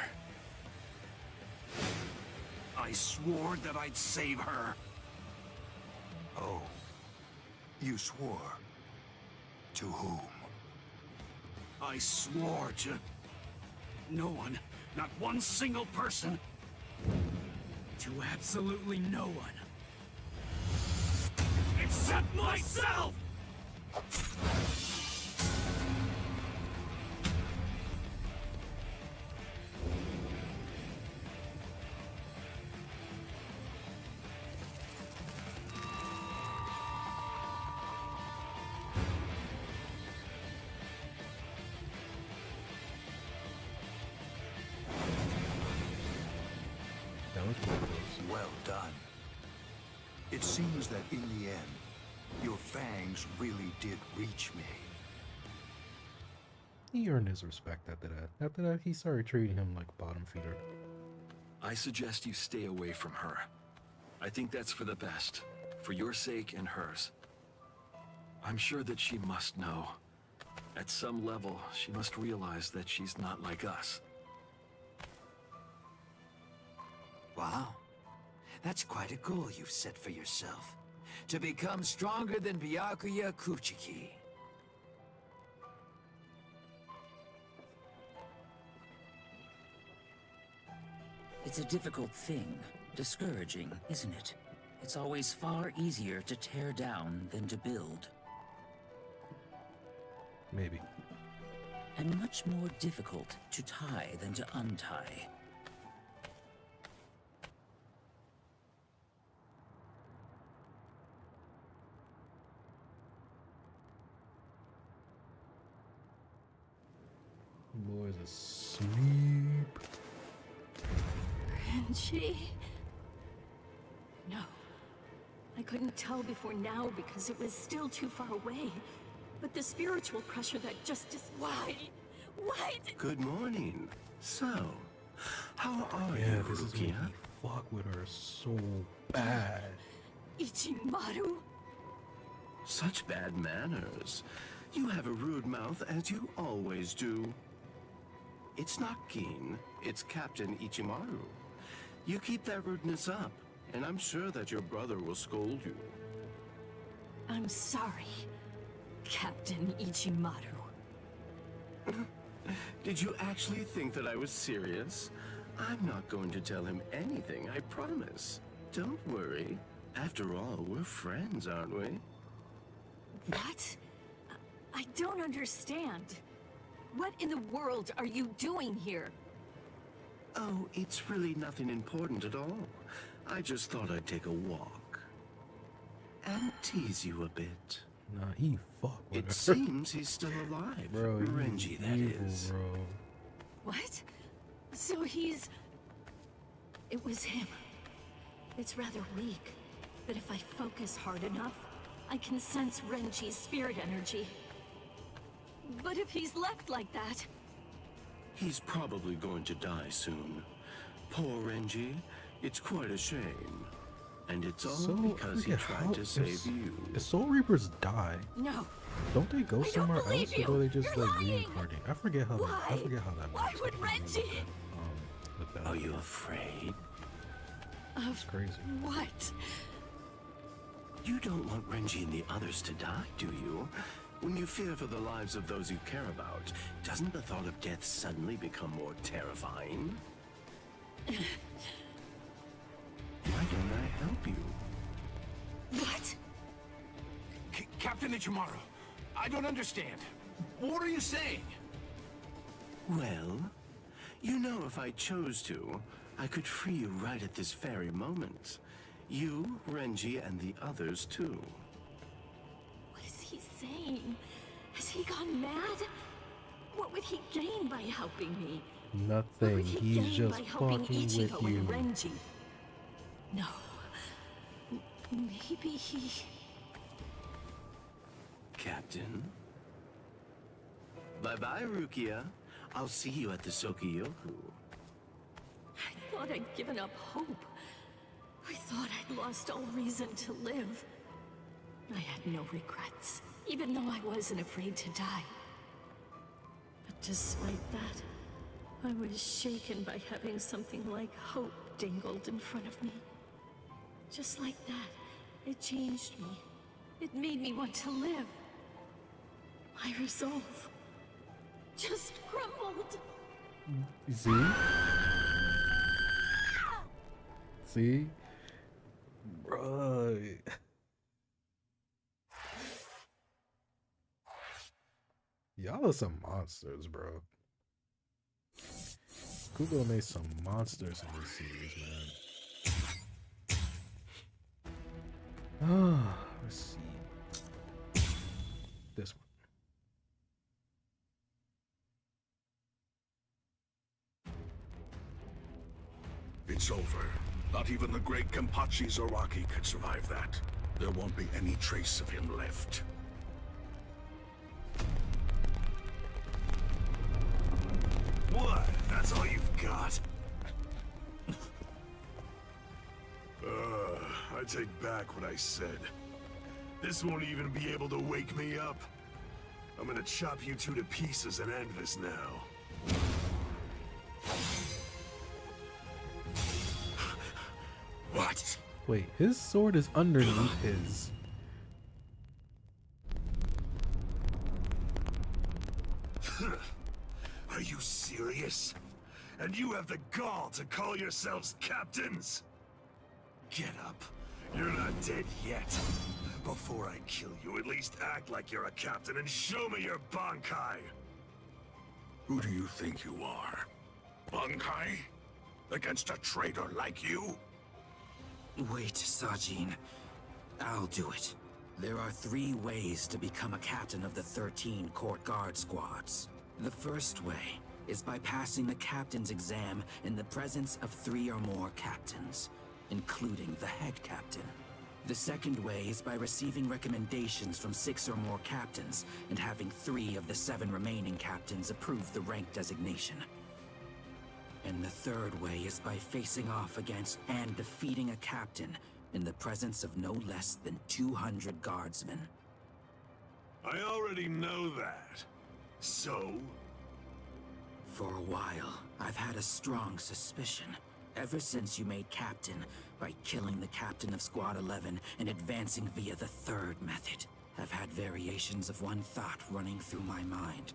I swore that I'd save her. Oh. You swore. To whom? I swore to no one, not one single person. To absolutely no one. Except myself! Well done. It seems that in the end, your fangs really did reach me. He earned his respect after that. After that, he started treating him like a bottom feeder. I suggest you stay away from her. I think that's for the best. For your sake and hers. I'm sure that she must know. At some level, she must realize that she's not like us. Wow. That's quite a goal you've set for yourself. To become stronger than Byakuya Kuchiki. It's a difficult thing. Discouraging, isn't it? It's always far easier to tear down than to build. Maybe. And much more difficult to tie than to untie. Boys asleep. Renji? No. I couldn't tell before now because it was still too far away. But the spiritual pressure that just is... Why? Good morning. So, how are Yeah, you, this is making Rukia? me fuck with her so bad. Ichimaru? Such bad manners. You have a rude mouth, as you always do. It's not Gin, it's Captain Ichimaru. You keep that rudeness up, and I'm sure that your brother will scold you. I'm sorry, Captain Ichimaru. Did you actually think that I was serious? I'm not going to tell him anything, I promise. Don't worry. After all, we're friends, aren't we? What? I don't understand. What in the world are you doing here? Oh, it's really nothing important at all. I just thought I'd take a walk. And tease you a bit. Nah, he fuck with It her. seems he's still alive. Bro, Renji, that evil, is. bro. What? So he's... It was him. It's rather weak, but if I focus hard enough, I can sense Renji's spirit energy. But if he's left like that... He's probably going to die soon. Poor Renji. It's quite a shame. And it's all because he tried to save you. If Soul Reapers die, No. don't they go somewhere else, you. or do they just You're like lying. reincarnate? I forget how that. I Why? forget how that Why works. would I can't remember Renji... with that. Are you afraid? It's crazy. What? You don't want Renji and the others to die, do you? When you fear for the lives of those you care about, doesn't the thought of death suddenly become more terrifying? Why don't I help you? What? Captain Ichimaru, I don't understand. What are you saying? Well, you know, if I chose to, I could free you right at this very moment. You, Renji, and the others too. What is he saying? Has he gone mad? What would he gain by helping me? What Nothing. would he He's gain just by helping fucking Ichigo with you. and Renji? No. Maybe he... Captain? Bye-bye, Rukia. I'll see you at the Sokiyoku. I thought I'd given up hope. I thought I'd lost all reason to live. I had no regrets, even though I wasn't afraid to die. But despite that, I was shaken by having something like hope dangled in front of me. Just like that, it changed me. It made me want to live. My resolve just crumbled. You see? See? Right. Y'all are some monsters, bro. Google made some monsters in this series, man. Let's see. This one. It's over. Not even the great Kenpachi Zaraki could survive that. There won't be any trace of him left. What? That's all you've got? I take back what I said. This won't even be able to wake me up. I'm gonna chop you two to pieces and end this now. What? Wait, his sword is underneath his. Are you serious? And you have the gall to call yourselves captains? Get up. You're not dead yet. Before I kill you, at least act like you're a captain and show me your Bankai. Who do you think you are? Bankai? Against a traitor like you? Wait, Sajin. I'll do it. There are 3 ways to become a captain of the 13 court guard squads. The first way is by passing the captain's exam in the presence of 3 or more captains, including the head captain. The second way is by receiving recommendations from 6 or more captains and having 3 of the 7 remaining captains approve the rank designation. And the third way is by facing off against and defeating a captain in the presence of no less than 200 guardsmen. I already know that. So? For a while, I've had a strong suspicion. Ever since you made captain by killing the captain of Squad 11 and advancing via the third method, I've had variations of one thought running through my mind.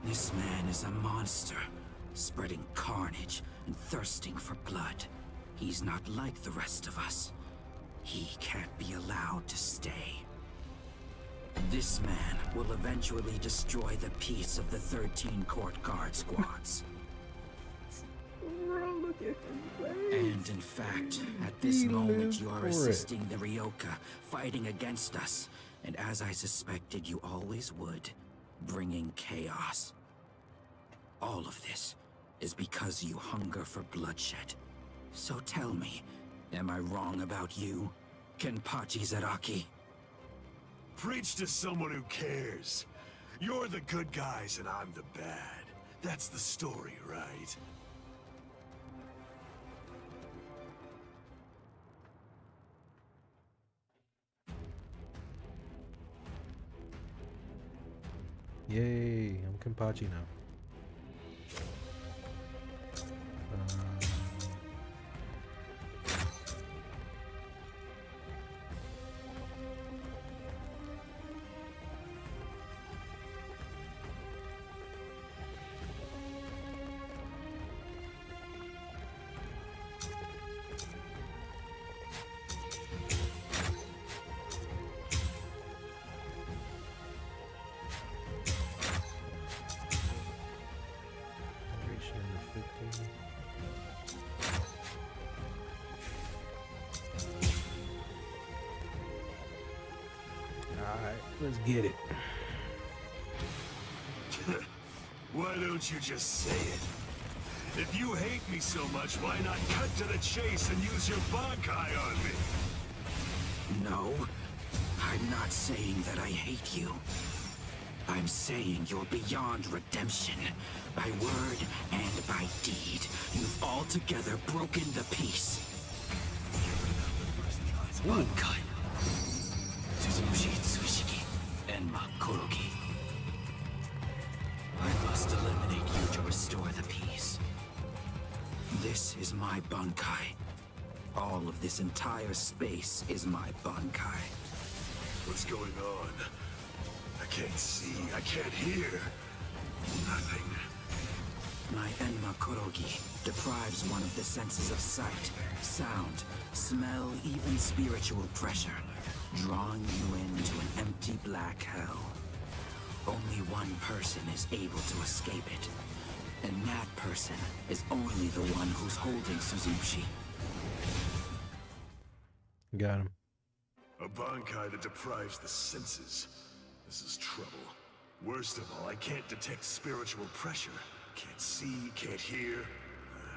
This man is a monster, spreading carnage and thirsting for blood. He's not like the rest of us. He can't be allowed to stay. This man will eventually destroy the peace of the 13 court guard squads. And in fact, at this moment you are assisting the Ryoka, fighting against us, and as I suspected you always would, bringing chaos. All of this is because you hunger for bloodshed. So tell me, am I wrong about you, Kenpachi Zaraki? Preach to someone who cares. You're the good guys and I'm the bad. That's the story, right? Yay, I'm Kenpachi now. Alright, let's get it. Why don't you just say it? If you hate me so much, why not cut to the chase and use your Bankai on me? No, I'm not saying that I hate you. I'm saying you're beyond redemption. By word and by deed, you've altogether broken the peace. Bankai. Suzushi Tsushiki. Enma Korogi. I must eliminate you to restore the peace. This is my Bankai. All of this entire space is my Bankai. What's going on? I can't see, I can't hear. Nothing. My Enma Korogi deprives one of the senses of sight, sound, smell, even spiritual pressure, drawing you into an empty black hell. Only one person is able to escape it, and that person is only the one who's holding Suzushi. Got him. A Bankai that deprives the senses. This is trouble. Worst of all, I can't detect spiritual pressure. Can't see, can't hear.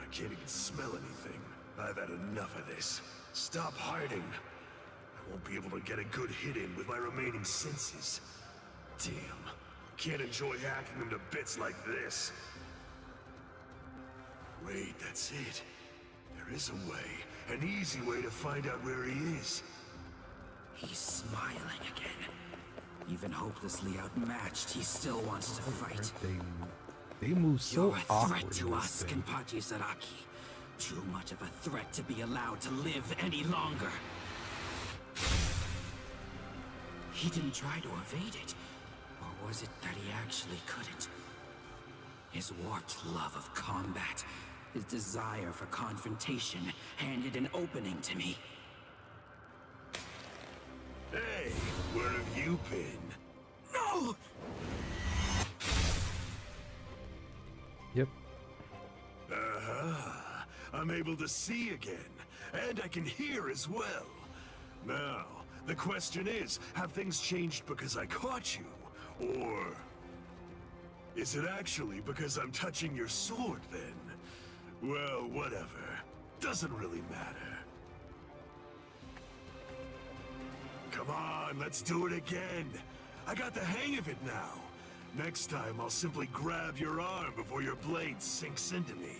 I can't even smell anything. I've had enough of this. Stop hiding. I won't be able to get a good hit in with my remaining senses. Damn. I can't enjoy hacking them to bits like this. Wait, that's it. There is a way. An easy way to find out where he is. He's smiling again. Even hopelessly outmatched, he still wants to fight. They move so You're a awkward. threat to us, Kenpachi Zaraki. Too much of a threat to be allowed to live any longer. He didn't try to evade it. Or was it that he actually couldn't? His warped love of combat, his desire for confrontation, handed an opening to me. Hey, where have you been? No! Yep. Uh-huh. I'm able to see again, and I can hear as well. Now, the question is, have things changed because I caught you? Or is it actually because I'm touching your sword then? Well, whatever. Doesn't really matter. Come on, let's do it again. I got the hang of it now. Next time, I'll simply grab your arm before your blade sinks into me.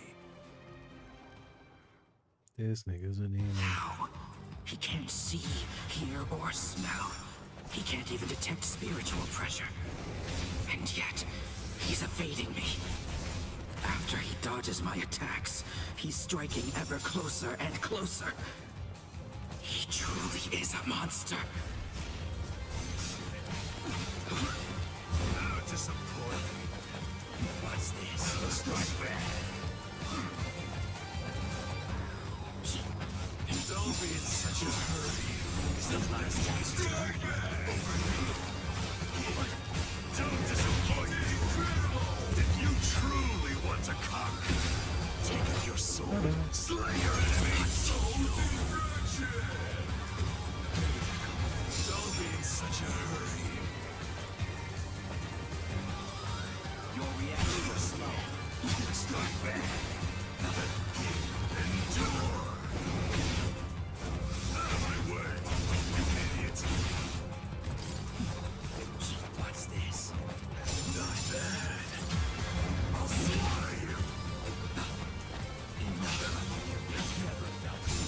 This nigga's a demon. How? He can't see, hear, or smell. He can't even detect spiritual pressure. And yet, he's evading me. After he dodged dodges my attacks. He's striking ever closer and closer. He truly is a monster. How disappointing. What's this? Strike back. Don't be in such a hurry. Strike back. Don't disappoint me. If you truly want to conquer, take up your sword, slay your enemy. Soul destruction. Don't be in such a hurry. Your reaction is slow. Strike back. Endure. Out of my way, you idiot. What's this? Not bad. I'll see.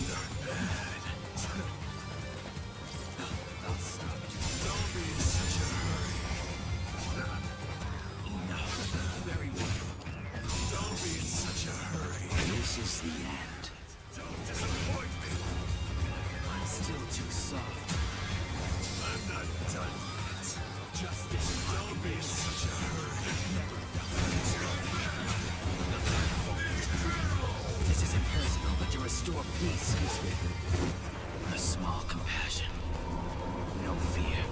Not bad. I'll stop you. Don't be in such a hurry. Enough. Very well. Don't be in such a hurry. This is the end. Don't disappoint me. I'm still too soft. I'm not done yet. Justice. Don't be in such a hurry. This isn't personal, but to restore peace is a small compassion. No fear.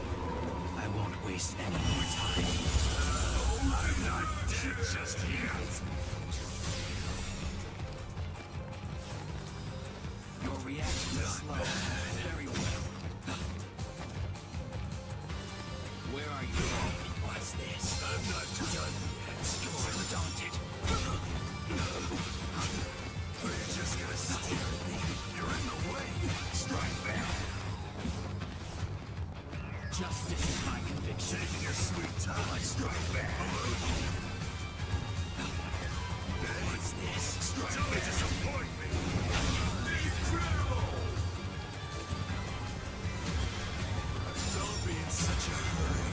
I won't waste any more time. I'm not dead just yet. Your reaction is slow. Very well. Where are you? What's this? I'm not done yet. You're daunted. Are you just gonna stare at me? You're in the way. Strike back. Justice is my conviction. Taking your sweet time. Strike back. What's this? Strike back. Don't disappoint me. Incredible. Don't be in such a hurry.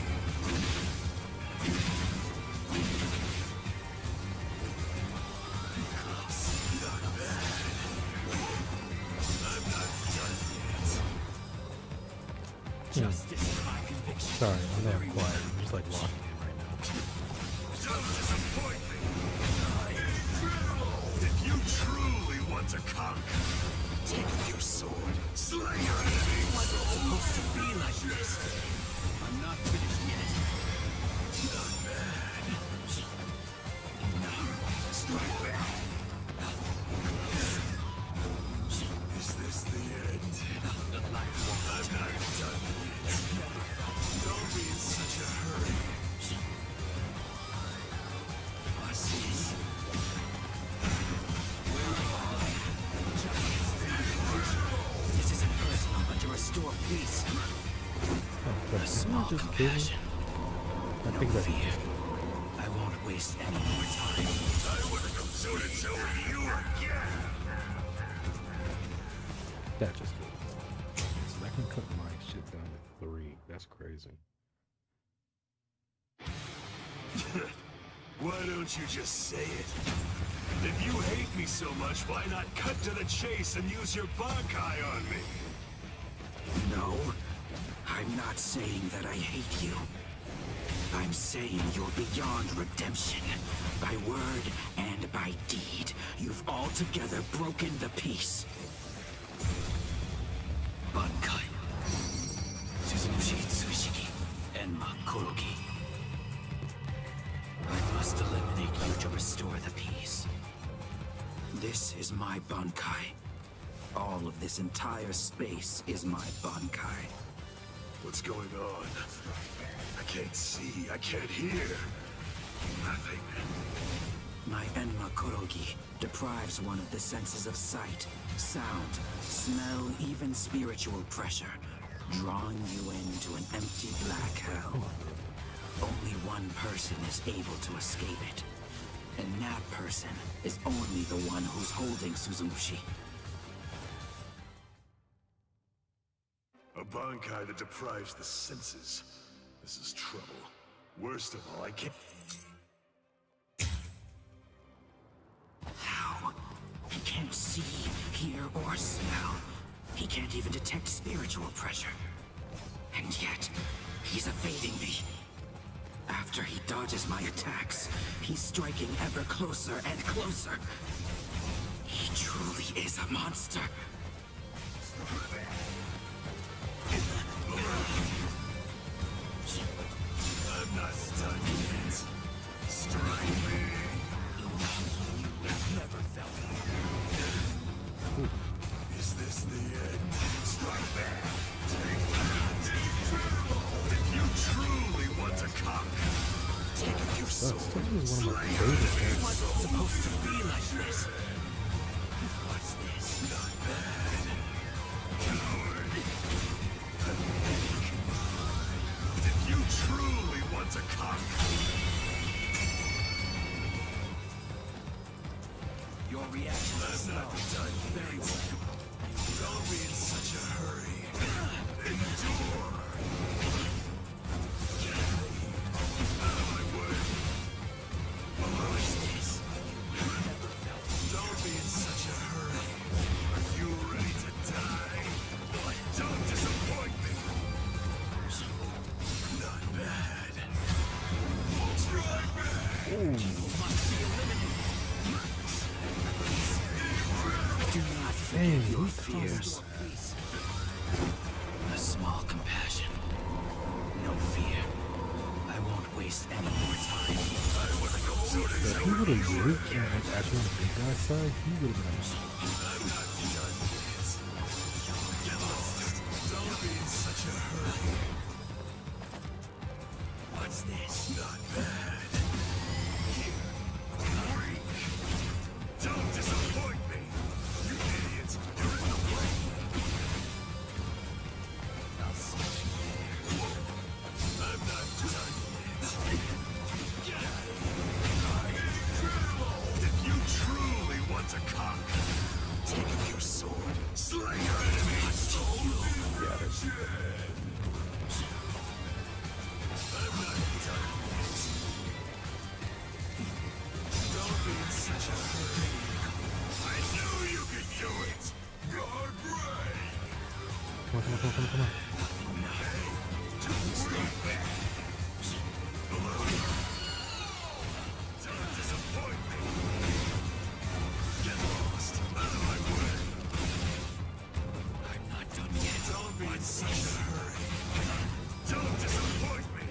Not bad. I'm not done yet. Justice is my conviction. Sorry, I'm not quiet. I'm just like locking in right now. Don't disappoint me. Incredible. If you truly want to conquer, take up your sword, slay your enemy. What's it supposed to be like this? I'm not finished yet. Not bad. No. Strike back. Is this the end? I'm not done yet. Don't be in such a hurry. I see. This isn't personal, but to restore peace. But A small just kidding. compassion. I No think that's fear. I won't waste any more time. I wouldn't have suited to you again. that just did. So I can cut my shit down to 3. That's crazy. Why don't you just say it? If you hate me so much, why not cut to the chase and use your Bankai on me? No, I'm not saying that I hate you. I'm saying you're beyond redemption. By word and by deed, you've altogether broken the peace. Bankai. Suzushi Tsushiki. Enma Kuroki. I must eliminate you to restore the peace. This is my Bankai. All of this entire space is my Bankai. What's going on? I can't see, I can't hear. Nothing. My Enma Kurogi deprives one of the senses of sight, sound, smell, even spiritual pressure, drawing you into an empty black hell. Only one person is able to escape it. And that person is only the one who's holding Suzushi. A Bankai that deprives the senses. This is trouble. Worst of all, I can't... or smell. He can't even detect spiritual pressure. And yet, he's evading me. After he dodges my attacks, he's striking ever closer and closer. He truly is a monster. I'm not done yet. Strike me. Never felt it. Is this the end? Strike back. Take that. If you truly want to conquer, take your soul. Slay your enemies. What's it supposed to be like this? What's this? Not bad. Coward. If you truly want to conquer, your reaction is slow. Very well. Don't be in such a hurry. Endure. Out of my way. What's this? Don't be in such a hurry. Are you ready to die? Don't disappoint me. Not bad. Strike back. Do not forget your fears. A small compassion. No fear. I won't waste any more time. If he would have used actually on the big guy side, he would have been. Don't be in such a hurry. What's this? Not bad. Here. Freak. Don't disappoint me. You idiot. You're in the way. I'll see you there. I'm not done yet. If you truly want to conquer, take up your sword. Slay your enemies. Got it. I'm not done yet. Don't be in such a hurry. I knew you could do it. You're brave. Come on. Don't disappoint me. Get lost. Out of my way. I'm not done yet. Don't be in such a hurry. Don't disappoint me.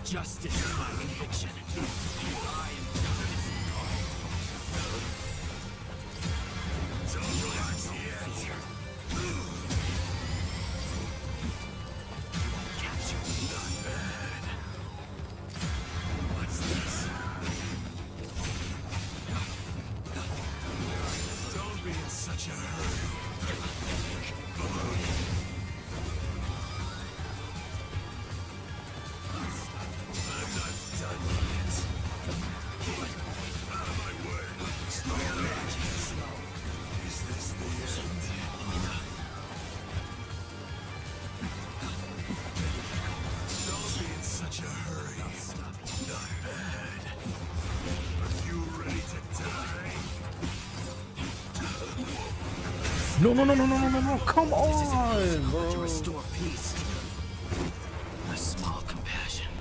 Justice is my conviction. I am Don't relax yet. captured. Not bad. What's this? Don't be in such a hurry. I'm not done yet. Out of my way. Is this the end? Don't be in such a hurry. Not bad. Are you ready to die? No. Come on, To bro. restore peace. A small compassion.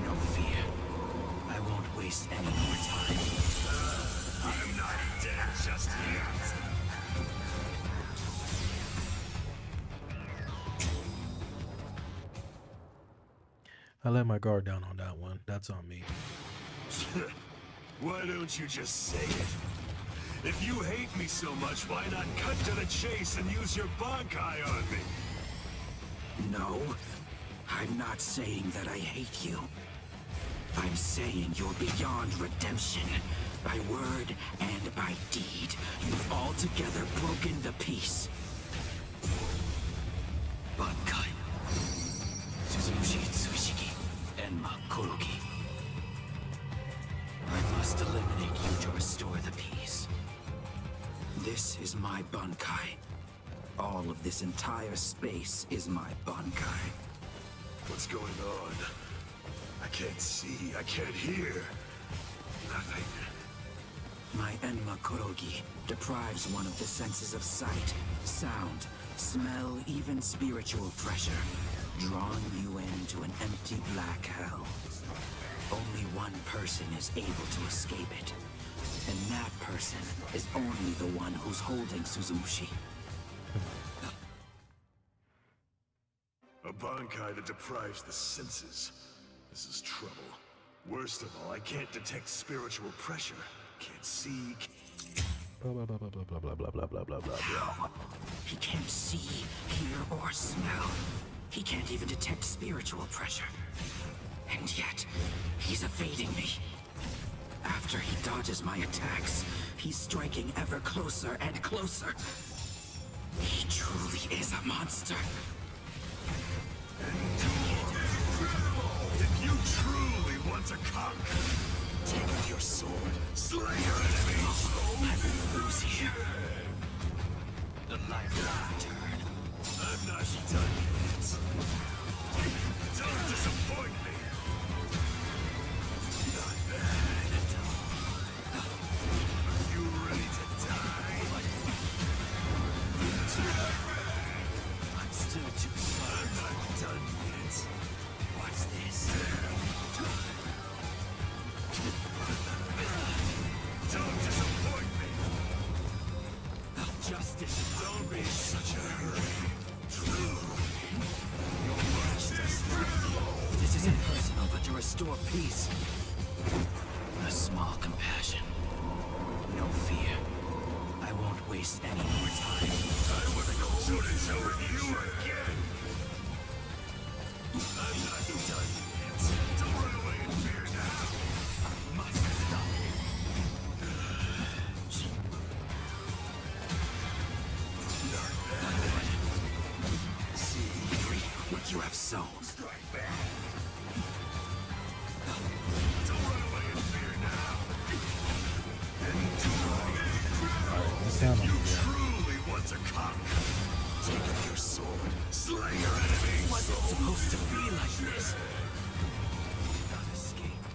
No fear. I won't waste any more time. I'm not dead just yet. I let my guard down on that one. That's on me. Why don't you just say it? If you hate me so much, why not cut to the chase and use your Bankai on me? No, I'm not saying that I hate you. I'm saying you're beyond redemption. By word and by deed, you've altogether broken the peace. Bankai. Suzushi Tsushiki. Enma Kuroki. I must eliminate you to restore the peace. This is my Bankai. All of this entire space is my Bankai. What's going on? I can't see, I can't hear. Nothing. My Enma Korogi deprives one of the senses of sight, sound, smell, even spiritual pressure, drawing you into an empty black hell. Only one person is able to escape it, and that person is only the one who's holding Suzumushi. A Bankai that deprives the senses. This is trouble. Worst of all, I can't detect spiritual pressure. Can't see. Blah blah blah blah blah blah blah blah blah blah blah. He can't see, hear, or smell. He can't even detect spiritual pressure. And yet, he's evading me. After he dodges my attacks, he's striking ever closer and closer. He truly is a monster. If you truly want to conquer, take up your sword, slay your enemies. I will lose here. The light will return. I'm not done yet. Don't disappoint me. Not bad at all. Are you ready to die? I'm still too slow. I'm not done yet. What's this? Don't disappoint me. Justice. Don't be in such a hurry. This isn't personal, but to restore peace. A small compassion. No fear. I won't waste any more time. I wasn't going to with you again. I'm not done yet. Don't run away in fear now. Must stop him. Not bad. See what you have sown. Strike back. Don't run away in fear now. If you truly want to conquer, take up your sword, slay your enemies. What's it supposed to be like this? Not escape.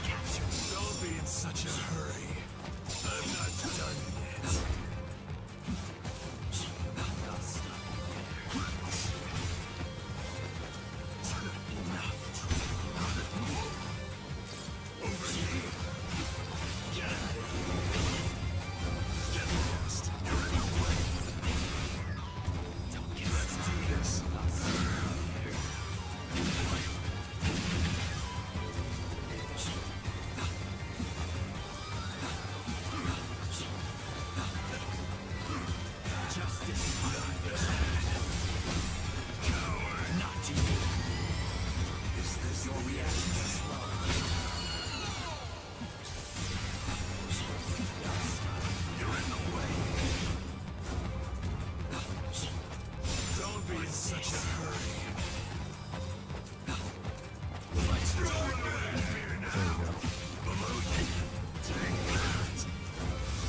Capture. Don't be in such a hurry. I'm not done yet. I'll stop you there. Enough. Over here. Get lost. You're in the way. Don't get Let's do this. justice. Coward. Not to you. Is this your reaction is slow? You're in the way. Don't be in such a hurry. Let's throw it away in fear now. Below you. Take that.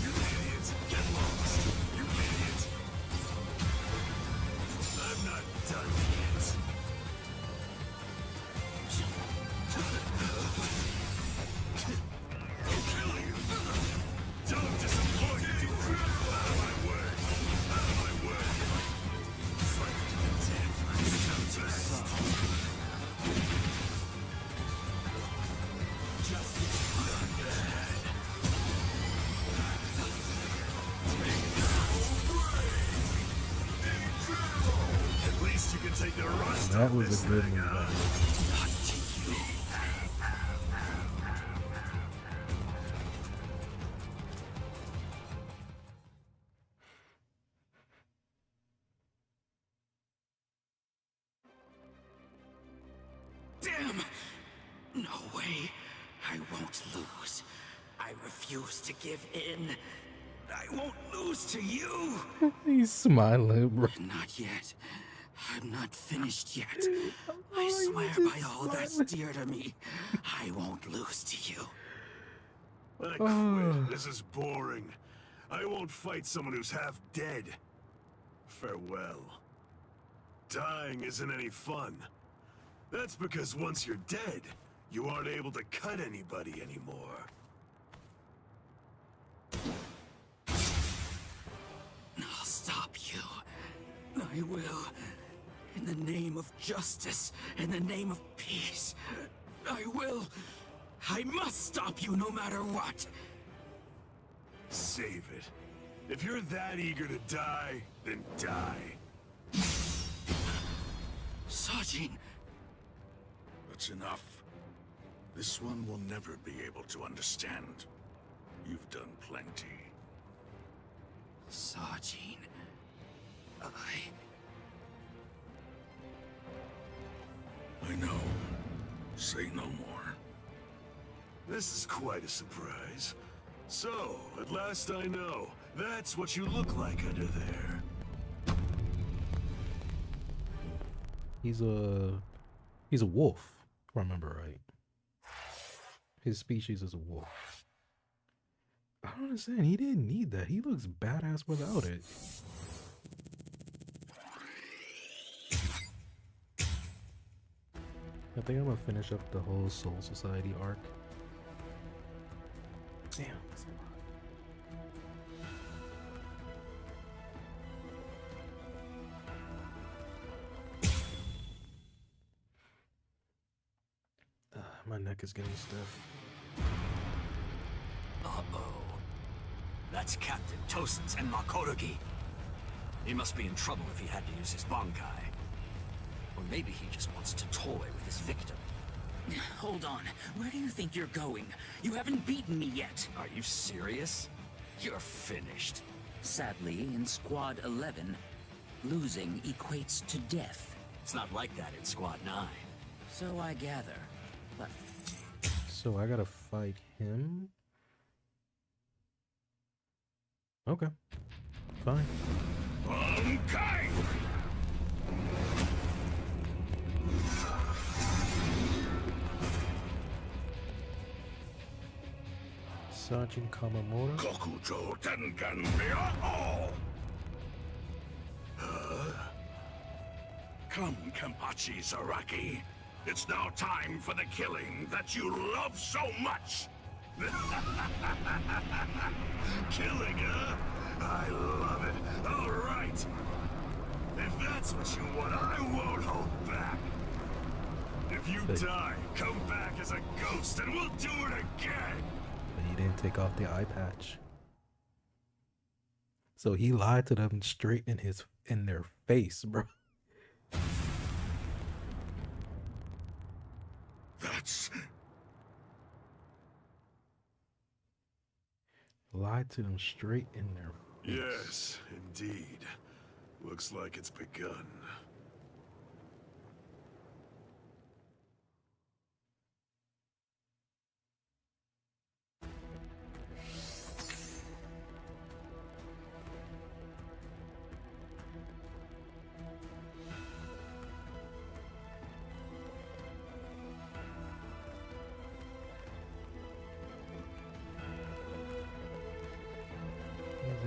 You idiot. Get lost. You idiot. I'm not done yet. I'll kill you. Don't disappoint me. Out of my way. Out of my way. Fight to the death. Too best. At least you can take the rust That off was this a good thing, move. huh? Damn! No way. I won't lose. I refuse to give in. I won't lose to you. He's smiling, bro. Not yet. I'm not finished yet. I swear by all that's dear to me, I won't lose to you. I quit. This is boring. I won't fight someone who's half dead. Farewell. Dying isn't any fun. That's because once you're dead, You aren't able to cut anybody anymore. I'll stop you. I will. In the name of justice, in the name of peace. I will. I must stop you no matter what. Save it. If you're that eager to die, then die. Sajin! That's enough. This one will never be able to understand. You've done plenty. Sajin... I know. Say no more. This is quite a surprise. So, at last I know. That's what you look like under there. He's a wolf, if I remember right. His species is a wolf. I don't understand. He didn't need that. He looks badass without it. I think I'm gonna finish up the whole Soul Society arc. Damn, that's a lot. My neck is getting stiff. Uh-oh. That's Captain Tosen's and Makotogi. He must be in trouble if he had to use his Bankai. Or maybe he just wants to toy with his victim. Hold on. Where do you think you're going? You haven't beaten me yet. Are you serious? You're finished. Sadly, in Squad 11, losing equates to death. It's not like that in Squad 9. So I gather. But so I gotta fight him? Okay. Fine. Okay. Sergeant Kamamoto. Kokujo Tenkan Mia-o! Come, Kenpachi Zaraki. It's now time for the killing that you love so much! Killing, huh? I love it. All right. If that's what you want, I won't hold back. If you die, come back as a ghost and we'll do it again. But he didn't take off the eye patch. So he lied to them straight in their face, bro. That's... Lied to them straight in their face. Yes, indeed. Looks like it's begun.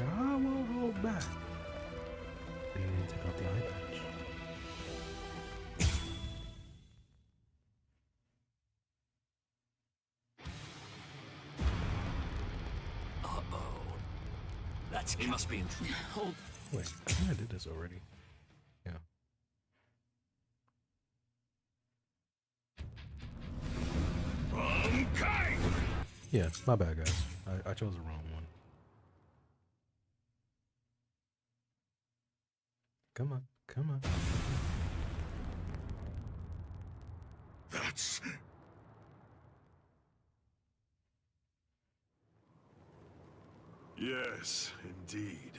I won't hold back. But he didn't take off the eye patch. Uh-oh. That's... He must be in... Hold... Wait, I think I did this already. Yeah. Okay. Yeah, my bad, guys. I chose the wrong one. Come on, come on. That's... Yes, indeed.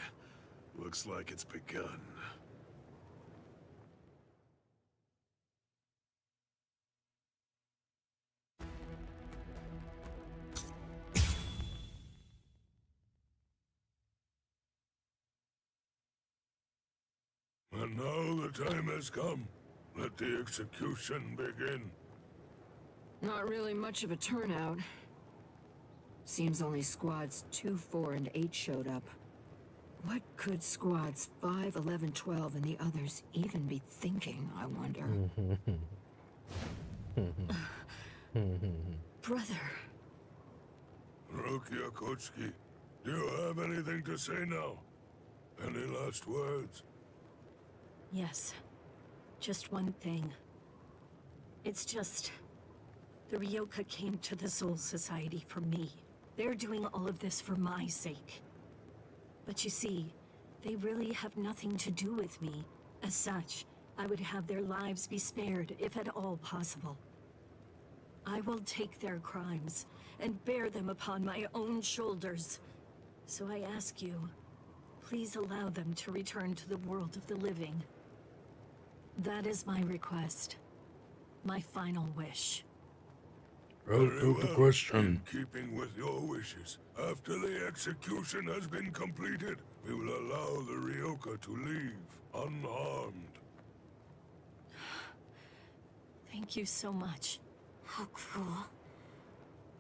Looks like it's begun. And now the time has come. Let the execution begin. Not really much of a turnout. Seems only squads 2, 4, and 8 showed up. What could squads 5, 11, 12, and the others even be thinking, I wonder? Rukia Kochiki, do you have anything to say now? Any last words? Yes. Just one thing. It's just... the Ryoka came to the Soul Society for me. They're doing all of this for my sake. But you see, they really have nothing to do with me. As such, I would have their lives be spared, if at all possible. I will take their crimes and bear them upon my own shoulders. So I ask you, please allow them to return to the world of the living. That is my request. My final wish. Very well. In keeping with your wishes, after the execution has been completed, we will allow the Ryoka to leave unharmed. Thank you so much. How cruel.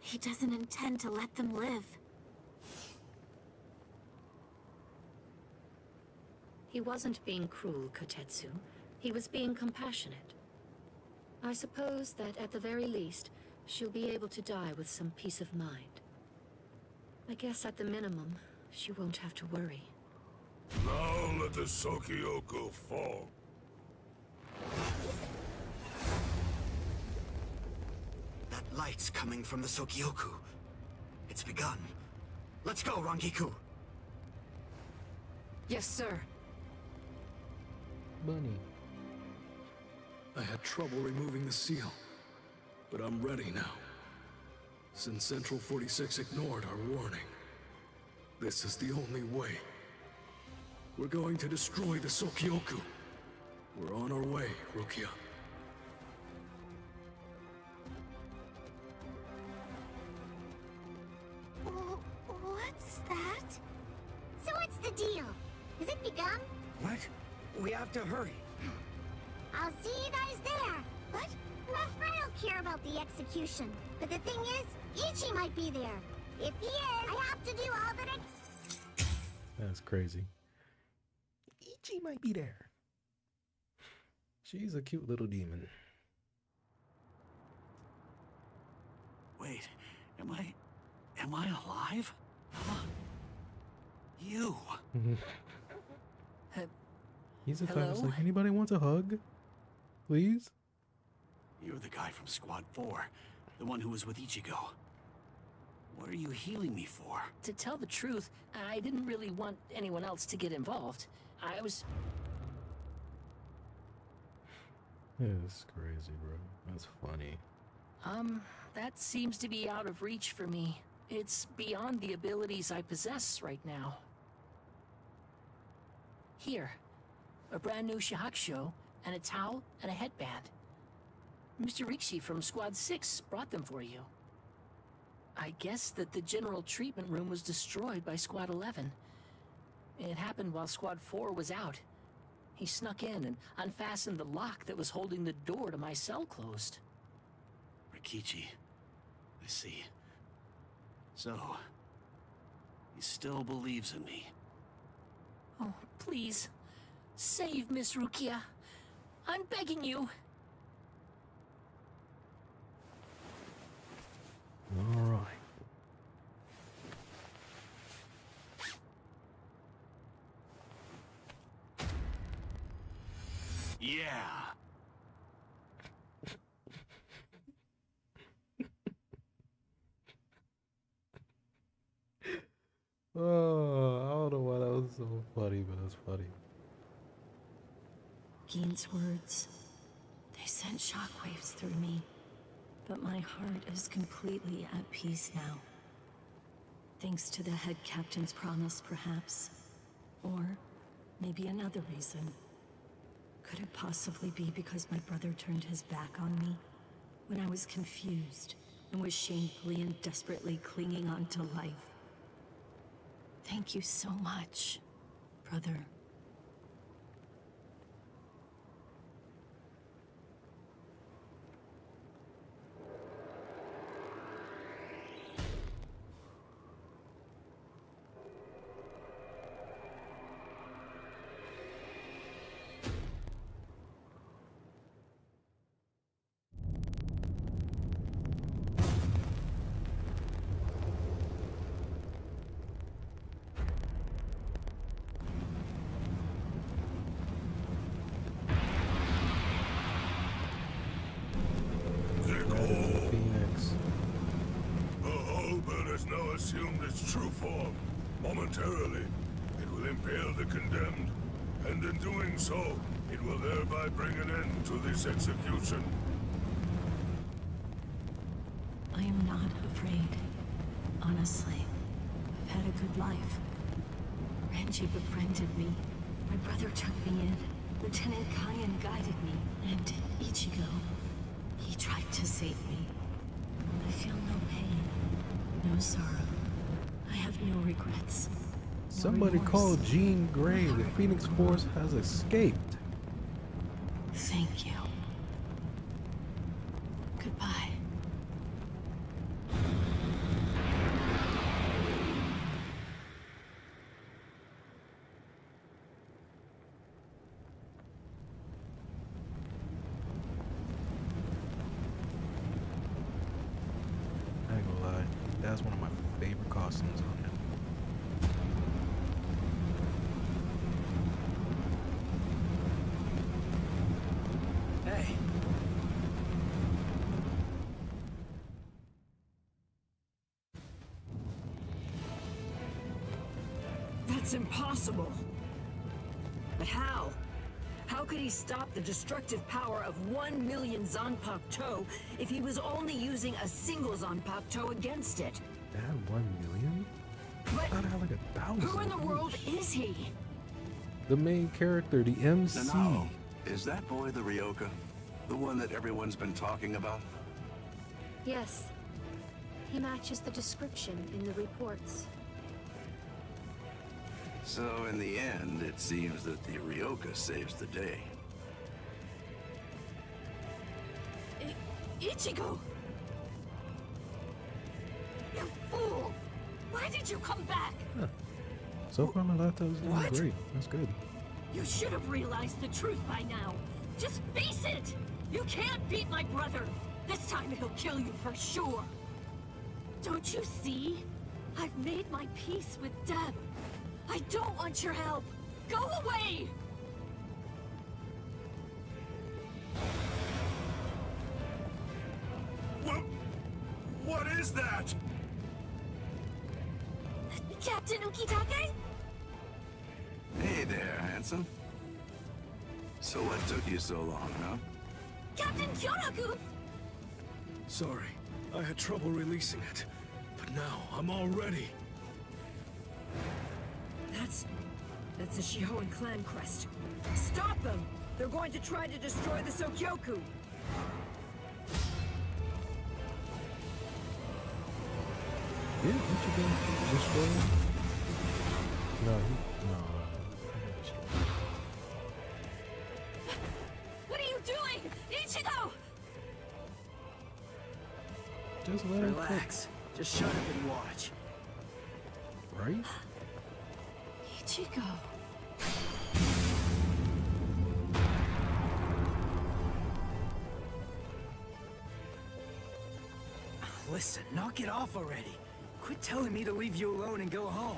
He doesn't intend to let them live. He wasn't being cruel, Kotetsu. He was being compassionate. I suppose that at the very least, she'll be able to die with some peace of mind. I guess at the minimum, she won't have to worry. Now let the Sokyoko fall. That light's coming from the Sokyoku. It's begun. Let's go, Rangiku. Yes, sir. Bunny. I had trouble removing the seal, but I'm ready now. Since Central 46 ignored our warning, this is the only way. We're going to destroy the Sokyoku. We're on our way, Rukia. What's that? So what's the deal? Has it begun? What? We have to hurry. I'll see you guys there. What? I don't care about the execution. But the thing is, Ichi might be there. If he is, I have to do all that I... That's crazy. Ichi might be there. She's a cute little demon. Wait, am I alive? Huh? You. He's the type Hello? that's like, anybody wants a hug? Please? You're the guy from Squad 4, the one who was with Ichigo. What are you healing me for? To tell the truth, I didn't really want anyone else to get involved. I was... It's crazy, bro. That's funny. That seems to be out of reach for me. It's beyond the abilities I possess right now. Here, a brand new shahakusho, and a towel, and a headband. Mr. Rikshi from Squad 6 brought them for you. I guess that the general treatment room was destroyed by Squad 11. It happened while Squad 4 was out. He snuck in and unfastened the lock that was holding the door to my cell closed. Rikichi. I see. So, he still believes in me. Oh, please. Save Miss Rukia. I'm begging you. All right. Yeah. Oh, I don't know why that was so funny, but it's funny. Gein's words, they sent shockwaves through me, but my heart is completely at peace now. Thanks to the head captain's promise, perhaps. Or maybe another reason. Could it possibly be because my brother turned his back on me when I was confused and was shamefully and desperately clinging on to life? Thank you so much, brother. assumed its true form. Momentarily, it will impale the condemned, and in doing so, it will thereby bring an end to this execution. I am not afraid. Honestly, I've had a good life. Renji befriended me. My brother took me in. Lieutenant Kyan guided me. And Ichigo, he tried to save me. I feel no pain, no sorrow. I have no regrets. Somebody called Jean Grey. The Phoenix Force has escaped. Thank you. Goodbye. I ain't gonna lie, that's one of my favorite costumes on him. Hey. That's impossible. But how? How could he stop the destructive power of 1 million Zanpakuto if he was only using a single Zanpakuto against it? They had 1 million? I thought I had like 1,000. Who in the world is he? The main character, the MC. Nanao, is that boy the Ryoka? The one that everyone's been talking about? Yes. He matches the description in the reports. So in the end, it seems that the Ryoka saves the day. Ichigo! You fool! Why did you come back? Huh. So far, my laptop is doing What? great. That's good. You should have realized the truth by now. Just face it! You can't beat my brother! This time he'll kill you for sure! Don't you see? I've made my peace with death. I don't want your help! Go away! What is that? Captain Ukitake? Hey there, handsome. So what took you so long, huh? Captain Kyoraku! Sorry, I had trouble releasing it. But now, I'm all ready. That's a Shihoan clan crest. Stop them! They're going to try to destroy the Sokyoku! Did Ichigo destroy him? No, What are you doing? Ichigo! Just let him Relax. Just shut up and watch. Right? Ichigo. Listen, knock it off already. Quit telling me to leave you alone and go home.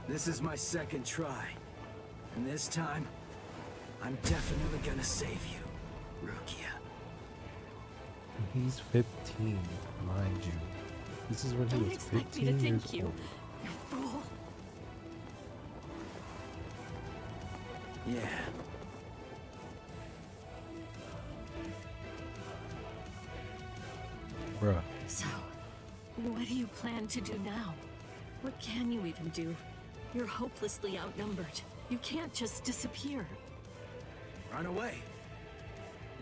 This is my second try. And this time, I'm definitely gonna save you, Rukia. He's 15, mind you. This is when he Don't was expect me to 15 years thank you. old. You fool. Yeah. Bruh. So, what do you plan to do now? What can you even do? You're hopelessly outnumbered. You can't just disappear. Run away.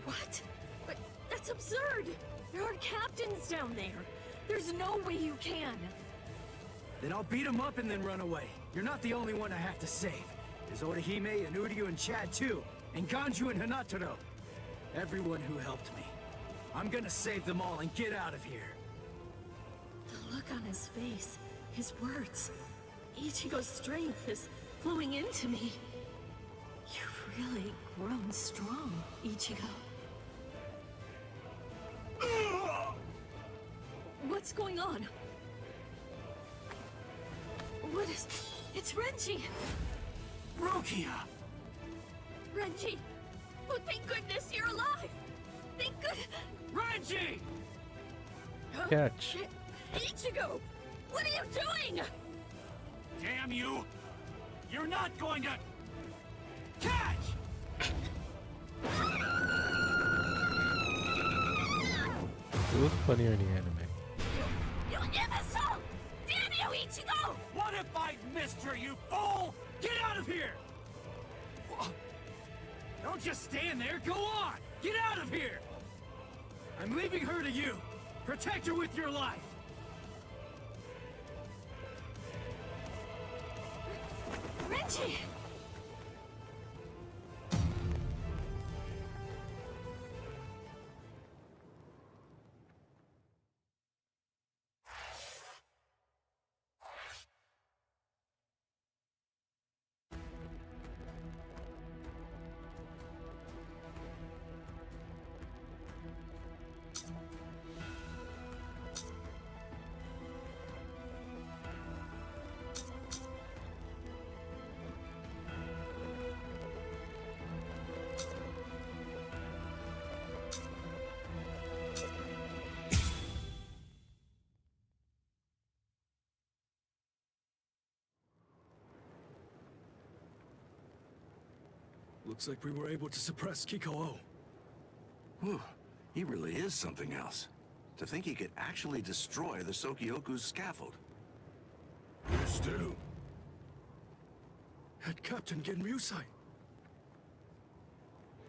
What? But that's absurd! There are captains down there! There's no way you can! Then I'll beat him up and then run away. You're not the only one I have to save. There's Orihime and Uryu and Chad too. And Ganju and Hanataro. Everyone who helped me. I'm gonna save them all and get out of here. The look on his face, his words. Ichigo's strength is flowing into me. You've really grown strong, Ichigo. What's going on? What is... It's Renji! Rukia! Renji! Oh, thank goodness you're alive! Thank good... Renji! Catch. Ichigo! What are you doing? Damn you! You're not going to... catch! It was funnier in the anime. You imbecile! Damn you, Ichigo! What if I missed her, you fool? Get out of here! Don't just stand there, go on! Get out of here! I'm leaving her to you. Protect her with your life. Renji! Looks like we were able to suppress Kiko-O. Whew, he really is something else. To think he could actually destroy the Sokyoku's scaffold. Still. Head Captain Genryusai.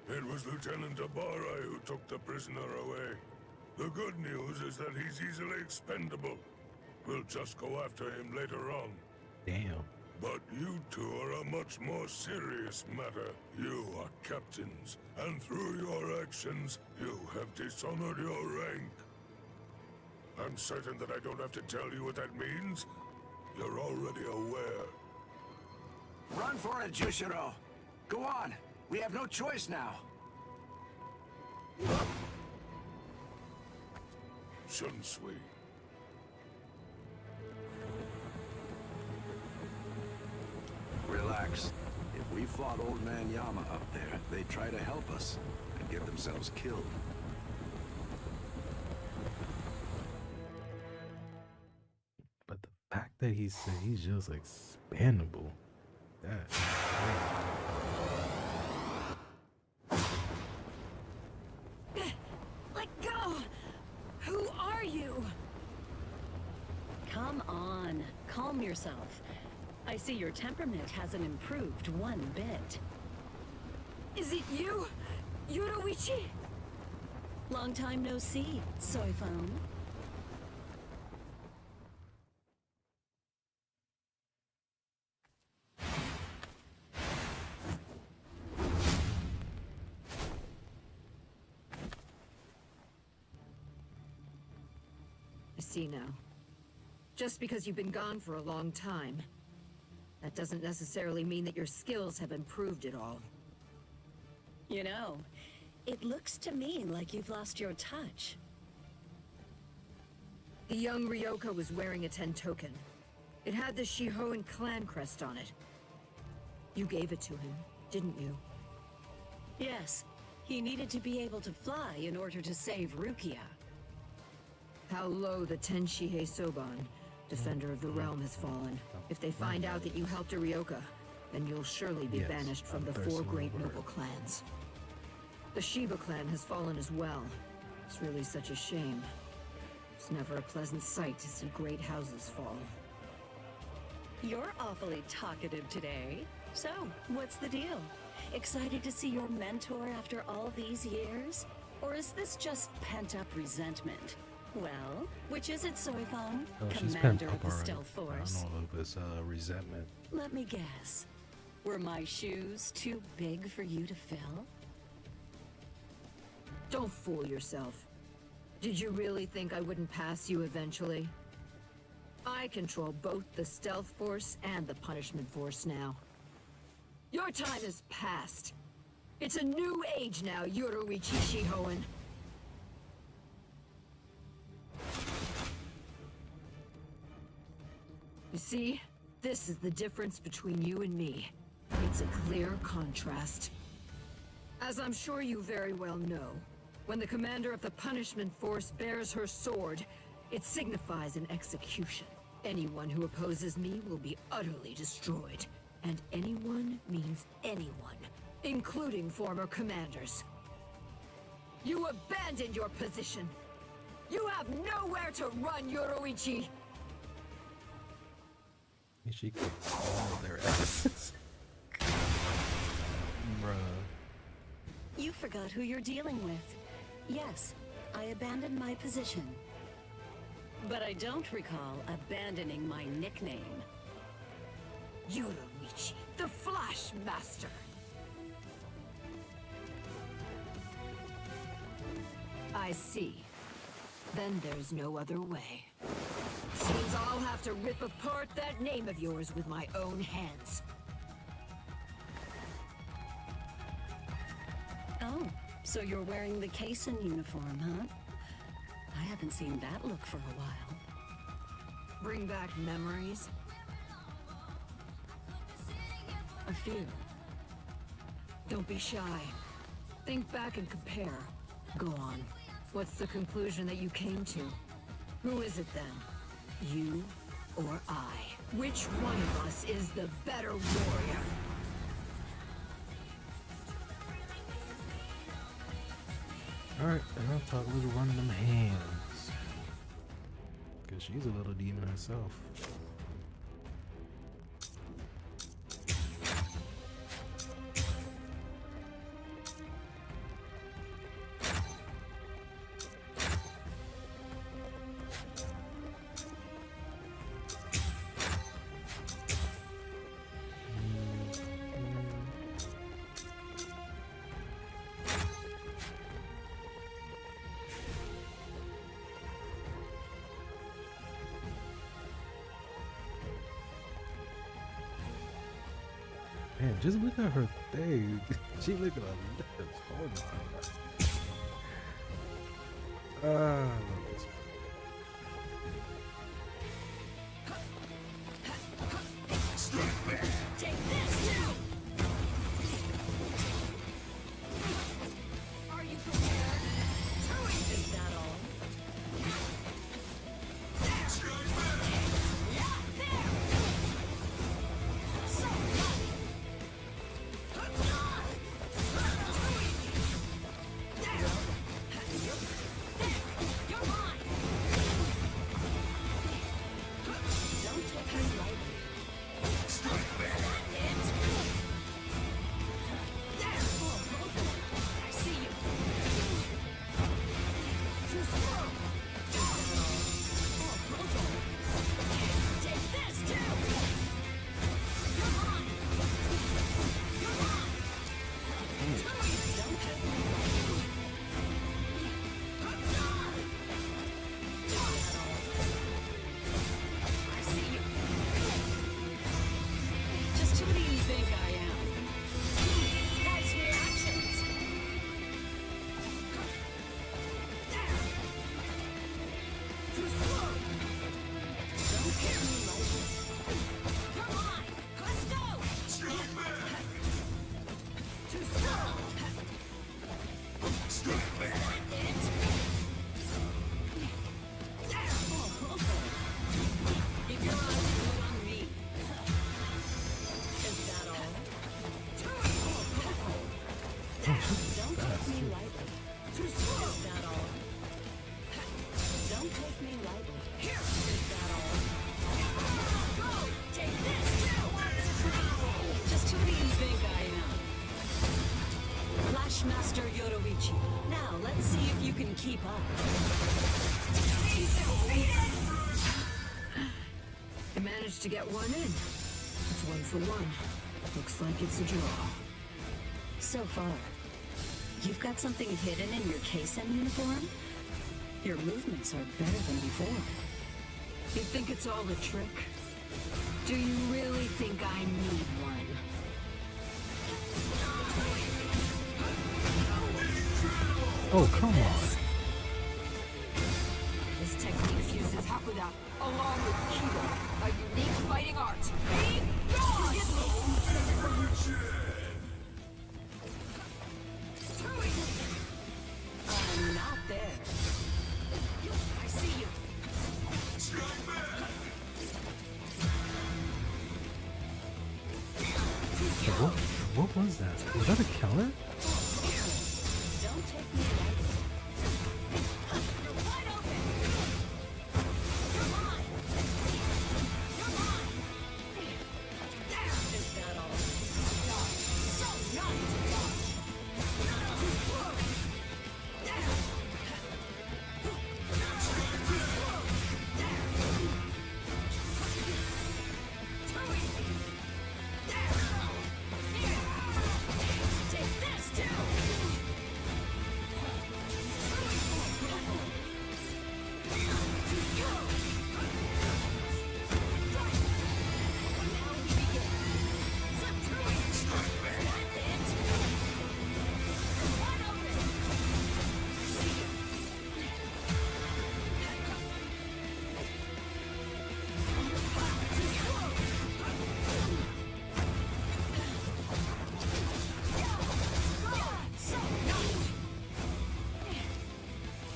It was Lieutenant Abara who took the prisoner away. The good news is that he's easily expendable. We'll just go after him later on. Damn. But you two are a much more serious matter. You are captains, and through your actions, you have dishonored your rank. I'm certain that I don't have to tell you what that means. You're already aware. Run for it, Jushiro! Go on! We have no choice now! Shunsui. Relax. If we fought Old Man Yama up there, they'd try to help us and get themselves killed. But the fact that he said he's just expandable, that's Let go! Who are you? Come on, calm yourself. I see your temperament hasn't improved one bit. Is it you, Yoruichi? Long time no see, soy phone. I see now. Just because you've been gone for a long time, that doesn't necessarily mean that your skills have improved at all. You know, it looks to me like you've lost your touch. The young Ryoka was wearing a Tentoken. It had the Shihoan clan crest on it. You gave it to him, didn't you? Yes, he needed to be able to fly in order to save Rukia. How low the Tenshihei Soban, Defender of the Realm, has fallen. If they find out that you helped a Ryoka, then you'll surely be banished from the four great noble clans. The Shiba clan has fallen as well. It's really such a shame. It's never a pleasant sight to see great houses fall. You're awfully talkative today. So, what's the deal? Excited to see your mentor after all these years? Or is this just pent-up resentment? Well, which is it, Soifon? she's pent Commander up of the already. Stealth Force. I don't know if it's resentment. Let me guess. Were my shoes too big for you to fill? Don't fool yourself. Did you really think I wouldn't pass you eventually? I control both the Stealth Force and the Punishment Force now. Your time has passed. It's a new age now, Yoruichi Shihoan. You see, this is the difference between you and me. It's a clear contrast. As I'm sure you very well know, when the commander of the Punishment Force bears her sword, It signifies an execution. Anyone who opposes me will be utterly destroyed. And anyone means anyone, including former commanders. You abandoned your position. You have nowhere to run, Yoroichi! She kicked all their asses. Bruh. You forgot who you're dealing with. Yes, I abandoned my position. But I don't recall abandoning my nickname. Yoroichi, the Flash Master! I see. Then there's no other way. Seems I'll have to rip apart that name of yours with my own hands. Oh, so you're wearing the Kaysen uniform, huh? I haven't seen that look for a while. Bring back memories? A few. Don't be shy. Think back and compare. Go on. What's the conclusion that you came to? Who is it then? You or I? Which one of us is the better warrior? Alright, and I'll talk a little run them hands. Cause she's a little demon herself. Man, just look at her thing. She look at her lips. Oh my god. I love this. Take this now! Are you prepared? Is that all? Master Yoroichi. Now, let's see if you can keep up. I managed to get one in. It's 1 for 1. Looks like it's a draw. So far, you've got something hidden in your Kaysen uniform? Your movements are better than before. You think it's all a trick? Do you really think I need one? Oh, come on. This technique fuses Hakuda along with Kido, a unique fighting art. Be gone! I'm not there. I see you. is that? Is that a counter? Don't take me lightly. You're wide open. You're mine. You're mine. There. Is that all? Dodge. So not to dodge. Too slow. There. Too slow. There. Too easy. There. Here. Take this too.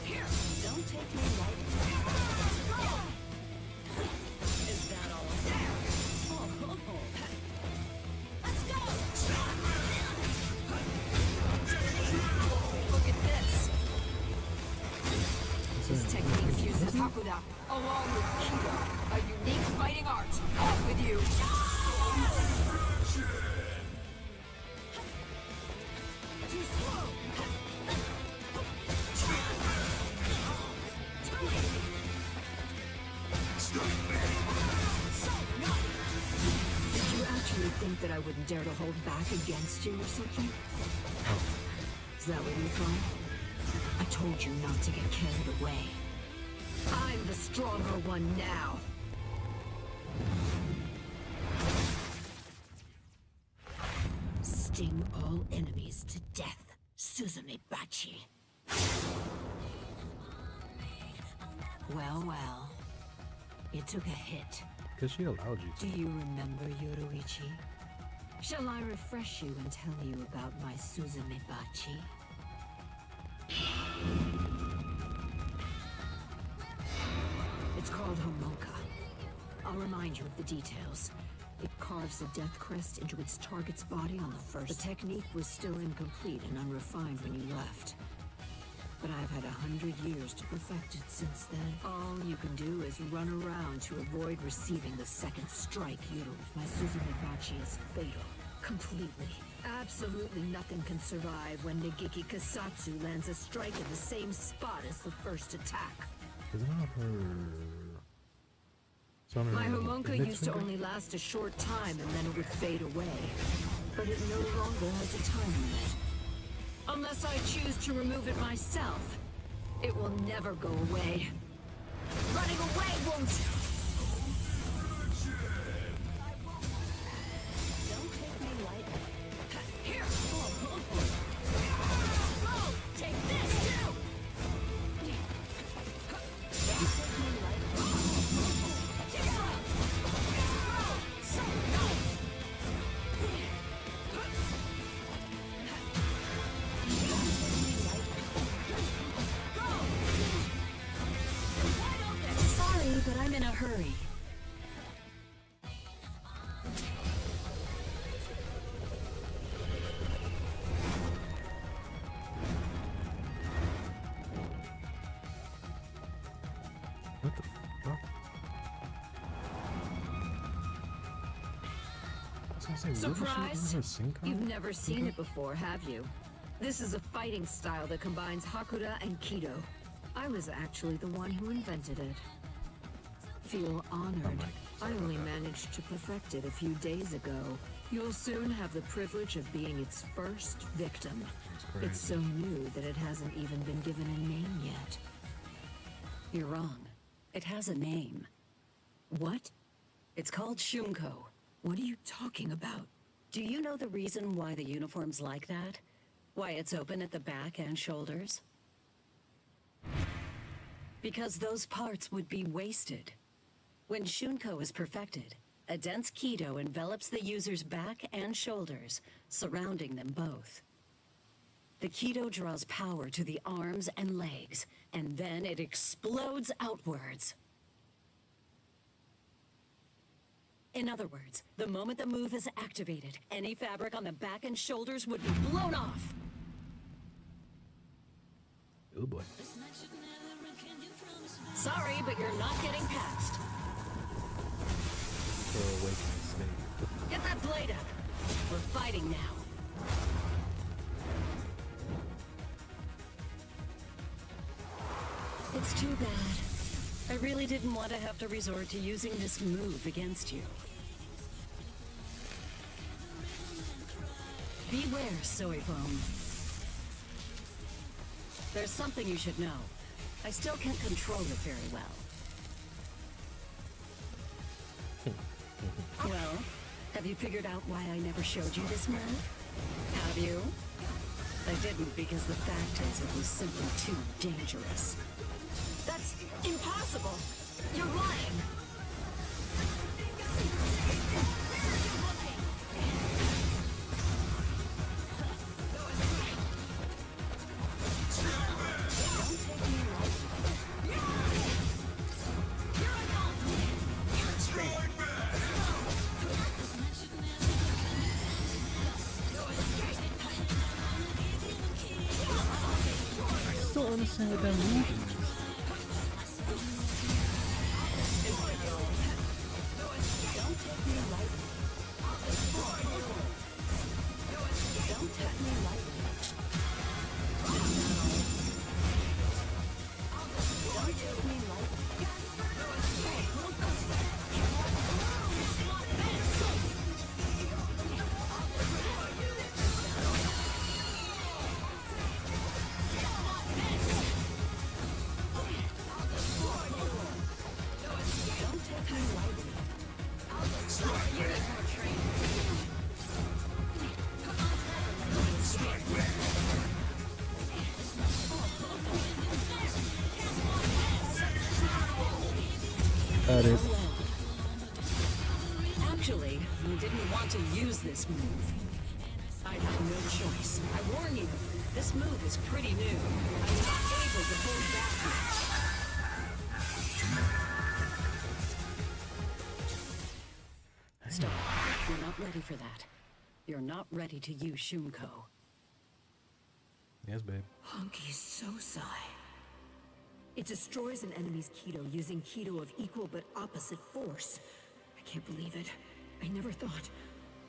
Here, don't take me lightly. Is that all? There. Oh, let's go. Look at this. This technique fuses Hakuda along with Kido, a unique fighting art. Off with you. Too slow. Did you actually think that I wouldn't dare to hold back against you or something? Is that what you thought? I told you not to get carried away. I'm the stronger one now. Sting all enemies to death, Suzume Bachi. Well, well. It took a hit. Because she allowed you Do you remember, Yoruichi? Shall I refresh you and tell you about my Suzume Bachi? It's called Homonka. I'll remind you of the details. It carves the death crest into its target's body on the first. The technique was still incomplete and unrefined when you left. But I've had 100 years to perfect it since then. All you can do is run around to avoid receiving the second strike, Yuru. My Suzume Bachi is fatal. Completely. Absolutely nothing can survive when Nagiki Kasatsu lands a strike in the same spot as the first attack. Isn't that her? It's on her My Homonka index used to finger? only last a short time and then it would fade away. But it no longer has a time limit. Unless I choose to remove it myself, it will never go away. Running away won't... Don't take me lightly. Here! Go! Take this too! Don't take me lightly. So nice! Sorry, but I'm in a hurry. What the fuck? I was gonna say, where did she Surprise? learn her Senkai? You've never seen it before, have you? This is a fighting style that combines Hakuda and Kido. I was actually the one who invented it. Feel honored. I only managed to perfect it a few days ago. You'll soon have the privilege of being its first victim. It's so new that it hasn't even been given a name yet. You're wrong. It has a name. What? It's called Shunko. What are you talking about? Do you know the reason why the uniform's like that? Why it's open at the back and shoulders? Because those parts would be wasted. When Shunko is perfected, a dense Kido envelops the user's back and shoulders, surrounding them both. The Kido draws power to the arms and legs, and then it explodes outwards. In other words, the moment the move is activated, any fabric on the back and shoulders would be blown off. Oh boy. Sorry, but you're not getting past. Get that blade up. We're fighting now. It's too bad. I really didn't want to have to resort to using this move against you. Beware, soy foam. There's something you should know. I still can't control it very well. Well, have you figured out why I never showed you this move? Have you? I didn't because the fact is it was simply too dangerous. That's impossible! You're lying! I don't understand what that move is. Got it. Actually, I didn't want to use this move. I had no choice. I warn you, this move is pretty new. I'm not able to hold back much. Stop. You're not ready for that. You're not ready to use Shunko. Yes, babe. Honky Sosai. It destroys an enemy's Keto using Keto of equal but opposite force. I can't believe it. I never thought.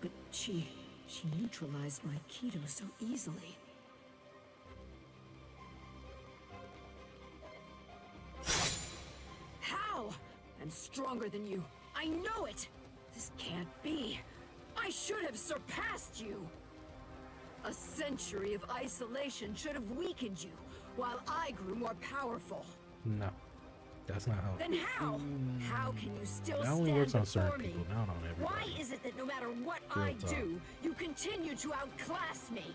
But she neutralized my Keto so easily. How? I'm stronger than you. I know it! This can't be. I should have surpassed you! A century of isolation should have weakened you, while I grew more powerful. No, that's not how. Then how? How can you still That only stand works on before certain me? people, not on everybody. Why is it that no matter what Real I talk. do, you continue to outclass me?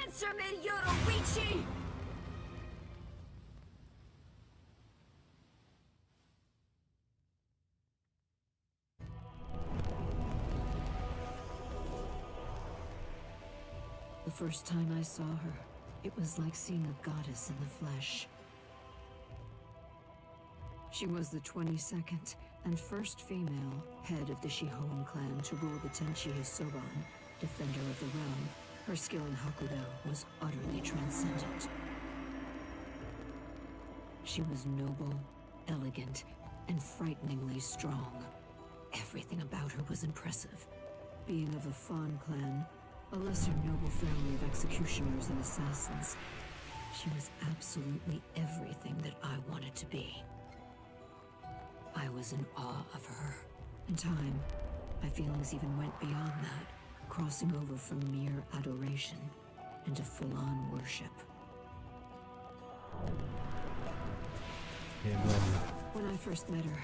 Answer me, Yoruichi! The first time I saw her, it was like seeing a goddess in the flesh. She was the 22nd and first female head of the Shihoan clan to rule the Tenchi Soban, defender of the realm. Her skill in Hakudo was utterly transcendent. She was noble, elegant, and frighteningly strong. Everything about her was impressive. Being of the Fan clan, a lesser noble family of executioners and assassins, she was absolutely everything that I wanted to be. I was in awe of her. In time, my feelings even went beyond that, crossing over from mere adoration into full-on worship. Can't blame you. When I first met her,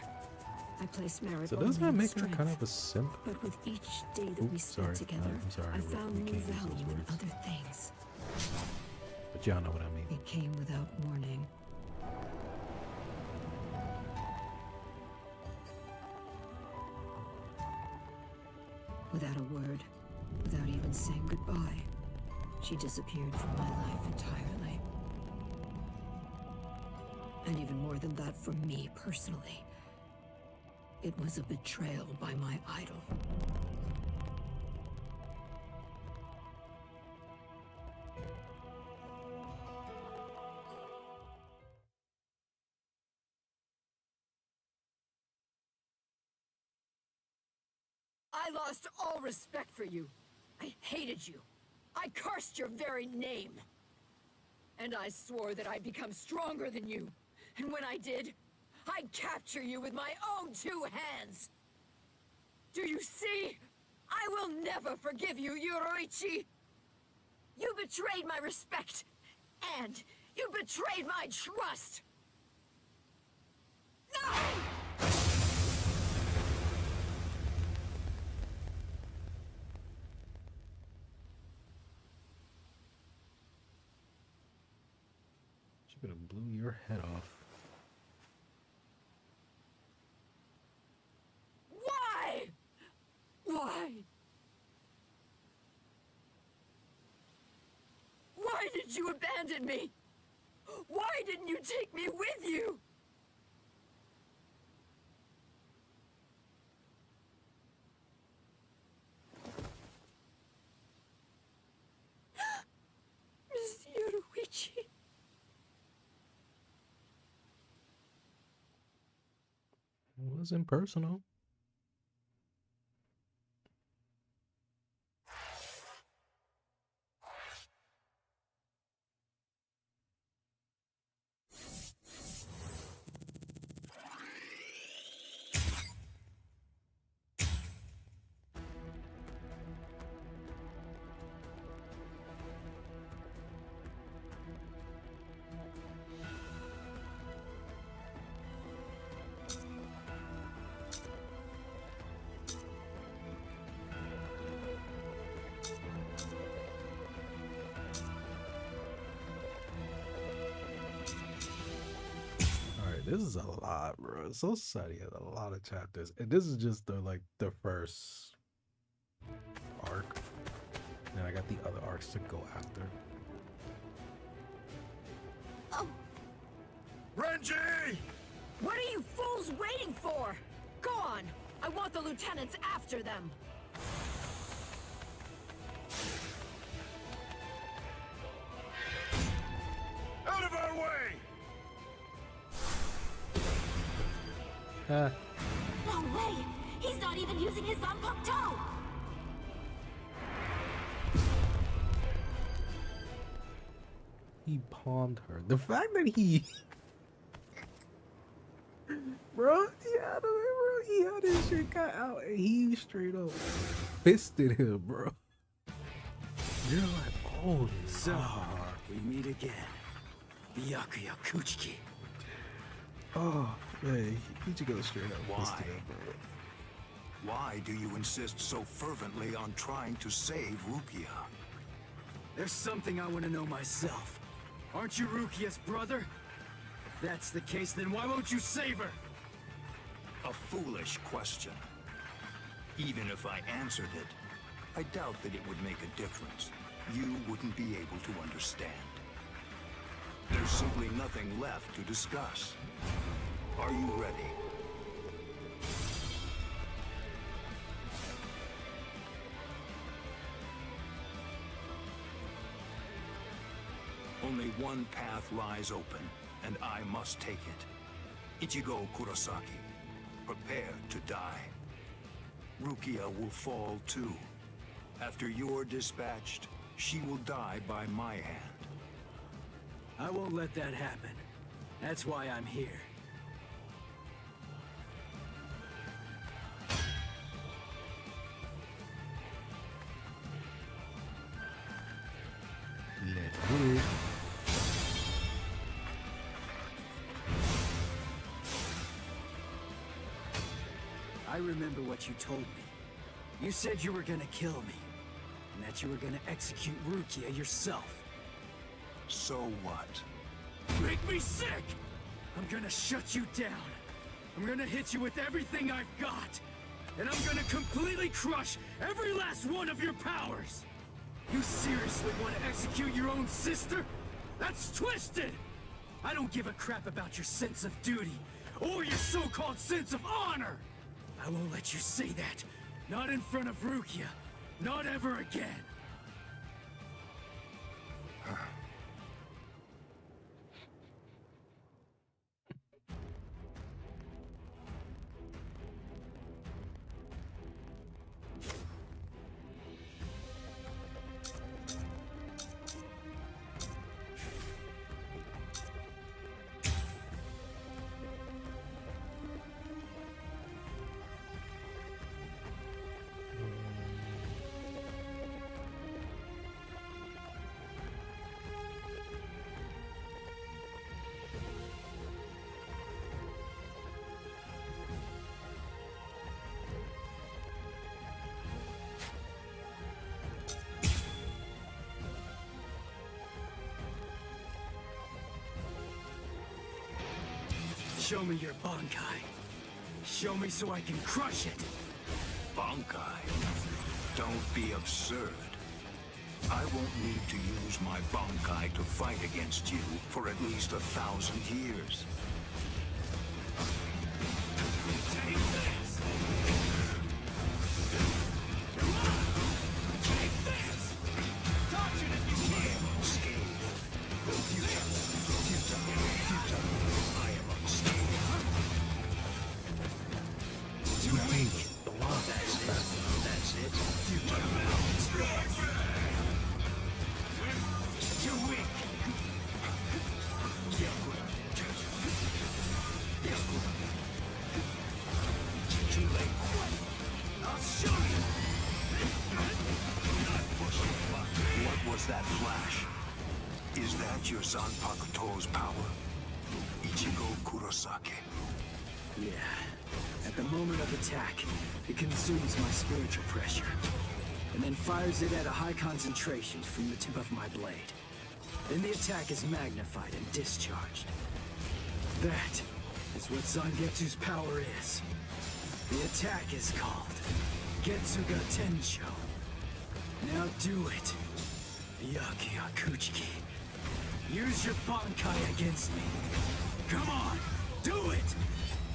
I placed merit So only doesn't that in make her strength. kind of a simp? But with each day that we Oops, spent sorry. together, I'm sorry, I we found new can't use those value in words. other things. But y'all know what I mean. It came without warning. Without a word, without even saying goodbye, she disappeared from my life entirely. And even more than that, from me personally. It was a betrayal by my idol. I lost all respect for you. I hated you. I cursed your very name. And I swore that I'd become stronger than you. And when I did, I'd capture you with my own two hands. Do you see? I will never forgive you, Yoruichi. You betrayed my respect. And you betrayed my trust. No! She could have blew your head off. Why? Why? Why did you abandon me? Why didn't you take me with you? Miss Yoruichi. It wasn't personal. This is a lot, bro. So Society has a lot of chapters, and this is just the first arc. And I got the other arcs to go after. Oh. Renji! What are you fools waiting for? Go on! I want the lieutenants after them! Out of our way! Ah. No way! He's not even using his Zanpakuto! He palmed her. The fact that he... bro, he had his shit cut out and he straight up fisted him, bro. You're like, oh, so we meet again. Byakuya Kuchiki. Oh, man, he should go straight up. Why? Why do you insist so fervently on trying to save Rukia? There's something I want to know myself. Aren't you Rukia's brother? If that's the case, then why won't you save her? A foolish question. Even if I answered it, I doubt that it would make a difference. You wouldn't be able to understand. There's simply nothing left to discuss. Are you ready? Only one path lies open, and I must take it. Ichigo Kurosaki, prepare to die. Rukia will fall too. After you're dispatched, she will die by my hand. I won't let that happen. That's why I'm here. Let's do it. I remember what you told me. You said you were gonna kill me, and that you were gonna execute Rukia yourself. So what? Make me sick! I'm gonna shut you down. I'm gonna hit you with everything I've got. And I'm gonna completely crush every last one of your powers! You seriously want to execute your own sister? That's twisted! I don't give a crap about your sense of duty, or your so-called sense of honor! I won't let you say that. Not in front of Rukia. Not ever again. Show me your Bankai. Show me so I can crush it. Bankai? Don't be absurd. I won't need to use my Bankai to fight against you for at least 1,000 years. Take this! Take this! Touch it if you can! Unscathed. Futile. I am unscathed. Too weak. That's it. Futile. Too weak. Too late. I'll show you! What was that flash? Is that your Zanpakuto's power? Ichigo Kurosake. Yeah. At the moment of attack, it consumes my spiritual pressure, and then fires it at a high concentration from the tip of my blade. Then the attack is magnified and discharged. That is what Zangetsu's power is. The attack is called Getsuga Tensho. Now do it, Byakuya Kuchiki. Use your Bankai against me. Come on, do it!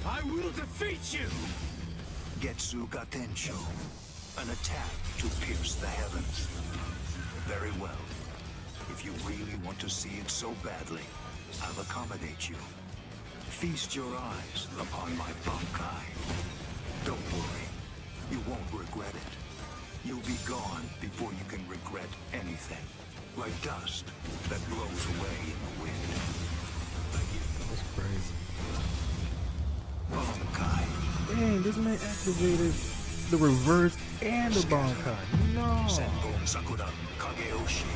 I will defeat you! Getsuga Tensho. An attack to pierce the heavens. Very well. If you really want to see it so badly, I'll accommodate you. Feast your eyes upon my Bankai. Don't worry. You won't regret it. You'll be gone before you can regret anything. Like dust that blows away in the wind. That's crazy. Bankai. Dang, this man activated the reverse and the Bankai. No. Senbon Sakura Kageyoshi.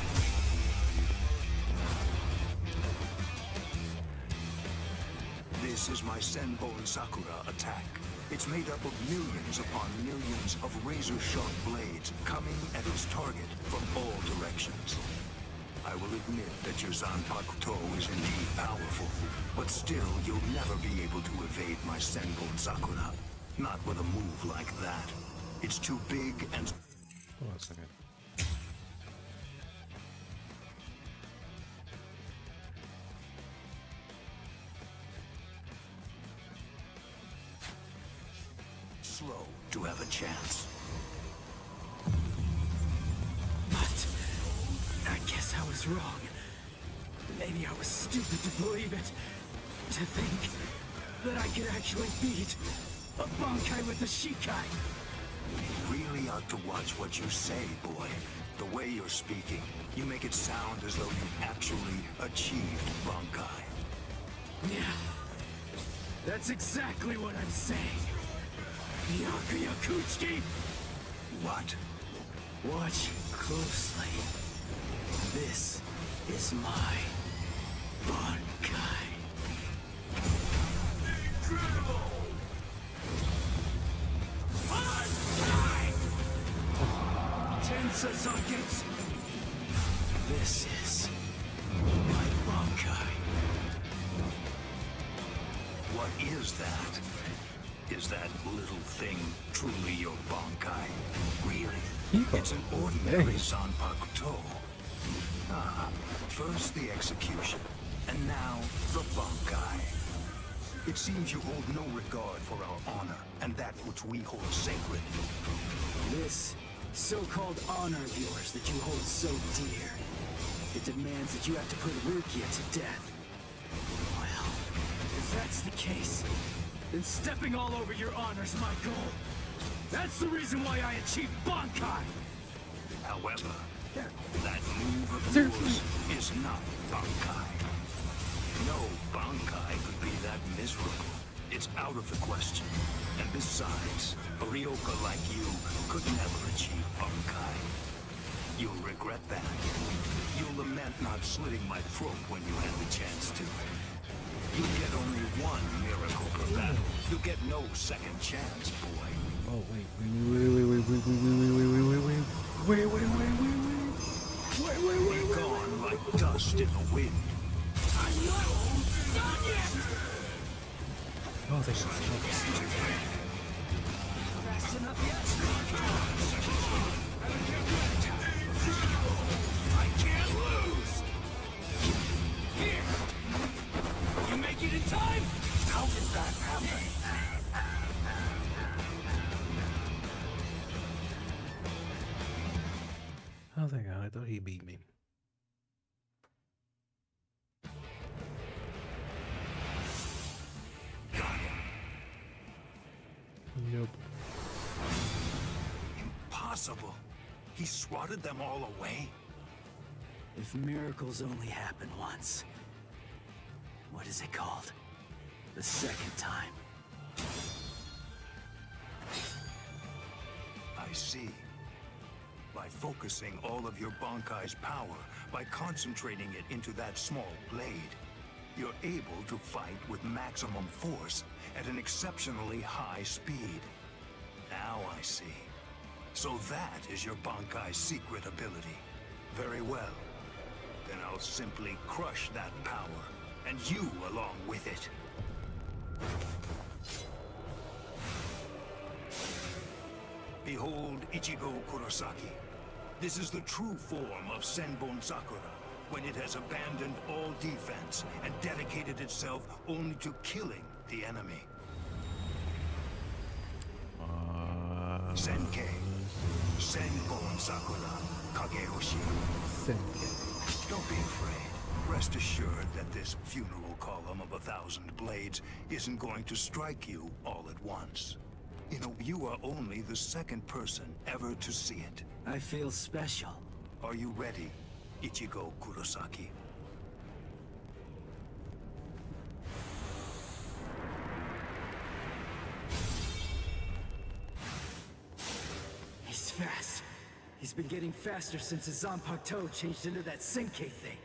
This is my Senbon Sakura attack. It's made up of millions upon millions of razor-sharp blades coming at its target from all directions. I will admit that your Zanpakuto is indeed powerful, but still you'll never be able to evade my Senbon Sakura. Not with a move like that. It's too big and... Hold on a second. slow to have a chance. But I guess I was wrong. Maybe I was stupid to believe it. To think that I could actually beat a Bankai with a Shikai. You really ought to watch what you say, boy. The way you're speaking, you make it sound as though you actually achieved Bankai. Yeah, that's exactly what I'm saying. Byakuya Kuchiki! What? Watch closely. This is my Bankai. Incredible! Tensa Zangetsu! This is my Bankai. What is that? Is that little thing truly your Bankai? Really? It's an ordinary Zanpakuto. Ah, first the execution, and now the Bankai. It seems you hold no regard for our honor and that which we hold sacred. This so-called honor of yours that you hold so dear, it demands that you have to put Rukia to death. Well, if that's the case, then stepping all over your honor's my goal. That's the reason why I achieved Bankai! However, that move of yours is not Bankai. No Bankai could be that miserable. It's out of the question. And besides, a Ryoka like you could never achieve Bankai. You'll regret that. You'll lament not slitting my throat when you had the chance to. You get only one miracle per battle. You get no second chance, boy. Oh, wait. Be gone like dust in the wind. I'm not done yet! Oh, thank you. Fast enough yet? I can't lose! Here! You make it in time? How did that happen? Oh, thank God. I thought he beat me. Nope. Impossible. He swatted them all away. If miracles only happen once, what is it called? The second time. I see. By focusing all of your Bankai's power, by concentrating it into that small blade, you're able to fight with maximum force at an exceptionally high speed. Now I see. So that is your Bankai's secret ability. Very well. Then I'll simply crush that power, and you along with it. Behold Ichigo Kurosaki. This is the true form of Senbon Sakura, when it has abandoned all defense and dedicated itself only to killing the enemy. Senkei, Senbon Sakura, Kagehoshi. Senkei. Don't be afraid. Rest assured that this funeral column of 1,000 blades isn't going to strike you all at once. You know, you are only the second person ever to see it. I feel special. Are you ready, Ichigo Kurosaki? He's fast. He's been getting faster since his Zanpakuto changed into that Senkei thing.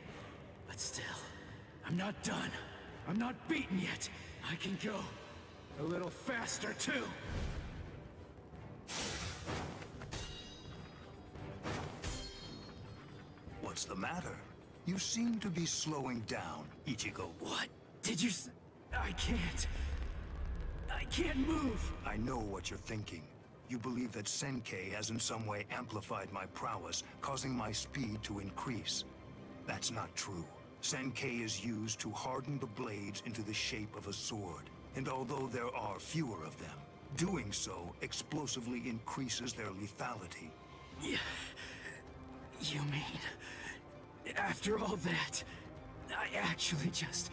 But still, I'm not done. I'm not beaten yet. I can go a little faster too. What's the matter? You seem to be slowing down, Ichigo. What? Did you I can't. I can't move. I know what you're thinking. You believe that Senkei has in some way amplified my prowess, causing my speed to increase. That's not true. Senkei is used to harden the blades into the shape of a sword. And although there are fewer of them, doing so explosively increases their lethality. Yeah. You mean, after all that, I actually just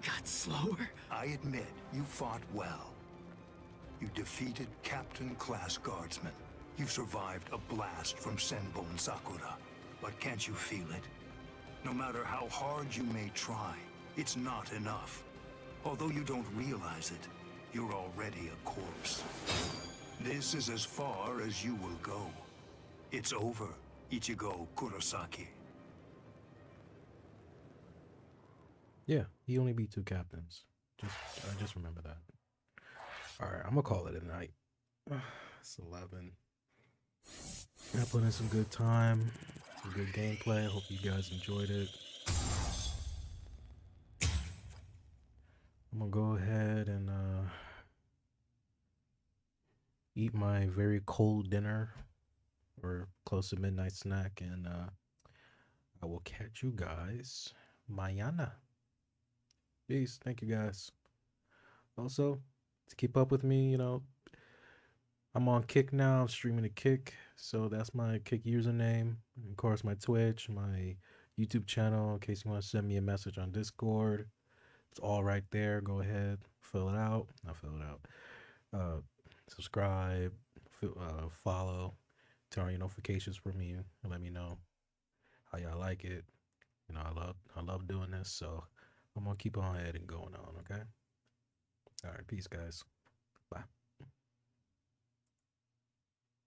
got slower? I admit, you fought well. You defeated Captain-class guardsmen. You survived a blast from Senbon Sakura. But can't you feel it? No matter how hard you may try, it's not enough. Although you don't realize it, you're already a corpse. This is as far as you will go. It's over, Ichigo Kurosaki. Yeah, he only beat 2 captains. I just remember that. Alright, I'm gonna call it a night. It's 11. I put in some good time, some good gameplay. Hope you guys enjoyed it. I'm gonna go ahead and eat my very cold dinner or close to midnight snack, and I will catch you guys mañana. Peace. Thank you guys. Also, to keep up with me, you know, I'm on Kick now. I'm streaming a Kick, so that's my Kick username. And of course, my Twitch, my YouTube channel. In case you want to send me a message on Discord, it's all right there. Go ahead, fill it out. Not fill it out. Subscribe, follow, turn on your notifications for me, and let me know how y'all like it. You know, I love doing this, so I'm gonna keep on ahead and going on. Okay. All right, peace, guys. Bye.